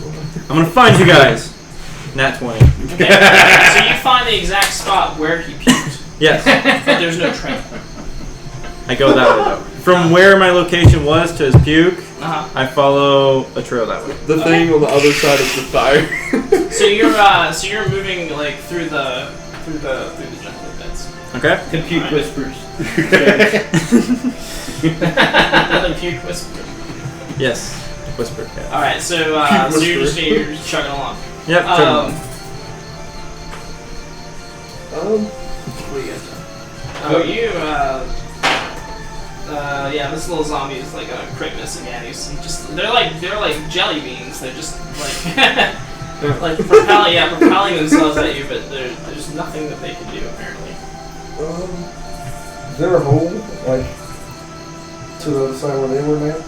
I'm gonna find you guys. Nat 20. Okay. So you find the exact spot where he puked, Yes. but there's no trail. I go that way though. From where my location was to his puke, I follow a trail that way. The thing on the other side of the fire. So you're moving like through the jungle bits. Okay. Compute whispers. Another puke whisper. Yes. Whisper. Yeah. All right. So you're just chugging along. Yep. What do you guys do? Yeah, this little zombie is like a crit miss again. They're like jelly beans. They're just like like propelling themselves at you, but there's nothing that they can do apparently. Is there a hole, like, to the other side where they were now?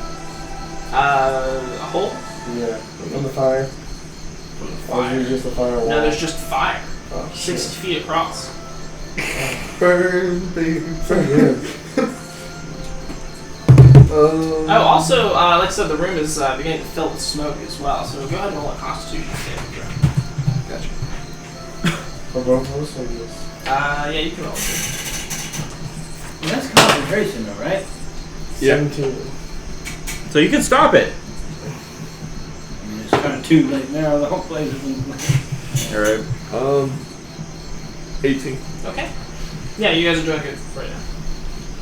A hole? Yeah, from the fire. From the Or is fire. it just a fire wall? No, there's just fire. Oh, 60 feet across. Burn, baby. pretty good. Oh, also, like I said, the room is beginning to fill with smoke as well. So go ahead and roll a Constitution saving throw. Gotcha. For both of us, I guess. Yeah, you can roll it. Well, that's concentration though, right? Yeah. 17. So you can stop it. I mean, it's kind of too late now. The whole place is in. All right. 18. Okay. Yeah, you guys are doing good right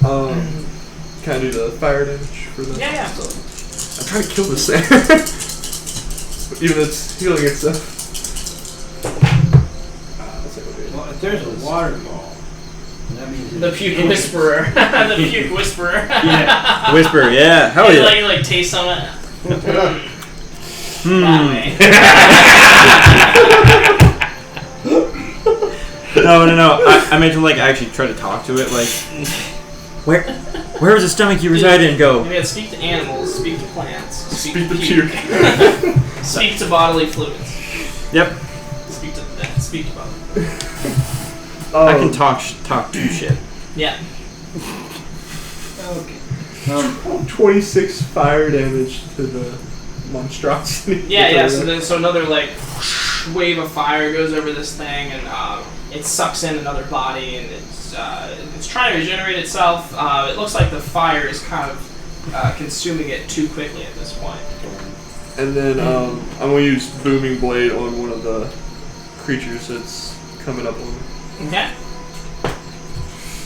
now. Can I do the fire damage for the? Yeah, absolutely. I'm trying to kill this thing. Even if it's healing itself. Well, if there's a waterfall, that means The puke whisperer. The puke whisperer. Yeah. Whisper. Yeah. Hell You yeah. like taste some of it. Hmm. That way. No. I imagine like I actually try to talk to it. Like, where is the stomach you reside in? Go. You gotta speak to animals, speak to plants, Speak to puke. puke. Speak to bodily fluids. Yep. Speak to bodily fluids. I can talk shit. Yeah. Okay. 26 fire damage to the monstrosity. Yeah. So another like wave of fire goes over this thing, and it sucks in another body, and it's trying to regenerate itself. It looks like the fire is kind of consuming it too quickly at this point. And then I'm gonna use booming blade on one of the creatures that's coming up on me. Okay.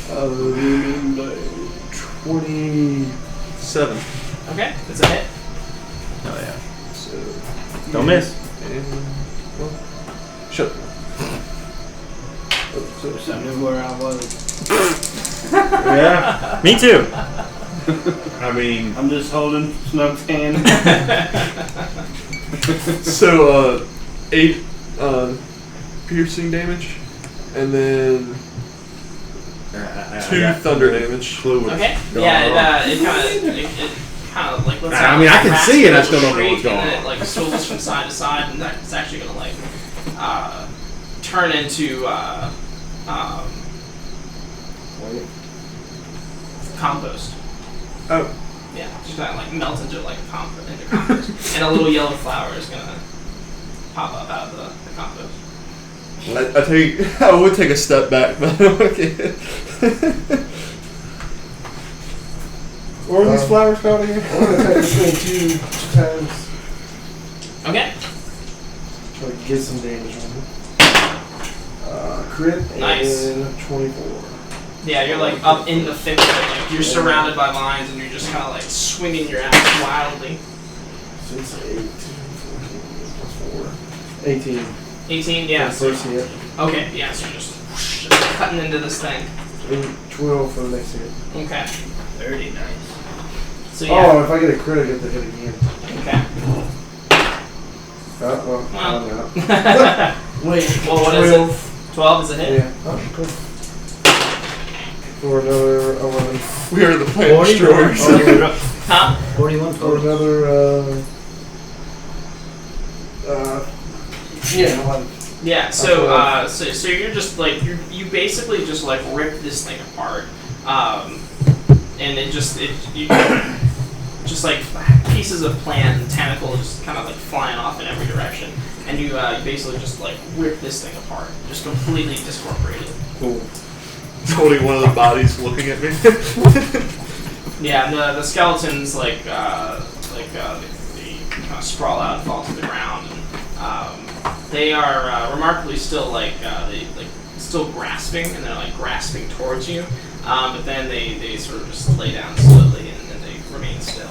Booming blade 27. Okay. That's a hit. Oh yeah. So Don't miss. and well, shut. I knew where I was. Yeah. Me too. I mean, I'm just holding Snug's hand. So 8 piercing damage, and then 2 thunder damage. Clue what's Okay. going Yeah. on. It kind of like lets I out mean, I like can a see it, I still rasping don't know what's shriek, going and then on. it like swivels from side to side, and it's actually gonna like turn into compost. Oh, Yeah, just gonna like melt into like compost, and a little yellow flower is gonna pop up out of the compost. I would take a step back, but I don't want to get Where are these flowers called again? I'm gonna attack this thing two times. Okay. Try to get some damage on it. Crit Nice. and 24. Yeah, you're like up in the thick of it, like you're surrounded by vines, and you're just kind of like swinging your axe wildly. 6, 8, 14, plus 4. 18. 18, yeah. So, First hit. okay, yeah. So you're just cutting into this thing. 8, 12 for the next hit. Okay. 30, nice. So Oh, yeah. if I get a crit, I get the hit again. Okay. Well, Wow. I'm out. Wait. Well, what is it? 12 is a hit. Yeah. Oh, cool. For another 11. We are the plant destroyers. Huh? 41 For total. another, yeah, 11. Yeah. So so you're just like you basically just like rip this thing apart, and you just like pieces of plant and tentacles just kind of like flying off in every direction, and you basically just like rip this thing apart, just completely discorporate it. Cool. Holding one of the bodies, looking at me. Yeah, and the skeletons they kind of sprawl out and fall to the ground, and they are remarkably still still grasping, and they're like grasping towards you, but then they sort of just lay down slowly, and then they remain still.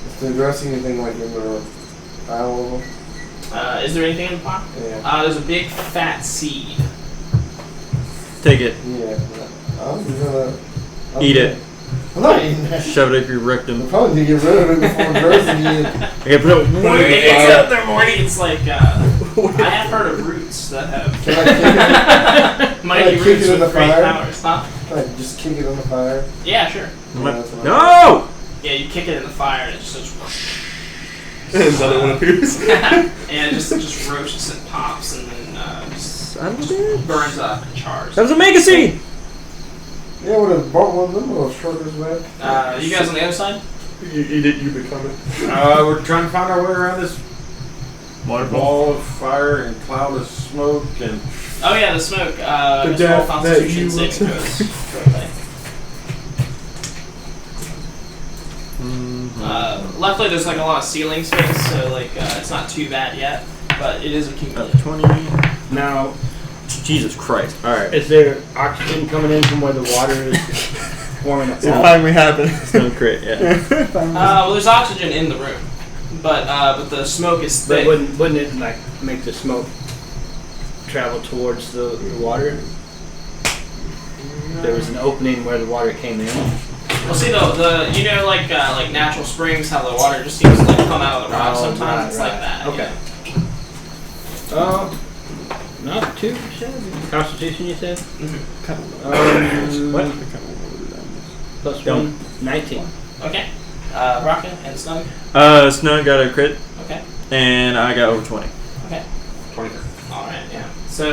Is the grass anything like in the pile of them? Is there anything in the pot? Yeah. There's a big fat seed. Take it. Yeah. I'm gonna Eat it. I'm not eating that. Shove it up your rectum. I'm probably gonna get rid of it before it grows again. Okay, put it. It's up there, Morty. It's like I have heard of roots that have Can I kick mighty Can I kick roots it in with the great fire? powers, huh? Can I just kick it on the fire? Yeah, sure. Yeah, that's what No! Yeah, you kick it in the fire, and it just goes whoosh. And another one appears. And it just roasts and pops, and then just Son of a bitch. burns up and chars. That was a mega seed! Yeah, I would have bought one of them little shorters back. You guys on the other side? You eat it, you become it. We're trying to find our way around this ball of fire and cloud of smoke and. Oh yeah, the smoke. The Just roll death that Constitution you saving will throws. Luckily, there's like a lot of ceiling space, so like it's not too bad yet, but it is accumulating. 20. Now, Jesus Christ. Alright. is there oxygen coming in from where the water is forming up? It finally happened. It's no crit, yeah. Well, there's oxygen in the room, but the smoke is But thick. wouldn't it like make the smoke travel towards the water? There was an opening where the water came in. Well, see the you know like natural springs, how the water just seems to like come out of the rock. Oh, Sometimes right, it's right. like that. Okay. Not too shabby. Constitution, you said? What? Plus Don't. 1, 19. Okay. Rocket and Snug. Snug got a crit, Okay. and I got over 20. Okay. 23. All right. Yeah. So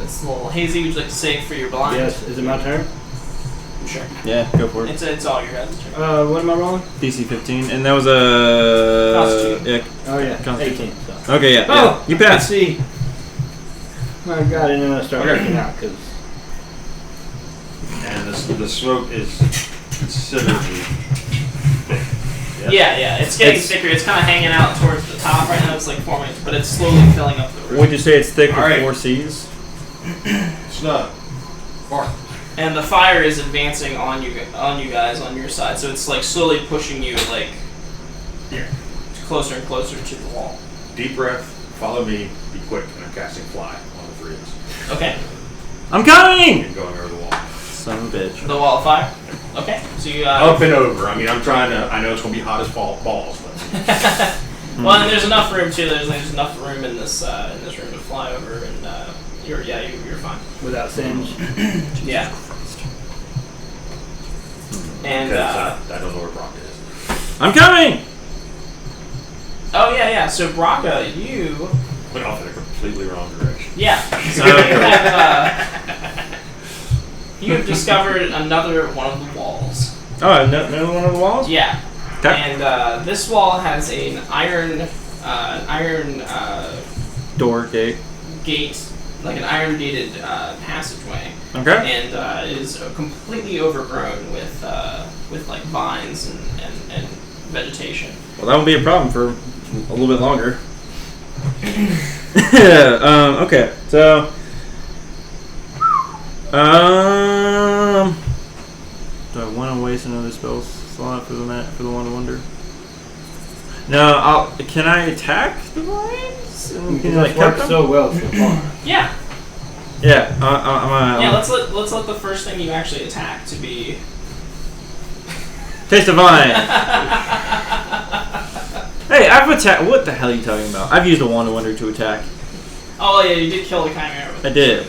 it's a little hazy. Would you like to save for your blind? Yes. Is it my turn? Sure. Yeah, go for it. It's all your guys' turn. What am I rolling? DC 15, and that was a. Constitution. Oh yeah, Constitution. 18. So. Okay, yeah. Oh, You passed. Let's see. My God, and then I start working out because And the smoke is considerably thick. Yes? Yeah, it's getting It's- thicker. It's kind of hanging out towards the top right now. It's like forming, but it's slowly filling up the room. Would you say it's thick with Alright. 4 Cs? It's not. Bark. And the fire is advancing on you guys on your side, so it's like slowly pushing you like Here. closer and closer to the wall. Deep breath. Follow me. Be quick. And I'm casting fly on the 3 of us. Okay, I'm coming! And going over the wall. Son of a bitch. the wall of fire. Okay, so you Up and over. I mean, I'm trying to. I know it's gonna be hot as balls, but well, and there's enough room too. There's enough room in this room to fly over, and you're fine. without singe. Yeah. And because I don't know where Brock is. I'm coming! oh yeah. So Braca, you Went off in a completely wrong direction. yeah. So you have discovered another one of the walls. Oh, another one of the walls? Yeah. Okay. And this wall has an iron Door, gate. gate, like an iron gated passageway, Okay. and is completely overgrown with like vines and vegetation. Well, that won't be a problem for a little bit longer. Okay, so. Do I want to waste another spell slot for the Wand of Wonder? No, can I attack the vines? And can I, It's worked cut them? so well so far. Yeah. Yeah, Yeah. Let's let the first thing you actually attack to be. Taste of vine. Hey, I've attacked. What the hell are you talking about? I've used a Wand of Wonder to attack. Oh yeah, you did kill the chimera. With I did.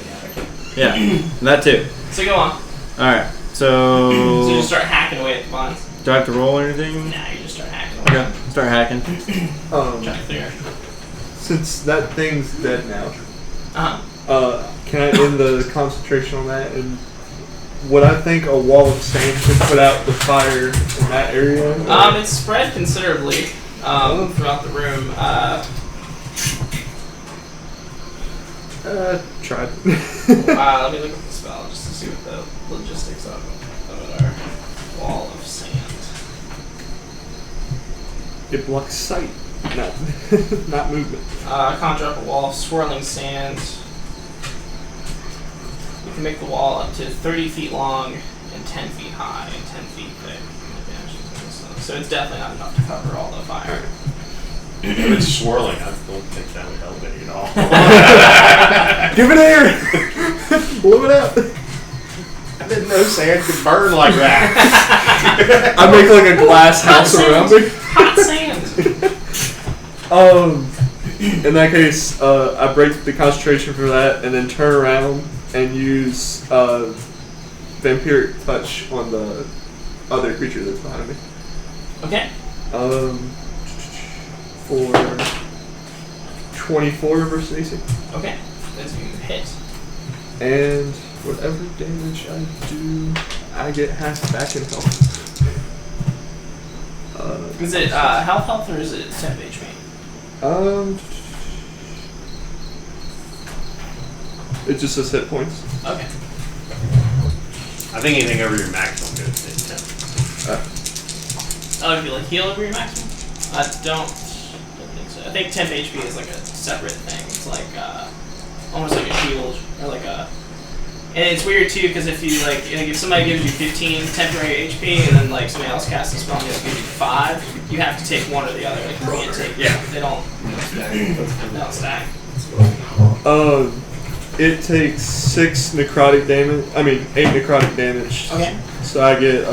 Yeah. Yeah, that too. So go on. All right. So you So just start hacking away at the vines. do I have to roll or anything? Nah, you just start hacking away. Okay. Start hacking. Trying to clear. Since that thing's dead now, Uh-huh. can I end the concentration on that? And would I think a wall of sand could put out the fire in that area? It's spread considerably throughout the room. Tried. Let me look at the spell just to see what the logistics of it are. Wall of sand. It blocks sight, not movement. Conjure up a wall of swirling sand. You can make the wall up to 30 feet long and 10 feet high and 10 feet thick. So it's definitely not enough to cover all the fire. If it's swirling, I don't think that would help any at all. Give it air! Blow it out! I didn't know sand could burn like that. I make like a glass house around me. Hot sand! In that case, I break the concentration for that and then turn around and use vampiric touch on the other creature that's behind me. Okay. For 24 versus AC. Okay. As you hit. And whatever damage I do, I get half back in health. Is it health or is it temp HP? It just says hit points. Okay. I think anything over your maximum goes to 10. Oh, if you like heal over your maximum? I don't think so. I think temp HP is like a separate thing. It's like almost like a shield or like a. And it's weird too because if you like if somebody gives you 15 temporary HP and then like somebody else casts a spell and gives you 5, you have to take one or the other. Like you can't take. Yeah. They don't stack. It takes 6 necrotic damage. I mean, 8 necrotic damage. Okay. So I get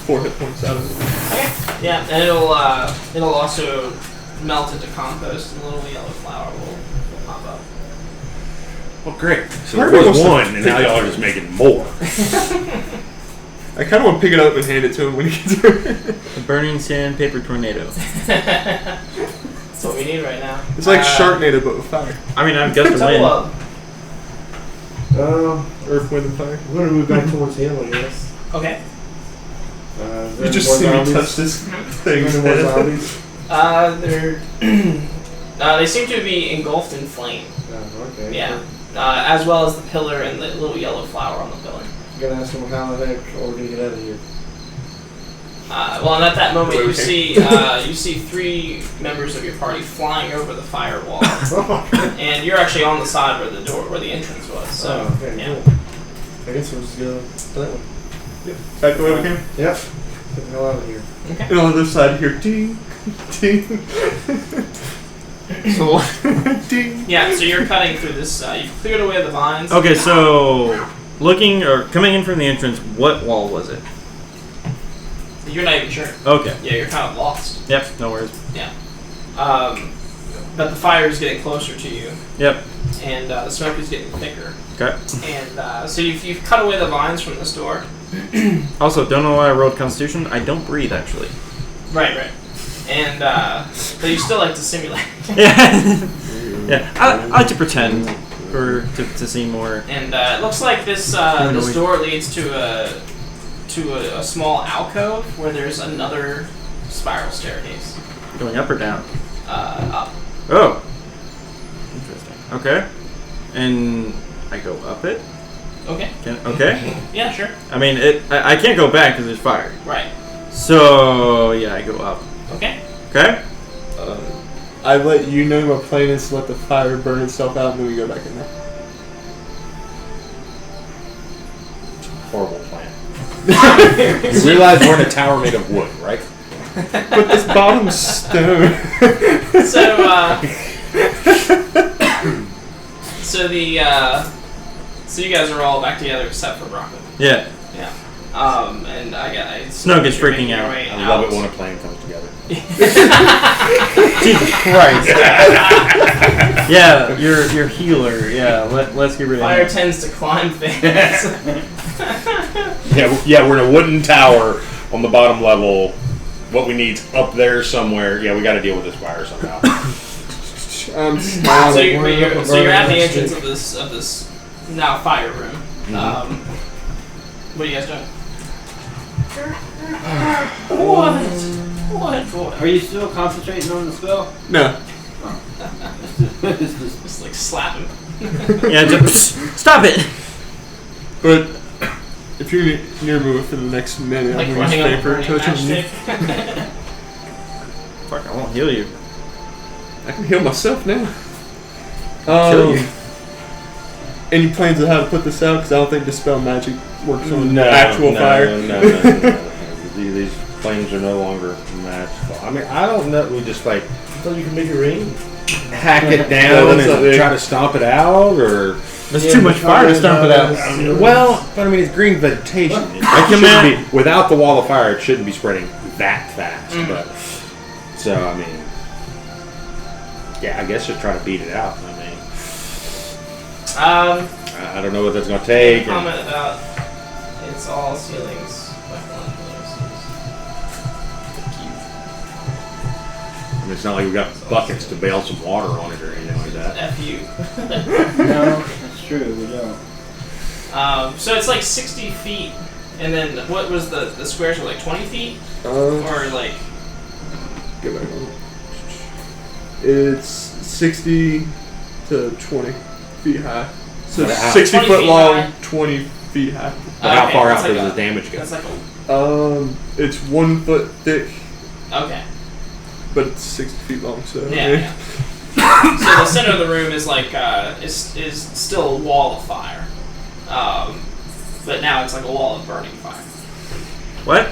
4 hit points out of it. Okay. Yeah, and it'll also melt into compost, and a little yellow flower will pop up. Well, great. So Part there of me was wants to one, and now y'all are just making more. I kind of want to pick it up and hand it to him when he gets here. The burning sandpaper tornado. That's what we need right now. It's like Sharknado, but with fire. I mean, I've got the Double win. up. Earth, wind, and fire. We're gonna move back towards him, I guess. Okay. You just see me touch this thing. More zombies. They seem to be engulfed in flame. Oh, okay. Yeah. As well as the pillar and the little yellow flower on the pillar. I'm gonna ask them how the heck we're gonna get out of here. Well, and at that moment, you Okay. see 3 members of your party flying over the firewall, and you're actually on the side where the entrance was. So, okay, yeah. cool. I guess we'll just go that way. Back the way we came. Yep. Get the hell out of here. Okay. And on the other side here, ding, ding. So, ding. Yeah. So you're cutting through this. You've cleared away the vines. Okay, so looking or coming in from the entrance, what wall was it? You're not even sure. Okay. Yeah, you're kind of lost. Yep. No worries. Yeah. But the fire is getting closer to you, Yep. and the smoke is getting thicker. Okay. And so you've cut away the vines from this door. Also, don't know why I rolled Constitution. I don't breathe actually. Right. And but you still like to simulate. Yeah. Yeah. I like to pretend to see more. And it looks like this door leads to a small alcove where there's another spiral staircase. Going up or down? Up. Oh. Interesting. Okay. And I go up it. Okay. Okay. Yeah, sure. I mean, I can't go back because there's fire. Right. So yeah, I go up. Okay. Okay. I let you know my plan is to let the fire burn itself out, and then we go back in there. Horrible plan. You realize we're in a tower made of wood, right? But this bottom's stone. So you guys are all back together except for Brockman. Yeah. Yeah. And I Snug is you're freaking making your out. way I love out. it when a plan comes together. Jesus Christ. Yeah, your healer. Yeah, let's get rid of Fire him. tends to climb things. Yeah, we're in a wooden tower on the bottom level. What we need's up there somewhere. Yeah, we got to deal with this fire somehow. So you're at the entrance of this now fire room. What are you guys doing? What? Are you still concentrating on the spell? No. Just like slap him. Yeah, just stop it. But if you're near me for the next minute, Like I'm running going on to a burning touch on you. matchstick. Fuck, I won't heal you. I can heal myself now. Kill you. Any plans on how to put this out? Because I don't think Dispel Magic works on actual fire. No. These flames are no longer magical. I mean, I don't know. We just like So you can make a ring? hack it No, down that's not and big. try to stomp it out, or There's too much fire to stomp it out. well, but I mean, it's green vegetation. It I shouldn't command- be, without the wall of fire, it shouldn't be spreading that fast. But so I mean, yeah, I guess just try to beat it out. I mean, I don't know what that's gonna take. Comment about it's all ceilings. I mean, it's not like we've got buckets to bail some water on it or anything like that. F you. No, that's true. We don't. So it's like 60 feet, and then what was the squares were like 20 feet, Or or like get back on. It's 60 to 20 feet high. So But how- 60 20 foot feet long, high? 20 feet high. But how okay, far that's out like does a- the damage go? That's like a It's 1 foot thick, okay. but it's 60 feet long. So Yeah. So the center of the room is like is still a wall of fire, but now it's like a wall of burning fire. What?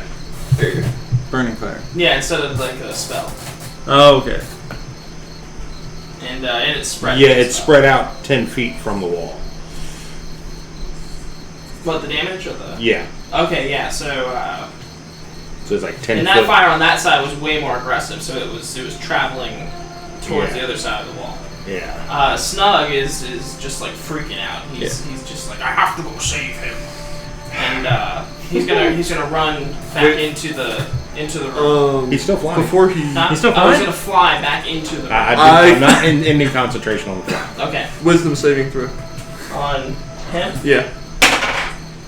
Burning fire. Yeah, instead of like a spell, Oh, okay. and it's spread. Yeah, like a it's spell. spread out 10 feet from the wall. What, the damage or the? Yeah, Okay, yeah. So so it's like 10 and foot. that fire on that side was way more aggressive, so it was traveling towards Yeah. the other side of the wall. Yeah. Snug is just like freaking out. He's just like, I have to go save him, and he's gonna run back into the room. He's still flying. Before he He's still He's flying? gonna fly back into the room. I'm not ending concentration on the fly. Okay, wisdom saving throw. on him. Yeah.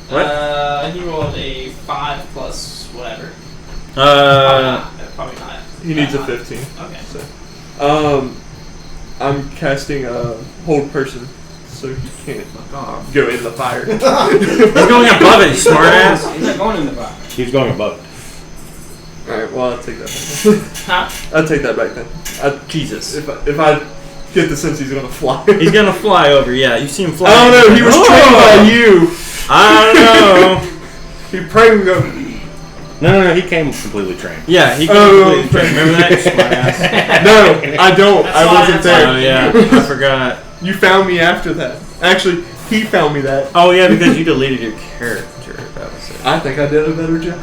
What? He rolled a 5 plus whatever. Probably not. He needs a 15. Okay. So, I'm casting a hold person, so he can't go in the fire. He's going above it, smartass. He's not going in the fire. He's going above it. Alright, well, I'll take that back. Huh? I'll take that back then. Jesus. If I get the sense he's gonna fly. He's gonna fly over, yeah. You see him fly. I don't know, he was trained by you. I don't know. He probably go. No, he came completely trained. Yeah, he Oh, completely remember that? Smartass. No, I don't. That's I why- wasn't that's there. Oh, yeah. I forgot. You found me after that. Actually, he found me that. Oh, yeah, because you deleted your character. That was it. I think I did a better job.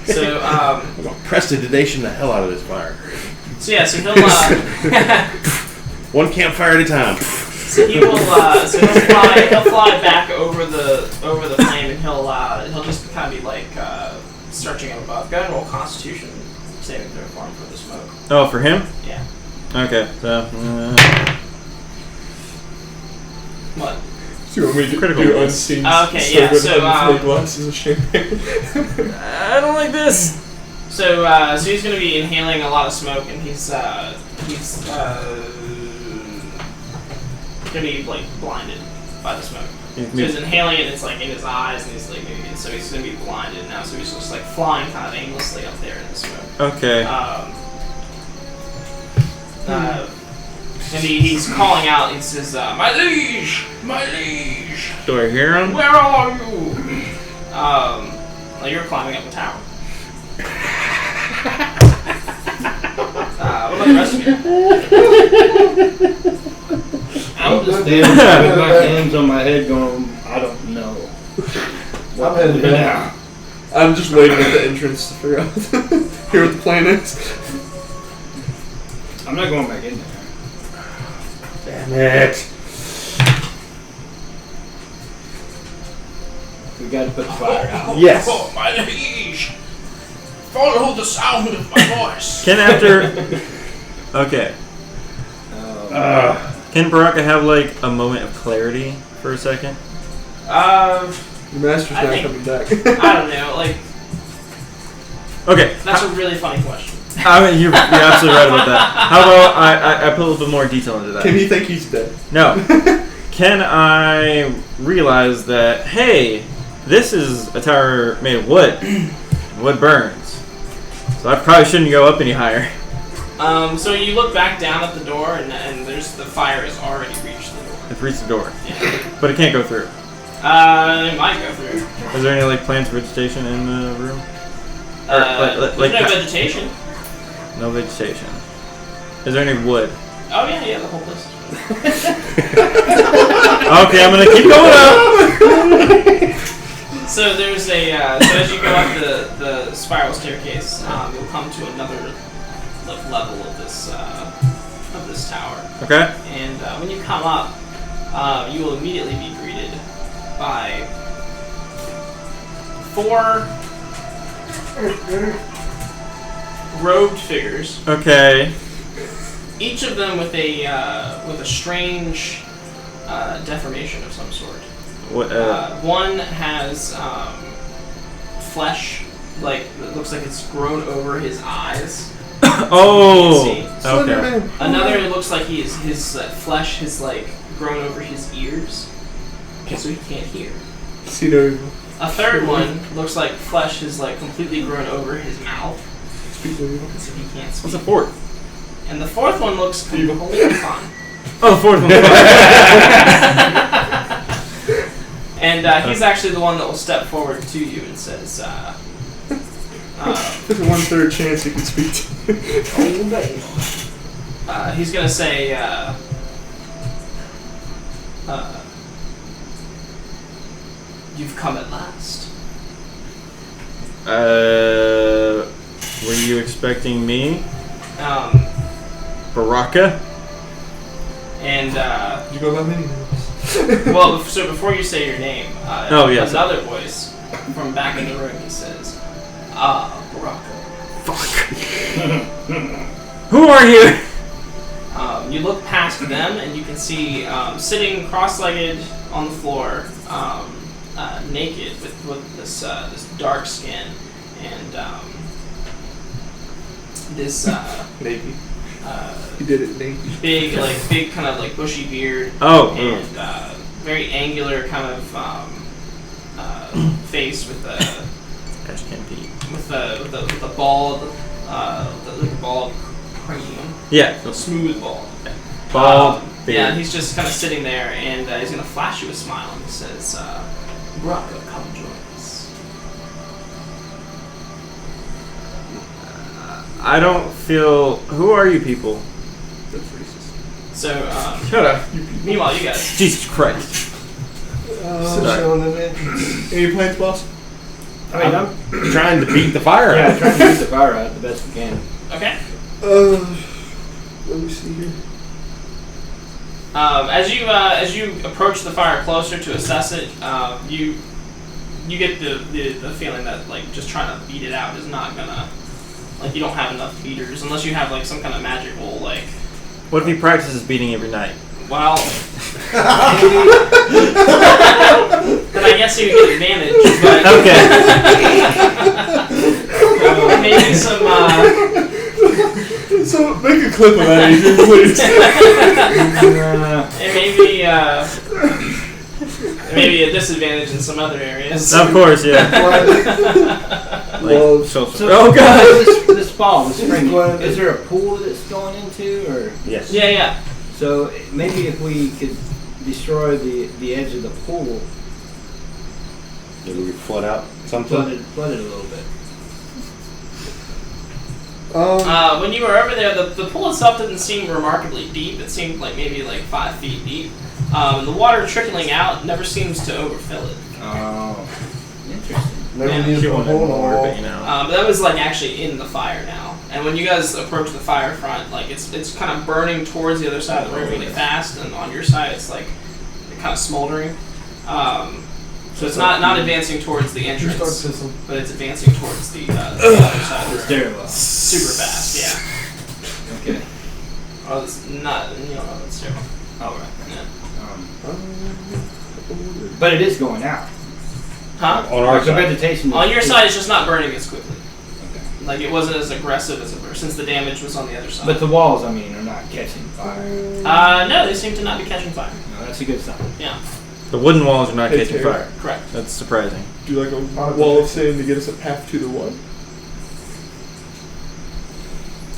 So, I'm going to prestidigitation the hell out of this fire. so he'll, One campfire at a time. so he'll fly back over the flame, and he'll just kind of be like stretching up above. Go ahead and roll Constitution saving throw for him for the smoke. Oh, for him? Yeah. Okay, so. What? So you want me to Critical. do unseen? Okay, yeah, so, glasses of champagne. I don't like this. So he's going to be inhaling a lot of smoke, and he's going to be like blinded by the smoke. So he's inhaling it, it's like in his eyes, and he's like so he's going to be blinded now. So he's just like flying kind of aimlessly up there in the smoke. Okay. And he's calling out. He says, "My liege, my liege, Do I hear him? where are you?" Well, you're climbing up a tower. What about the rest of you? I'm just standing there with my hands on my head going, I don't know. I'm headed back. I'm just waiting at the entrance to figure out hear what the plan is. I'm not going back in there. Damn it. We got to put the fire out. Yes. Oh, my liege, follow the sound of my voice. Can after. Okay. Can Baraka have like a moment of clarity for a second? The master's I not think- coming back. I don't know. Like, Okay. that's a really funny question. I mean, you're absolutely right about that. How about I put a little bit more detail into that? Can he think he's dead? No. Can I realize that, hey, this is a tower made of wood. Wood burns. So I probably shouldn't go up any higher. So you look back down at the door, and there's the fire has already reached the door. It's reached the door. Yeah. But it can't go through. It might go through. Is there any like plants or vegetation in the room? There's no vegetation. No vegetation. Is there any wood? Oh yeah, the whole place. Okay, I'm gonna keep going up. So there's a so as you go up the spiral staircase, you'll come to another level of this tower. Okay. And when you come up, you will immediately be greeted by 4 robed figures. Okay. Each of them with a strange deformation of some sort. What? One has flesh, like it looks like it's grown over his eyes. Oh. You can see. Okay. Another looks like his flesh has like grown over his ears, so he can't hear. See no evil. A third one looks like flesh has like completely grown over his mouth, Speak no evil. so he can't speak. What's the fourth? And the fourth one looks completely fine. Oh, the fourth one. And he's actually the one that will step forward to you and says, There's a 1/3 chance he can speak to you. he's gonna say, "You've come at last." Were you expecting me, Baraka? And You go by many names. well, so before you say your name, Oh, yes. another voice from back in the room. He says, Baraka. Who are you? You look past them and you can see sitting cross-legged on the floor, naked with this dark skin and this Navy. He did it, Navy. big kind of like bushy beard. Oh. And very angular kind of face with the Ash can be. with the bald bald cranium. Yeah. So smooth bald. Bald. Yeah, and he's just kind of sitting there, and he's gonna flash you a smile, and he says, "Rocco, come join us." I don't feel. Who are you people? That's racist. So, Shut up. meanwhile, you guys. Jesus Christ. Still chilling in the entrance. Any plans, boss? I mean, I'm Trying to beat the fire yeah, out. trying to keep the fire out the best we can. Okay. Let me see here. As you approach the fire closer to assess it, you get the feeling that like just trying to beat it out is not gonna, like, you don't have enough beaters unless you have like some kind of magical like. What if he practices beating every night? Well, then I guess you would get advantage, but Okay. maybe some. So make a clip of that, Adrian, please. It may be a disadvantage in some other areas. Of course, yeah. Well, So, Oh, God. This fall, this spring, is there a pool that it's going into, or Yes. Yeah. so maybe if we could destroy the edge of the pool, Maybe we flood out something. flood it a little bit. When you were over there, the pool itself didn't seem remarkably deep. It seemed like maybe like 5 feet deep. The water trickling out never seems to overfill it. Oh, interesting. Never Yeah. needed She a wanted hole in the more, wall. but you know. But that was like actually in the fire now. And when you guys approach the fire front, like it's kind of burning towards the other side of the room really fast, and on your side it's like kind of smoldering. So it's not advancing towards the You start entrance, pissing. but it's advancing towards the other side of the room. Stairwell. Super fast, yeah. Okay. Oh, it's not, you don't know if it's terrible. All right. Yeah. But it is going out. Huh? On our The side. vegetation. On your side, it's just not burning as quickly. Okay. Like, it wasn't as aggressive as it were, since the damage was on the other side. But the walls, I mean, are not catching fire. No, they seem to not be catching fire. No, that's a good sign. Yeah, The wooden walls are not Hey, catching Terry. fire. correct. That's surprising. Do like a wall of sand to get us a path to the one.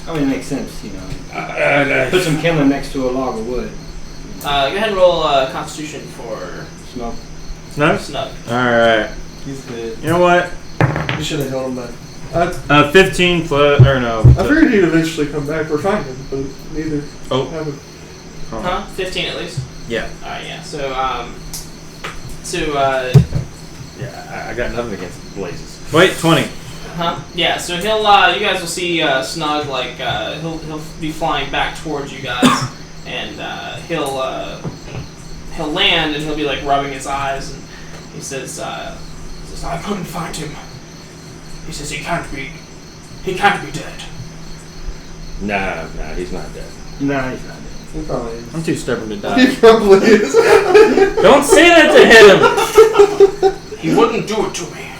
I mean, it makes sense, you know. Put some kindling next to a log of wood. Go ahead and roll Constitution for Smoke. No? Snug. Alright. He's dead. You know what? You should have held him back. 15 plus. Or no. I figured he'd eventually come back or find him, but neither Oh. happened. Huh? 15 at least? Yeah. Alright, yeah. So, Yeah, I got nothing against blazes. Wait, 20. yeah, so he'll, you guys will see Snug, like, he'll be flying back towards you guys, and he'll land, and he'll be, like, rubbing his eyes, and he says, I couldn't find him. He says he can't be dead. Nah, he's not dead. No, he's not dead. He probably is. I'm too stubborn to He die. probably is. Don't say that to him! He wouldn't do it to me.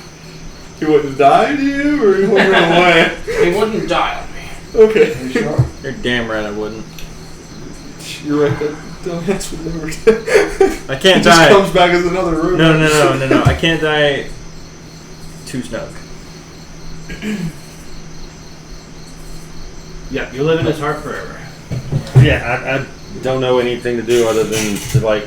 He wouldn't die to you, or he wouldn't run away? He wouldn't die on me. Okay. You sure? You're damn right I wouldn't. You're right, that dumbass would never die. I can't He just die. comes back as another room. No. I can't die too snug. Yep, you'll live in his heart forever. Yeah, I don't know anything to do other than to like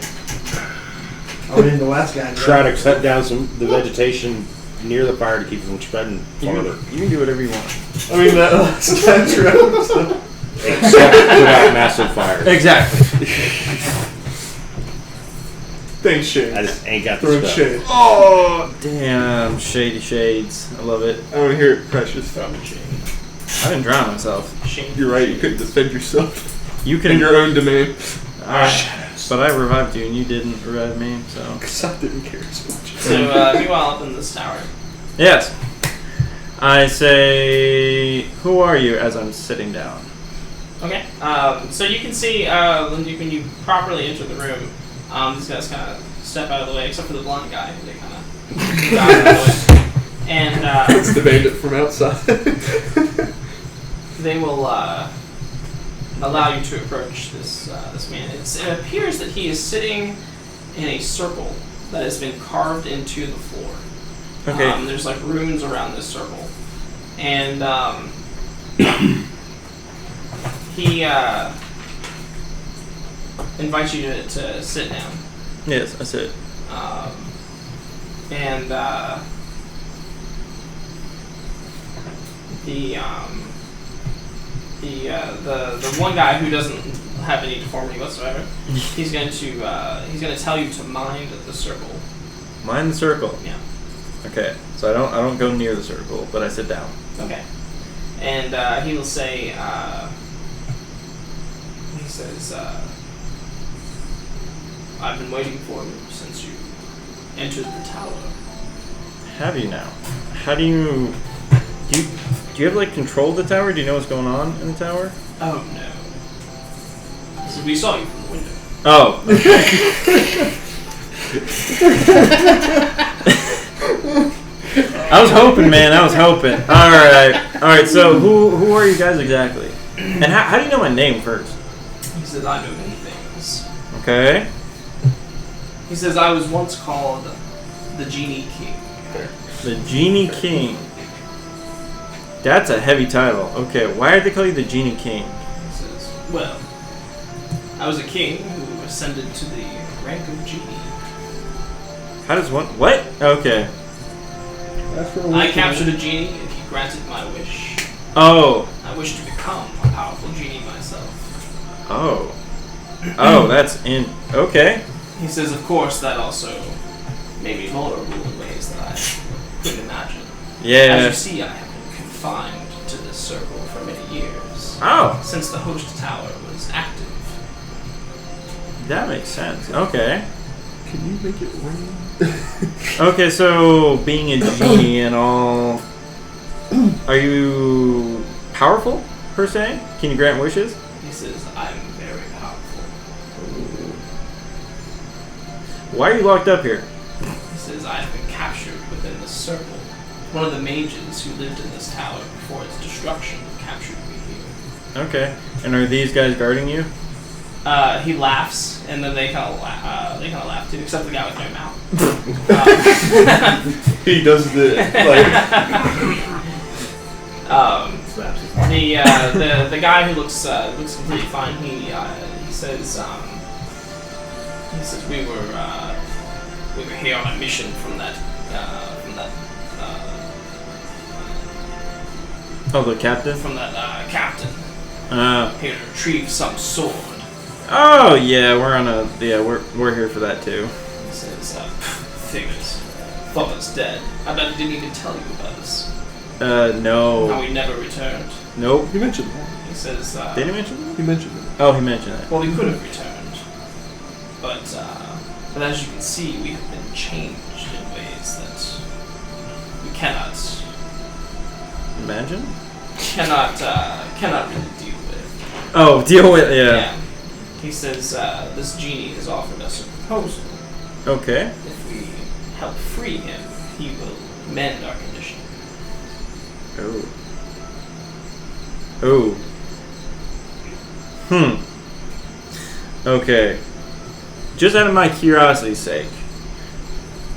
I mean, the last guy. try to cut down the vegetation near the fire to keep it from spreading farther. You can do whatever you want. I mean, that last guy trapped. Except put out massive fires. Exactly. Thanks, Shane. I just ain't got the Throwing stuff. shade. Oh, damn. Shady shades. I love it. I want to hear it, Precious. I didn't drown myself. Shame. You're right, you couldn't defend yourself You in can. your own domain. But I revived you and you didn't revive me, so. Because I didn't care so much. So, meanwhile, up in this tower. Yes. I say, who are you as I'm sitting down? Okay. So you can see when you properly enter the room, these guys kind of step out of the way, except for the blonde guy. They kind of move out of the way. And It's the bandit from outside. they will allow you to approach this man. It appears that he is sitting in a circle that has been carved into the floor. Okay. There's like runes around this circle, and he invites you to sit down. Yes, that's it. And the one guy who doesn't have any deformity whatsoever, he's going to tell you to mind the circle. Mind the circle. Yeah. Okay. So I don't go near the circle, but I sit down. Okay. And he will say, he says, I've been waiting for you since you entered the tower. Have you now? How do you have like control of the tower? Do you know what's going on in the tower? Oh no. So we saw you from the window. Oh. I was hoping, man. I was hoping. All right. So who are you guys exactly? And how do you know my name first? He says, I know many things. Okay. He says, I was once called the Genie King. The Genie King. That's a heavy title. Okay, why did they call you the Genie King? He says, well, I was a king who ascended to the rank of genie. How does one... What? Okay. That's for I captured a genie and he granted my wish. Oh. I wish to become a powerful genie myself. Oh, that's in... Okay. He says, of course, that also made me vulnerable in ways that I couldn't imagine. Yeah. As you see, I have been confined to this circle for many years. Oh, Since the host tower was active. that makes sense. Okay. Can you make it rain? Okay, so being a genie and all... Are you powerful, per se? Can you grant wishes? He says, I'm very powerful. Why are you locked up here? He says, I have been captured within this circle. One of the mages who lived in this tower before its destruction captured me here. Okay. And are these guys guarding you? He laughs, and then they kind of laugh too, except the guy with no mouth. He does the like. The guy who looks completely fine. He says we were here on a mission from that. Oh, the captain? From that captain. Here to retrieve some sword. Oh yeah, we're here for that too. He says, figures. Thought I was dead. I bet he didn't even tell you about us. How No. we never returned. Nope. He mentioned that. He says, Did he mention that? He mentioned it. Oh, he mentioned it. well, we could have returned. But as you can see, we have been changed in ways that we cannot Imagine? really deal with. Oh, deal with, yeah. He says, this genie has offered us a proposal. Okay. If we help free him, he will mend our condition. Oh. Okay. Just out of my curiosity's sake,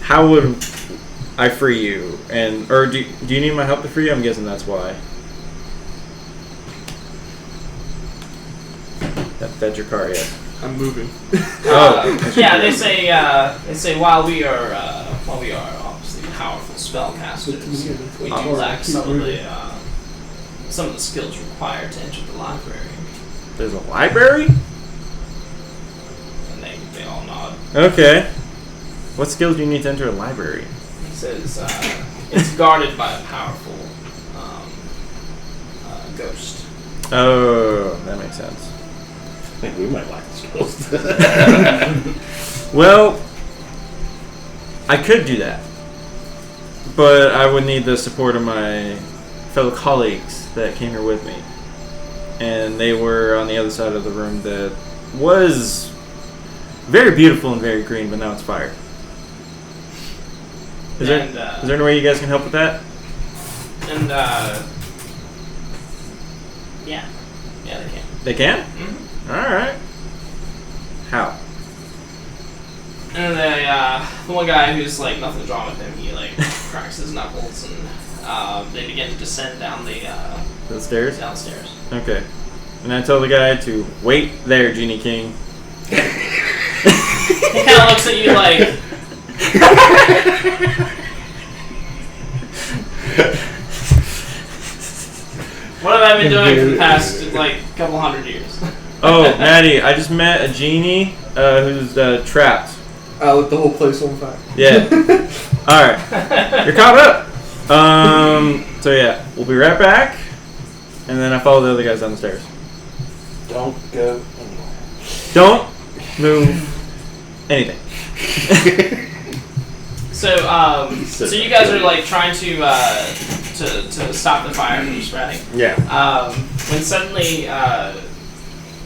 how would I free you? Or do you need my help to free you? I'm guessing that's why. That's your car, yeah. I'm moving. Yeah, they say while we are obviously powerful spellcasters, we do lack some of the skills required to enter the library. There's a library? And they all nod. Okay. What skills do you need to enter a library? He says it's guarded by a powerful ghost. Oh, that makes sense. I think we might lack the skills. Well, I could do that, but I would need the support of my fellow colleagues that came here with me. and they were on the other side of the room that was very beautiful and very green, but now it's fire. Is there any way you guys can help with that? And yeah, they can. They can? Mm-hmm. Alright. How? And the one guy who's like nothing's wrong with him, he like cracks his knuckles and they begin to descend down the stairs? downstairs. Okay. And I tell the guy to wait there, Genie King. He kind of looks at you like. What have I been doing for the past like couple hundred years? Oh, Maddie, I just met a genie who's trapped. I lit the whole place on fire. Yeah. Alright. You're caught up. So yeah, we'll be right back. And then I follow the other guys down the stairs. Don't go anywhere. Don't move anything. So you guys are like trying to stop the fire from spreading. Yeah. When suddenly,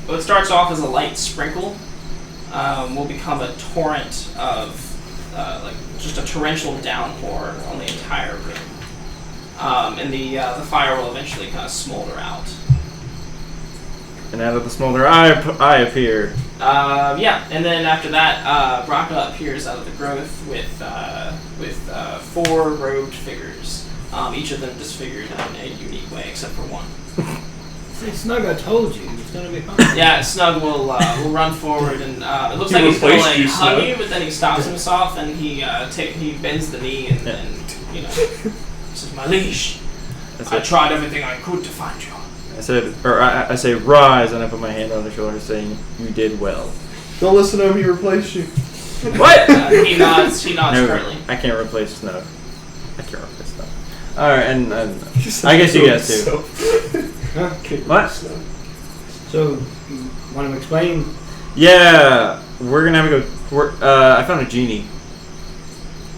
what starts off as a light sprinkle will become a torrent of like just a torrential downpour on the entire room, and the fire will eventually kind of smolder out. And out of the smolder, I appear. Yeah, and then after that, Braca appears out of the growth with 4 robed figures, each of them disfigured in a unique way, except for one. See, Snug, I told you, it's gonna be fun. Yeah, Snug will run forward, and it looks He like he's going to replaced you, hug Snug. you, but then he stops himself and he bends the knee and says, "My liege, I tried everything I could to find you." I say rise, and I put my hand on his shoulder, saying, "You did well." Don't listen to him, he replaced you. What? He nods. He nods No, curtly. I can't replace Snow. All right, and I guess you guys too. What? So, you want to explain? Yeah, we're gonna have to go. I found a genie.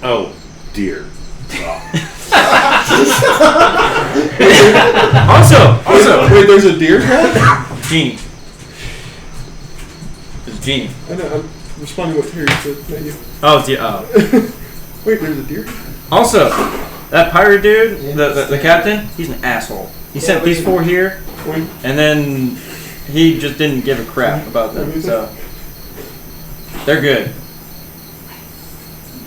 Oh, dear. Also, Wait, there's a deer trap? genie. There's a genie. I know, I'm responding what Terry said, not you. Oh, Wait, there's a deer? Also, that pirate dude, the captain, he's an asshole. He sent these 4 here, Wait, and then he just didn't give a crap about them. So they're good.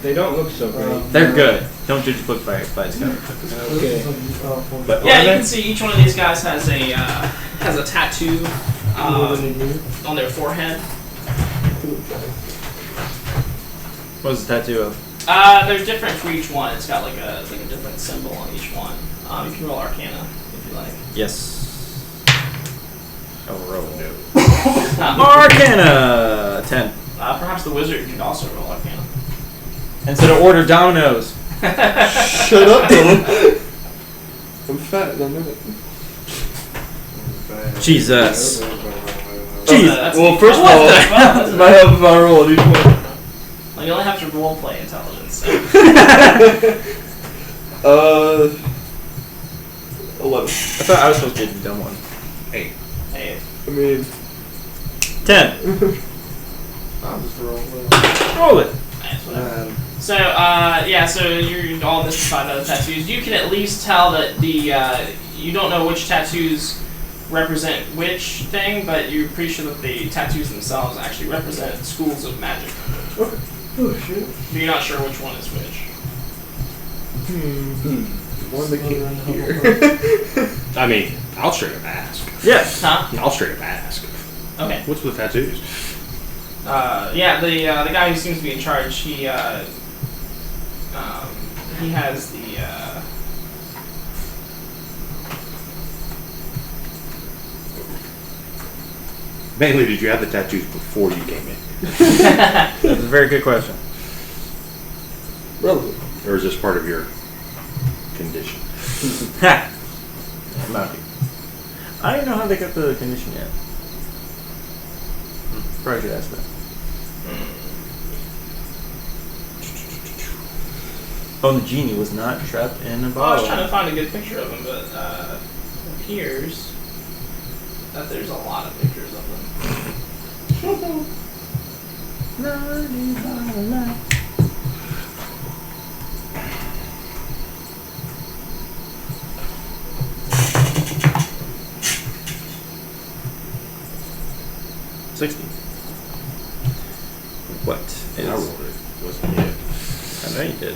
They don't look so great. They're good. Don't judge a book by its cover. Okay. But Yeah, you can see each one of these guys has a tattoo on their forehead. What was the tattoo of? They're different for each one. It's got like a different symbol on each one. You can roll Arcana if you like. Yes. Oh, roll. Arcana 10. Perhaps the wizard could also roll Arcana. Instead of order dominoes. shut up, Dylan. I'm fat and I know it. Jesus. Well, first of all, my help if I roll a d20. Well, you only have to role play intelligence. So. 11. I thought I was supposed to get the dumb one. 8. I mean, 10. I'll just roll. Roll it. Nice, whatever. So you're all mystified by the tattoos. You can at least tell that you don't know which tattoos represent which thing, but you're pretty sure that the tattoos themselves actually represent schools of magic. Okay. Oh, shit. But you're not sure which one is which. One that came here. I mean, I'll straight up ask. Yes. Huh? I'll straight up ask. Okay. What's with tattoos? The guy who seems to be in charge, he has the Mainly, did you have the tattoos before you came in? That's a very good question. Relevant. Or is this part of your condition? Ha! Might be. I don't know how they got the condition yet. Probably should ask that. Oh, the genie was not trapped in a Well, I bottle. was trying to find a good picture of him, but it appears that there's a lot of pictures of them. What I is? rolled it. Wasn't it? I know you did.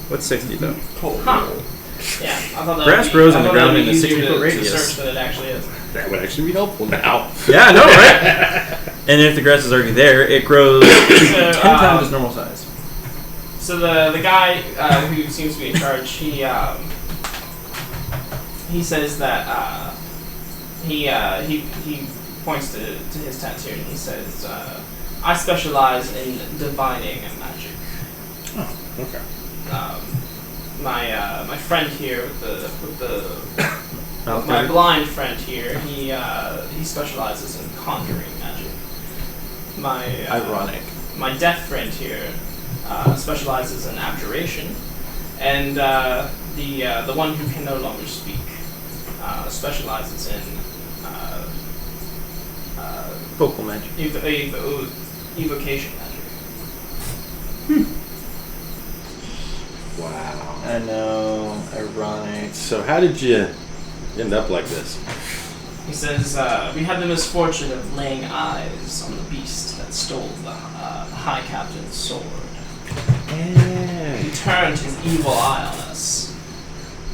What's 60 though? Huh. Yeah, I thought that Grass would be, grows I on the thought that ground would in be a easier 60-foot to radius. search than it actually is. That would actually be helpful now. Yeah, I know, right? And if the grass is already there, it grows 10 times its normal size. So the guy who seems to be in charge, he says that he points to his tattoo and he says, "I specialize in divining and magic." Oh, okay. My friend here my blind friend here, he specializes in conjuring magic. Ironic. My deaf friend here specializes in abjuration, and the one who can no longer speak specializes in Vocal magic. evocation magic. Wow. I know. Ironic. So how did you end up like this? He says, "We had the misfortune of laying eyes on the beast that stole the High Captain's sword. He turned his evil eye on us.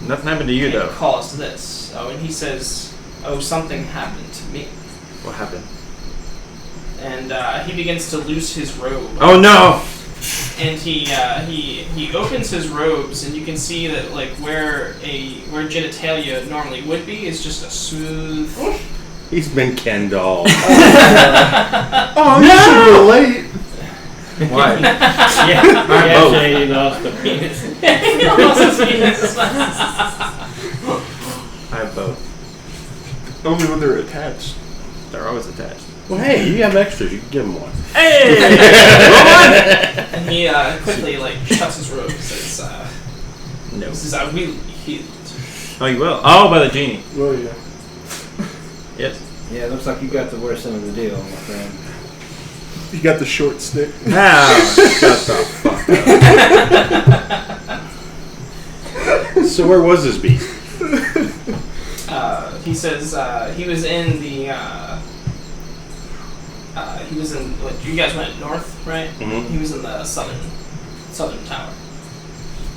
Nothing happened to you And though. it caused this. Oh, and he says, oh, something happened to me." What happened? And he begins to loose his robe. Oh no! And he opens his robes, and you can see that like where genitalia normally would be is just a smooth. He's been Ken doll. Oh, you should relate. Why? Yesterday he lost the penis. He lost his penis. I have both. Only when they're attached. They're always attached. Well, hey, you have extras. You can give him one. Hey! And he quickly like shuts his robe and says, No. "This is I will be healed." Oh, you will? Oh, by the genie. Well, yeah. Yes. Yeah, it looks like you got the worst end of the deal, my friend. You got the short stick. Now, shut the fuck up. So where was this beast? He says he was in the. He was in. What, you guys went north, right? Mhm. He was in the southern tower.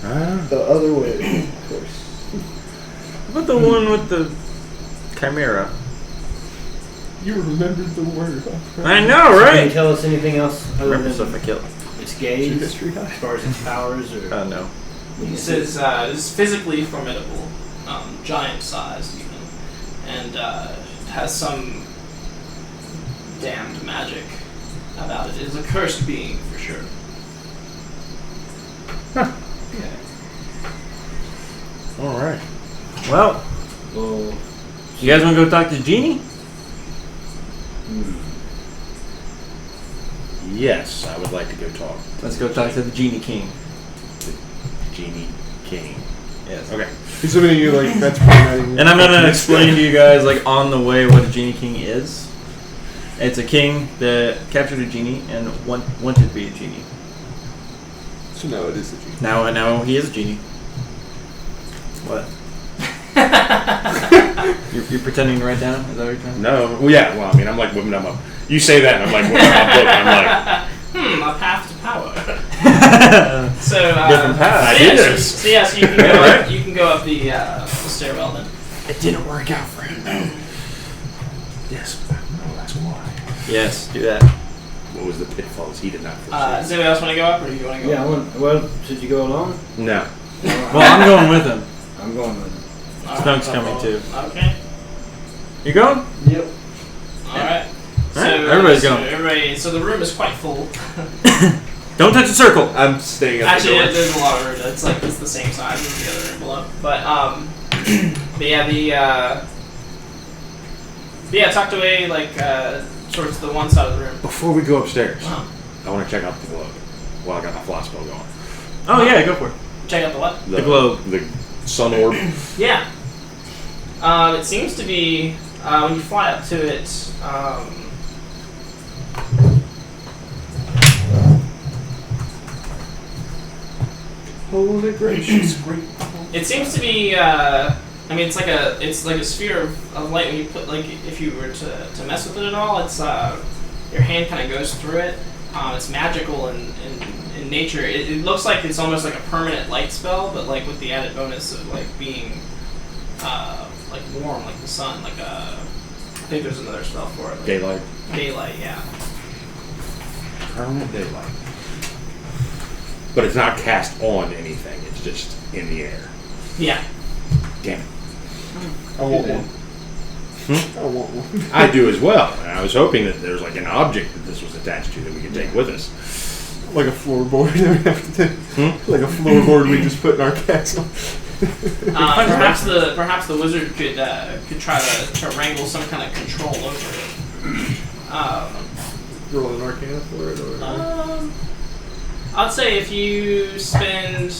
The other way, of course. What about the one with the chimera? You remembered the word. I know, Can you right? tell us anything else other Remember than stuff I killed. its gaze, History high. as far as its powers, or No. He says it's physically formidable, giant sized even, and has some damned magic about it. It is a cursed being for sure. okay. All right. Well, Well, you guys want to go talk to Genie? Yes, I would like to go talk Let's go talk to the Genie King. to Genie King. Yes. Okay. He's looking at you like that's probably. And I'm gonna explain to you guys, like, on the way, what a Genie King is. It's a king that captured a genie and wanted to be a genie. So no, it is the genie. Now he is a genie. What? you're pretending to write down? Is that what you're trying to do? No. Well, yeah. Well, I mean, I'm like whipping them up. You say that, and I'm like whipping out a book. And I'm like, A path to power. So Different path. I so did yeah, this. So you can go Right. up, you can go up the stairwell then. It didn't work out for him. yes. No, that's why. Yes, do that. What was the pitfalls he did not foresee? Does anybody else want to go up, or do you want to go yeah, up? well, should you go alone? No. Well, I'm going with him. I'm going with him. Snunk's coming too. Okay. You going? Yep. Alright. Alright, everybody's going. So the room is quite full. Don't touch the circle. I'm staying at Actually, the door. there's a lot of room. It's the same size as the other room below. But tucked away towards the one side of the room. Before we go upstairs, Wow. I want to check out the globe while I got my fly spell going. Oh yeah, go for it. Check out the what? The globe. The sun orb. Yeah. It seems to be When you fly up to it, Holy gracious, great. it seems to be. I mean, it's like a sphere of light. When you put if you were to mess with it at all, it's your hand kind of goes through it. It's magical in nature. It looks like it's almost like a permanent light spell, but like with the added bonus of like being like warm, like the sun. Like I think there's another spell for it. Like Daylight. Daylight, yeah. Permanent daylight. But it's not cast on anything. It's just in the air. Yeah. Damn it. I want one. I want one. I do as well. And I was hoping that there was like an object that this was attached to that we could take with us. Like a floorboard that we have to take. Like a floorboard we just put in our castle. Perhaps the wizard could try to wrangle some kind of control over it. Roll an arcana for it, or I'd say if you spend.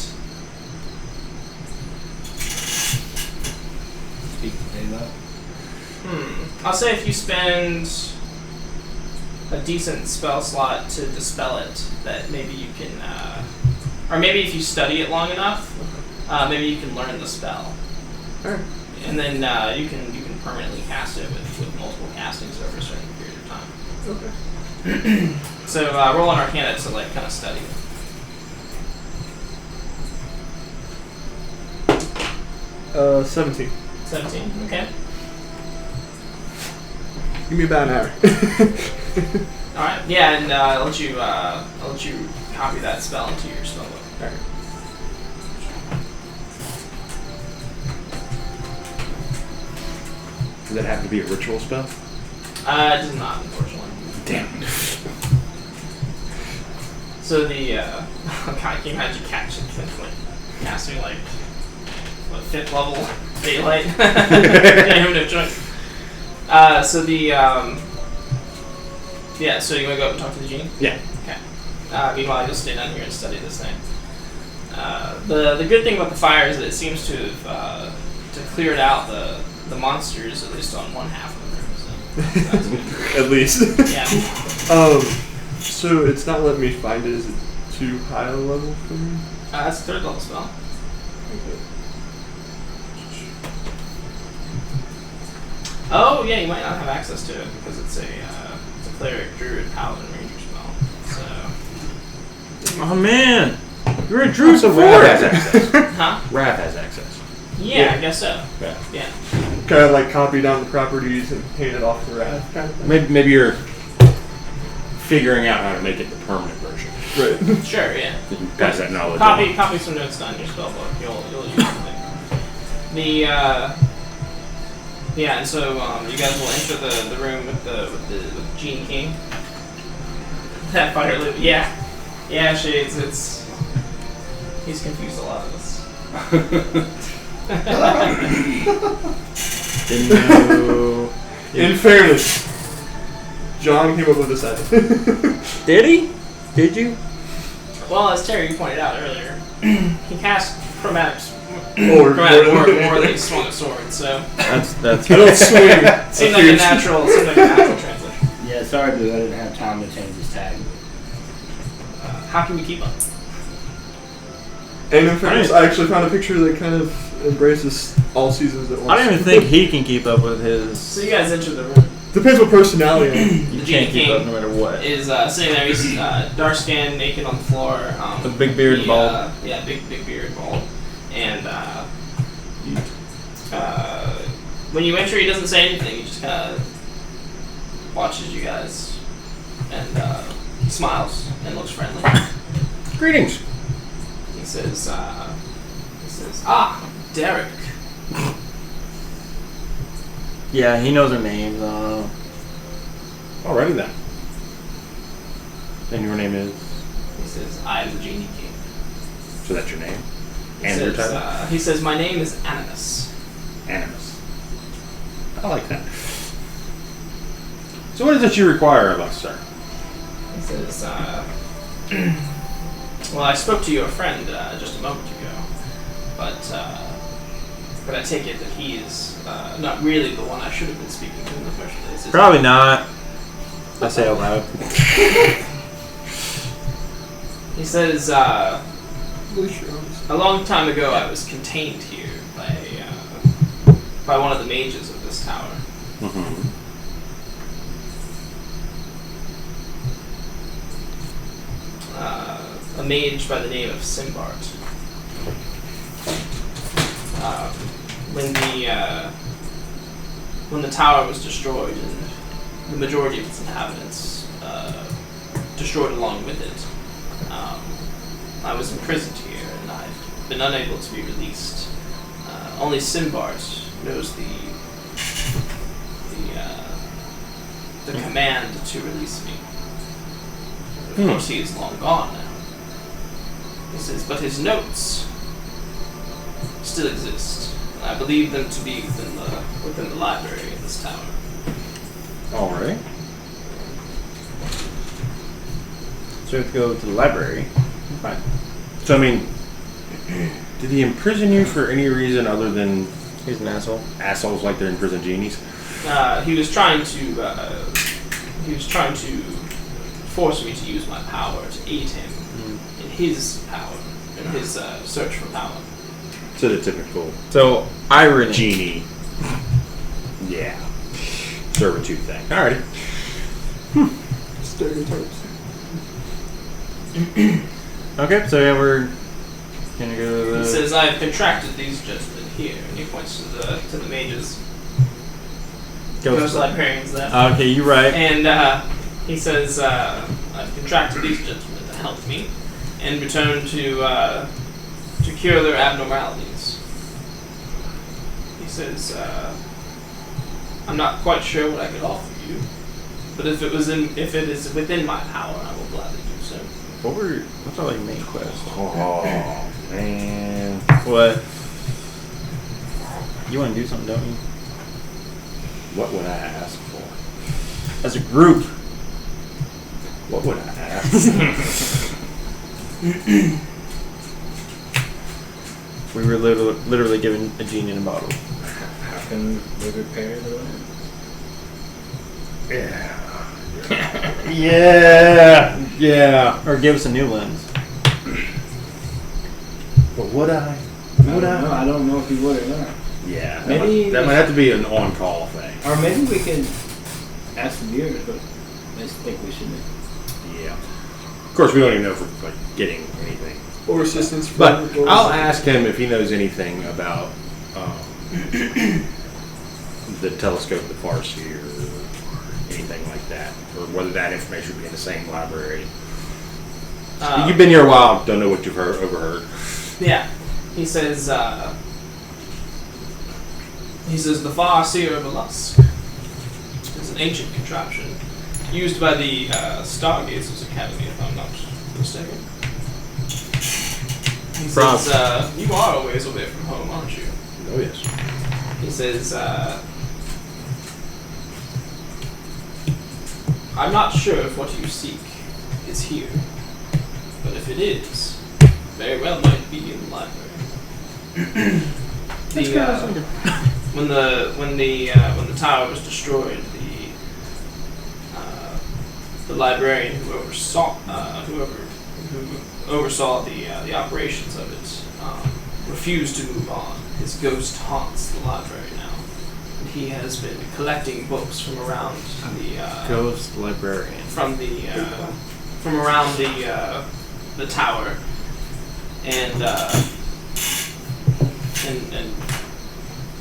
I'll say if you spend a decent spell slot to dispel it, that maybe you can, or maybe if you study it long enough, maybe you can learn the spell. Alright. And then you can permanently cast it with multiple castings over a certain period of time. Okay. So roll an Arcana to like kind of study it. 17. 17. Okay. Give me about an hour. All right. Yeah, and I'll let you copy that spell into your spellbook. Alright. Does that have to be a ritual spell? It does not, unfortunately. Damn. So the can you imagine catching like casting like what 5th level daylight? Can't even have joined. So the yeah. So you want to go up and talk to the genie? Yeah. Okay. Meanwhile, you'll stay down here and study this thing. The good thing about the fire is that it seems to have to cleared out the monsters, at least on one half of the room. So that's good. At least. Yeah. So it's not letting me find it. Is it too high a level for me? That's a 3rd level spell. Oh yeah, you might not have access to it because it's a cleric, druid, paladin, ranger spell. So. Oh man, you're a druid So before. Rav has access. Huh? Rav has access. Yeah, I guess so. Yeah. Yeah. Kind of like copy down the properties and hand it off to Wrath, kind of thing. Maybe you're figuring out how to make it the permanent version. Right. Sure. Yeah. You can pass that knowledge Copy some notes down in your spellbook. You'll use something. Yeah, and so you guys will enter the room with the Gene King. That fire loop. Yeah. Shades. He's confused a lot of us. Didn't know. In fairness, John came up with this idea. Did he? Did you? Well, as Terry pointed out earlier, he cast chromatics. Or More than he swung a sword, so That's. I don't swing. seemed like a natural transition. Yeah, sorry, Blue. I didn't have time to change his tag. How can we keep up? And in fairness, I actually found a picture that kind of embraces all seasons at once. I don't even think he can keep up with his. So you guys enter the room. Depends what personality I'm. You The can't Genie keep King up no matter what. is sitting there. He's dark skinned, naked on the floor. With big beard and bald. Yeah, big beard, bald. And when you enter, he doesn't say anything. He just kind of watches you guys and smiles and looks friendly. Greetings. He says, "Ah, Derek." Yeah, he knows our names. Alrighty then. And your name is. He says, "I am the Genie King." So that's your name? He And your says, title? he says, "My name is Animus." Animus. I like that. So what is it you require of us, sir? He says, "Well, I spoke to your friend just a moment ago, but But I take it that he is not really the one I should have been speaking to in the first place. Probably not. I say out loud. He says, a long time ago I was contained here by one of the mages of this tower. Mm-hmm. A mage by the name of Simbart. When the tower was destroyed and the majority of its inhabitants destroyed along with it, I was imprisoned here and I've been unable to be released. Only Simbart knows the command to release me. Of course, he is long gone now. He says, but his notes still exist. And I believe them to be within the library in this tower. All right. So we have to go to the library. Fine. So I mean, did he imprison you for any reason other than He's an asshole. assholes like they're in prison genies? He was trying to force me to use my power to aid him in his power, in his search for power. So the typical So irony. genie, yeah, servitude thing. Alrighty. Stereotypes. Okay, so yeah, we're gonna go to He the. says, I have contracted these gentlemen here, and he points to the mages, ghost librarians there. Okay, you're right. And he says, I've contracted these gentlemen to help me in return to cure their abnormalities. He says, I'm not quite sure what I could offer you, but if it is within my power, I will gladly do so. What's our main quest? Oh man, What? You want to do something, don't you? what would I ask for? As a group. What would I ask? We were literally given a genie in a bottle. How can we repair the lens? Yeah. Or give us a new lens. But would I? I don't know if he would or not. Yeah. Maybe that might have to be an on-call thing. Or maybe we could ask the viewers, but I just think we should. Yeah. Of course, we don't even know if we're like getting anything. Or assistance from But I'll ask him if he knows anything about the telescope, the Farseer, or anything like that, or whether that information would be in the same library. You've been here a while, don't know what you've overheard. Yeah. He says, the Farseer of Alusk is an ancient contraption used by the Stargazers Academy, if I'm not mistaken. He says, you are a ways away from home, aren't you? Oh yes. He says, I'm not sure if what you seek is here, but if it is, very well might be in the library. When the tower was destroyed, the librarian who oversaw the operations of it refused to move on. His ghost haunts the library now, and he has been collecting books from around the Ghost librarian. from around the tower, and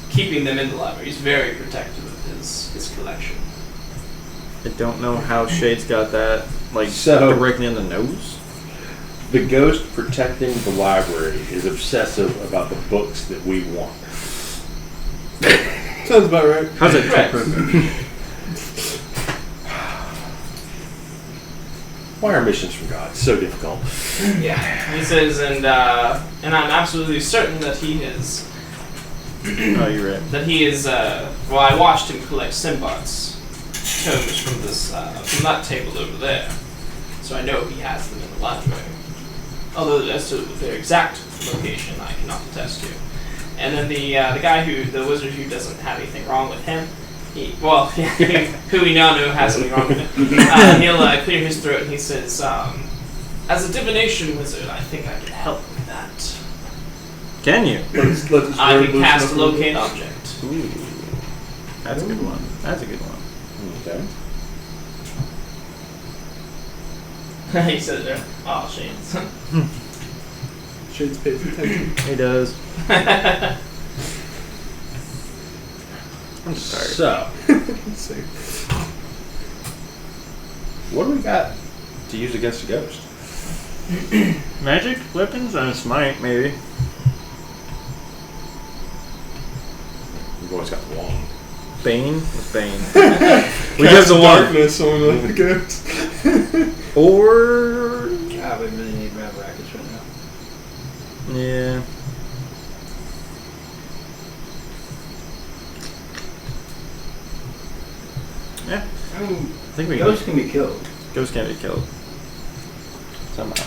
keeping them in the library. He's very protective of his collection. I don't know how Shade's got that, So- directly in the nose. The ghost protecting the library is obsessive about the books that we want. Sounds about right. How's it? Correct. Why are missions from God so difficult? Yeah, he says, and I'm absolutely certain that he is. Oh, you're right. That he is. Well, I watched him collect Simbart's tomes from that table over there, so I know he has them in the library. Although as to their exact location, I cannot attest to. And then the guy the wizard who doesn't have anything wrong with him, who we now know has something wrong with him, he'll clear his throat and he says, as a divination wizard, I think I can help with that. Can you? I can cast locate object. Ooh. That's a good one. That's a good one. Okay. He said there. Oh, Shades. Shades pays attention. He does. I'm sorry. So, what do we got to use against a ghost? Magic weapons and a smite, maybe. We've always got the wand. Bane with Bane. We have the one. Darkness on the ghost. Or God, we really need grab rackets right now. yeah. Yeah. I mean, I think we ghosts can be killed. Ghosts can't be killed. Somehow.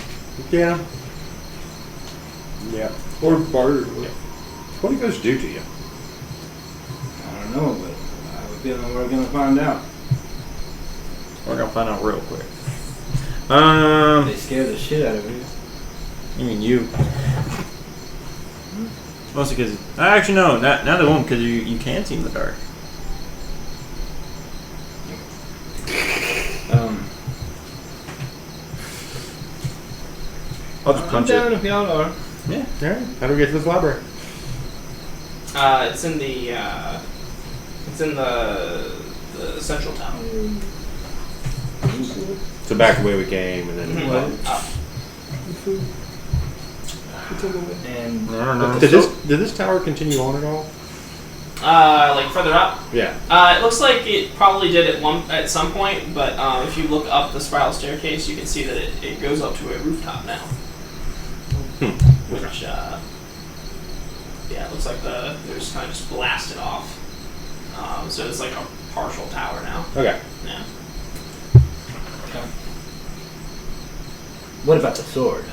Yeah. Yeah. Or barter. What do ghosts do to you? I don't know, but I have a feeling we're gonna find out. We're gonna find out real quick. They scare the shit out of you. You mean you? Mostly because actually no, now they won't because you can see in the dark. I'll just punch I'm down it. if y'all are. Yeah. Alright. How do we get to this library? It's in the central tower. So back the way we came, and then Up. And I don't know. Did this tower continue on at all? Like further up. Yeah. It looks like it probably did at some point, but if you look up the spiral staircase, you can see that it goes up to a rooftop now. Which, yeah, it looks like they're just kind of just blasted off. So it's like a partial tower now. Okay. Yeah. what about the sword?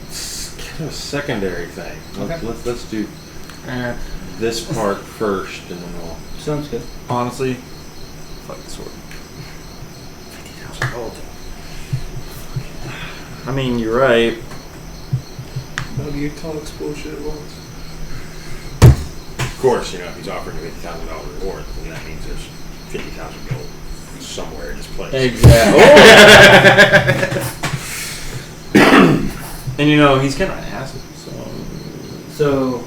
It's kind of a secondary thing. Okay. Let's do this part first, and then we'll. Sounds good. Honestly, fuck the sword. 50,000 gold. I mean, you're right. Buggy talks bullshit once. Of course, if he's offering a $50,000 reward, then that means there's 50,000 gold somewhere in this place. Exactly. And he's kind of an asset, So,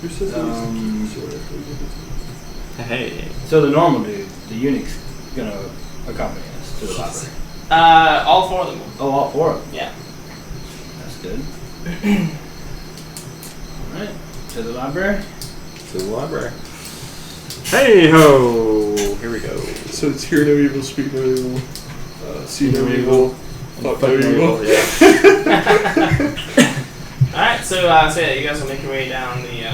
Who says hey. so the normal dude, the eunuch's gonna accompany us to the library. All four of them. Oh, all four of them. Yeah. That's good. Alright, to the library. To the library. Hey ho! Here we go. So it's hear no evil, speak no evil, see no evil, fuck no evil. Yeah. Alright, so yeah, you guys will make your way down the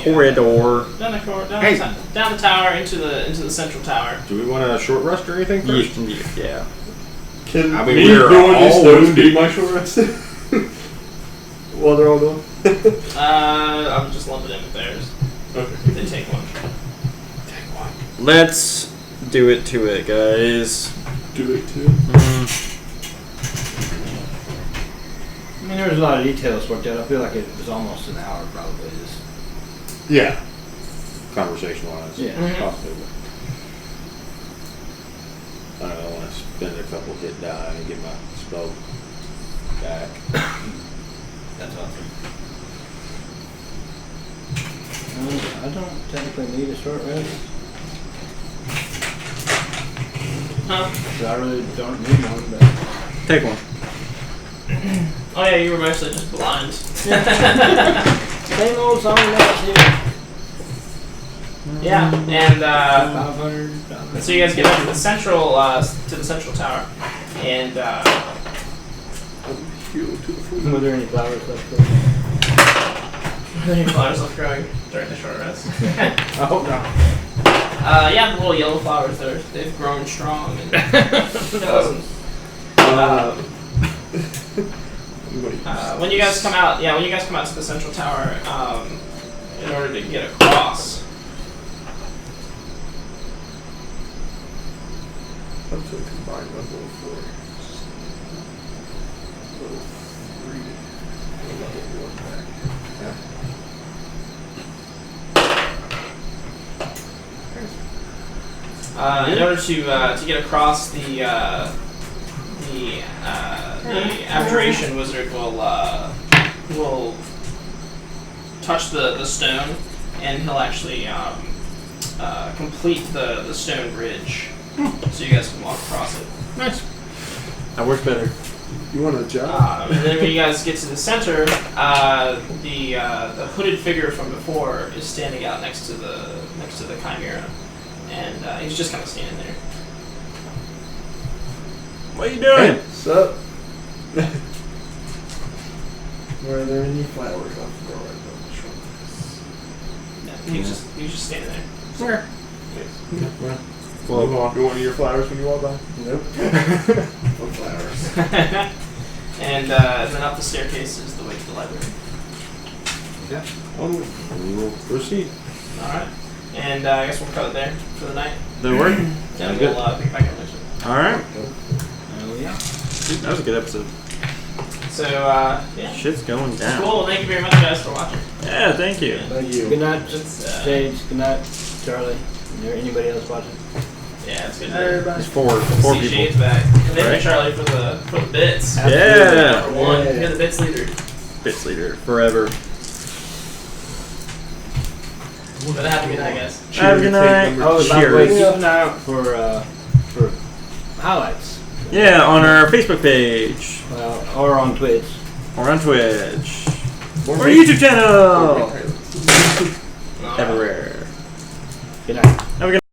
Corridor. down the tower into the central tower. Do we want a short rest or anything first? Yeah. Can I mean, me we're going these all stones wounded. be my short rest? While they're all done? I'm just lumping in with theirs. Okay. If they take one. Let's do it to it, guys. Do it too. I mean, there was a lot of details worked out. I feel like it was almost an hour, probably. Just Yeah. Conversation wise. Yeah. Possibly. I don't know, I want to spend a couple hit die and get my spell back. that's awesome. I don't technically need a short rest. Huh? So I really don't need one, but Take one. Oh yeah, you were mostly just blind. same old song about you. Yeah, and 500. so you guys get up to the central tower, and Were there any flowers left? any flowers left growing during the short rest. I hope not. Yeah, the little yellow flowers they've grown strong. And, When you guys come out, when you guys come out to the central tower, in order to get across. Up to a combined level of 4. Level 3. And level 1 back. In order to get across, the abjuration wizard will touch the stone, and he'll actually complete the stone bridge, so you guys can walk across it. Nice. That works better. You want a job? And then when you guys get to the center, the hooded figure from before is standing out next to the chimera, and he's just kind of standing there. What are you doing? What's up? Were there any flowers on the floor? He's just standing there. Sure. Well, you want one of your flowers when you walk by? Nope. What flowers? And then up the staircase is the way to the library. Yeah. We'll proceed. All right. And I guess we'll cut it there for the night. That work? And we'll pick back up next week. All right. Yeah. Dude, that was a good episode. So, yeah. Shit's going down. Cool. Well, thank you very much, guys, for watching. Yeah, thank you. Thank you. Good night, It's, Sage. Good night, Charlie. Is there anybody else watching? Yeah, it's good. There's four See people. Shade's back. And thank you, Right. Charlie, for the bits. Yeah. Number one. Yeah. You're the bits leader. Bits leader forever. But have a good night, guys. Have a good night. Oh, by the way, Cheers. keep an eye out for highlights. Yeah, on our Facebook page. Or on Twitch. Or on Twitch. More Or meat. YouTube channel. All right. Everywhere. Good night. Have a good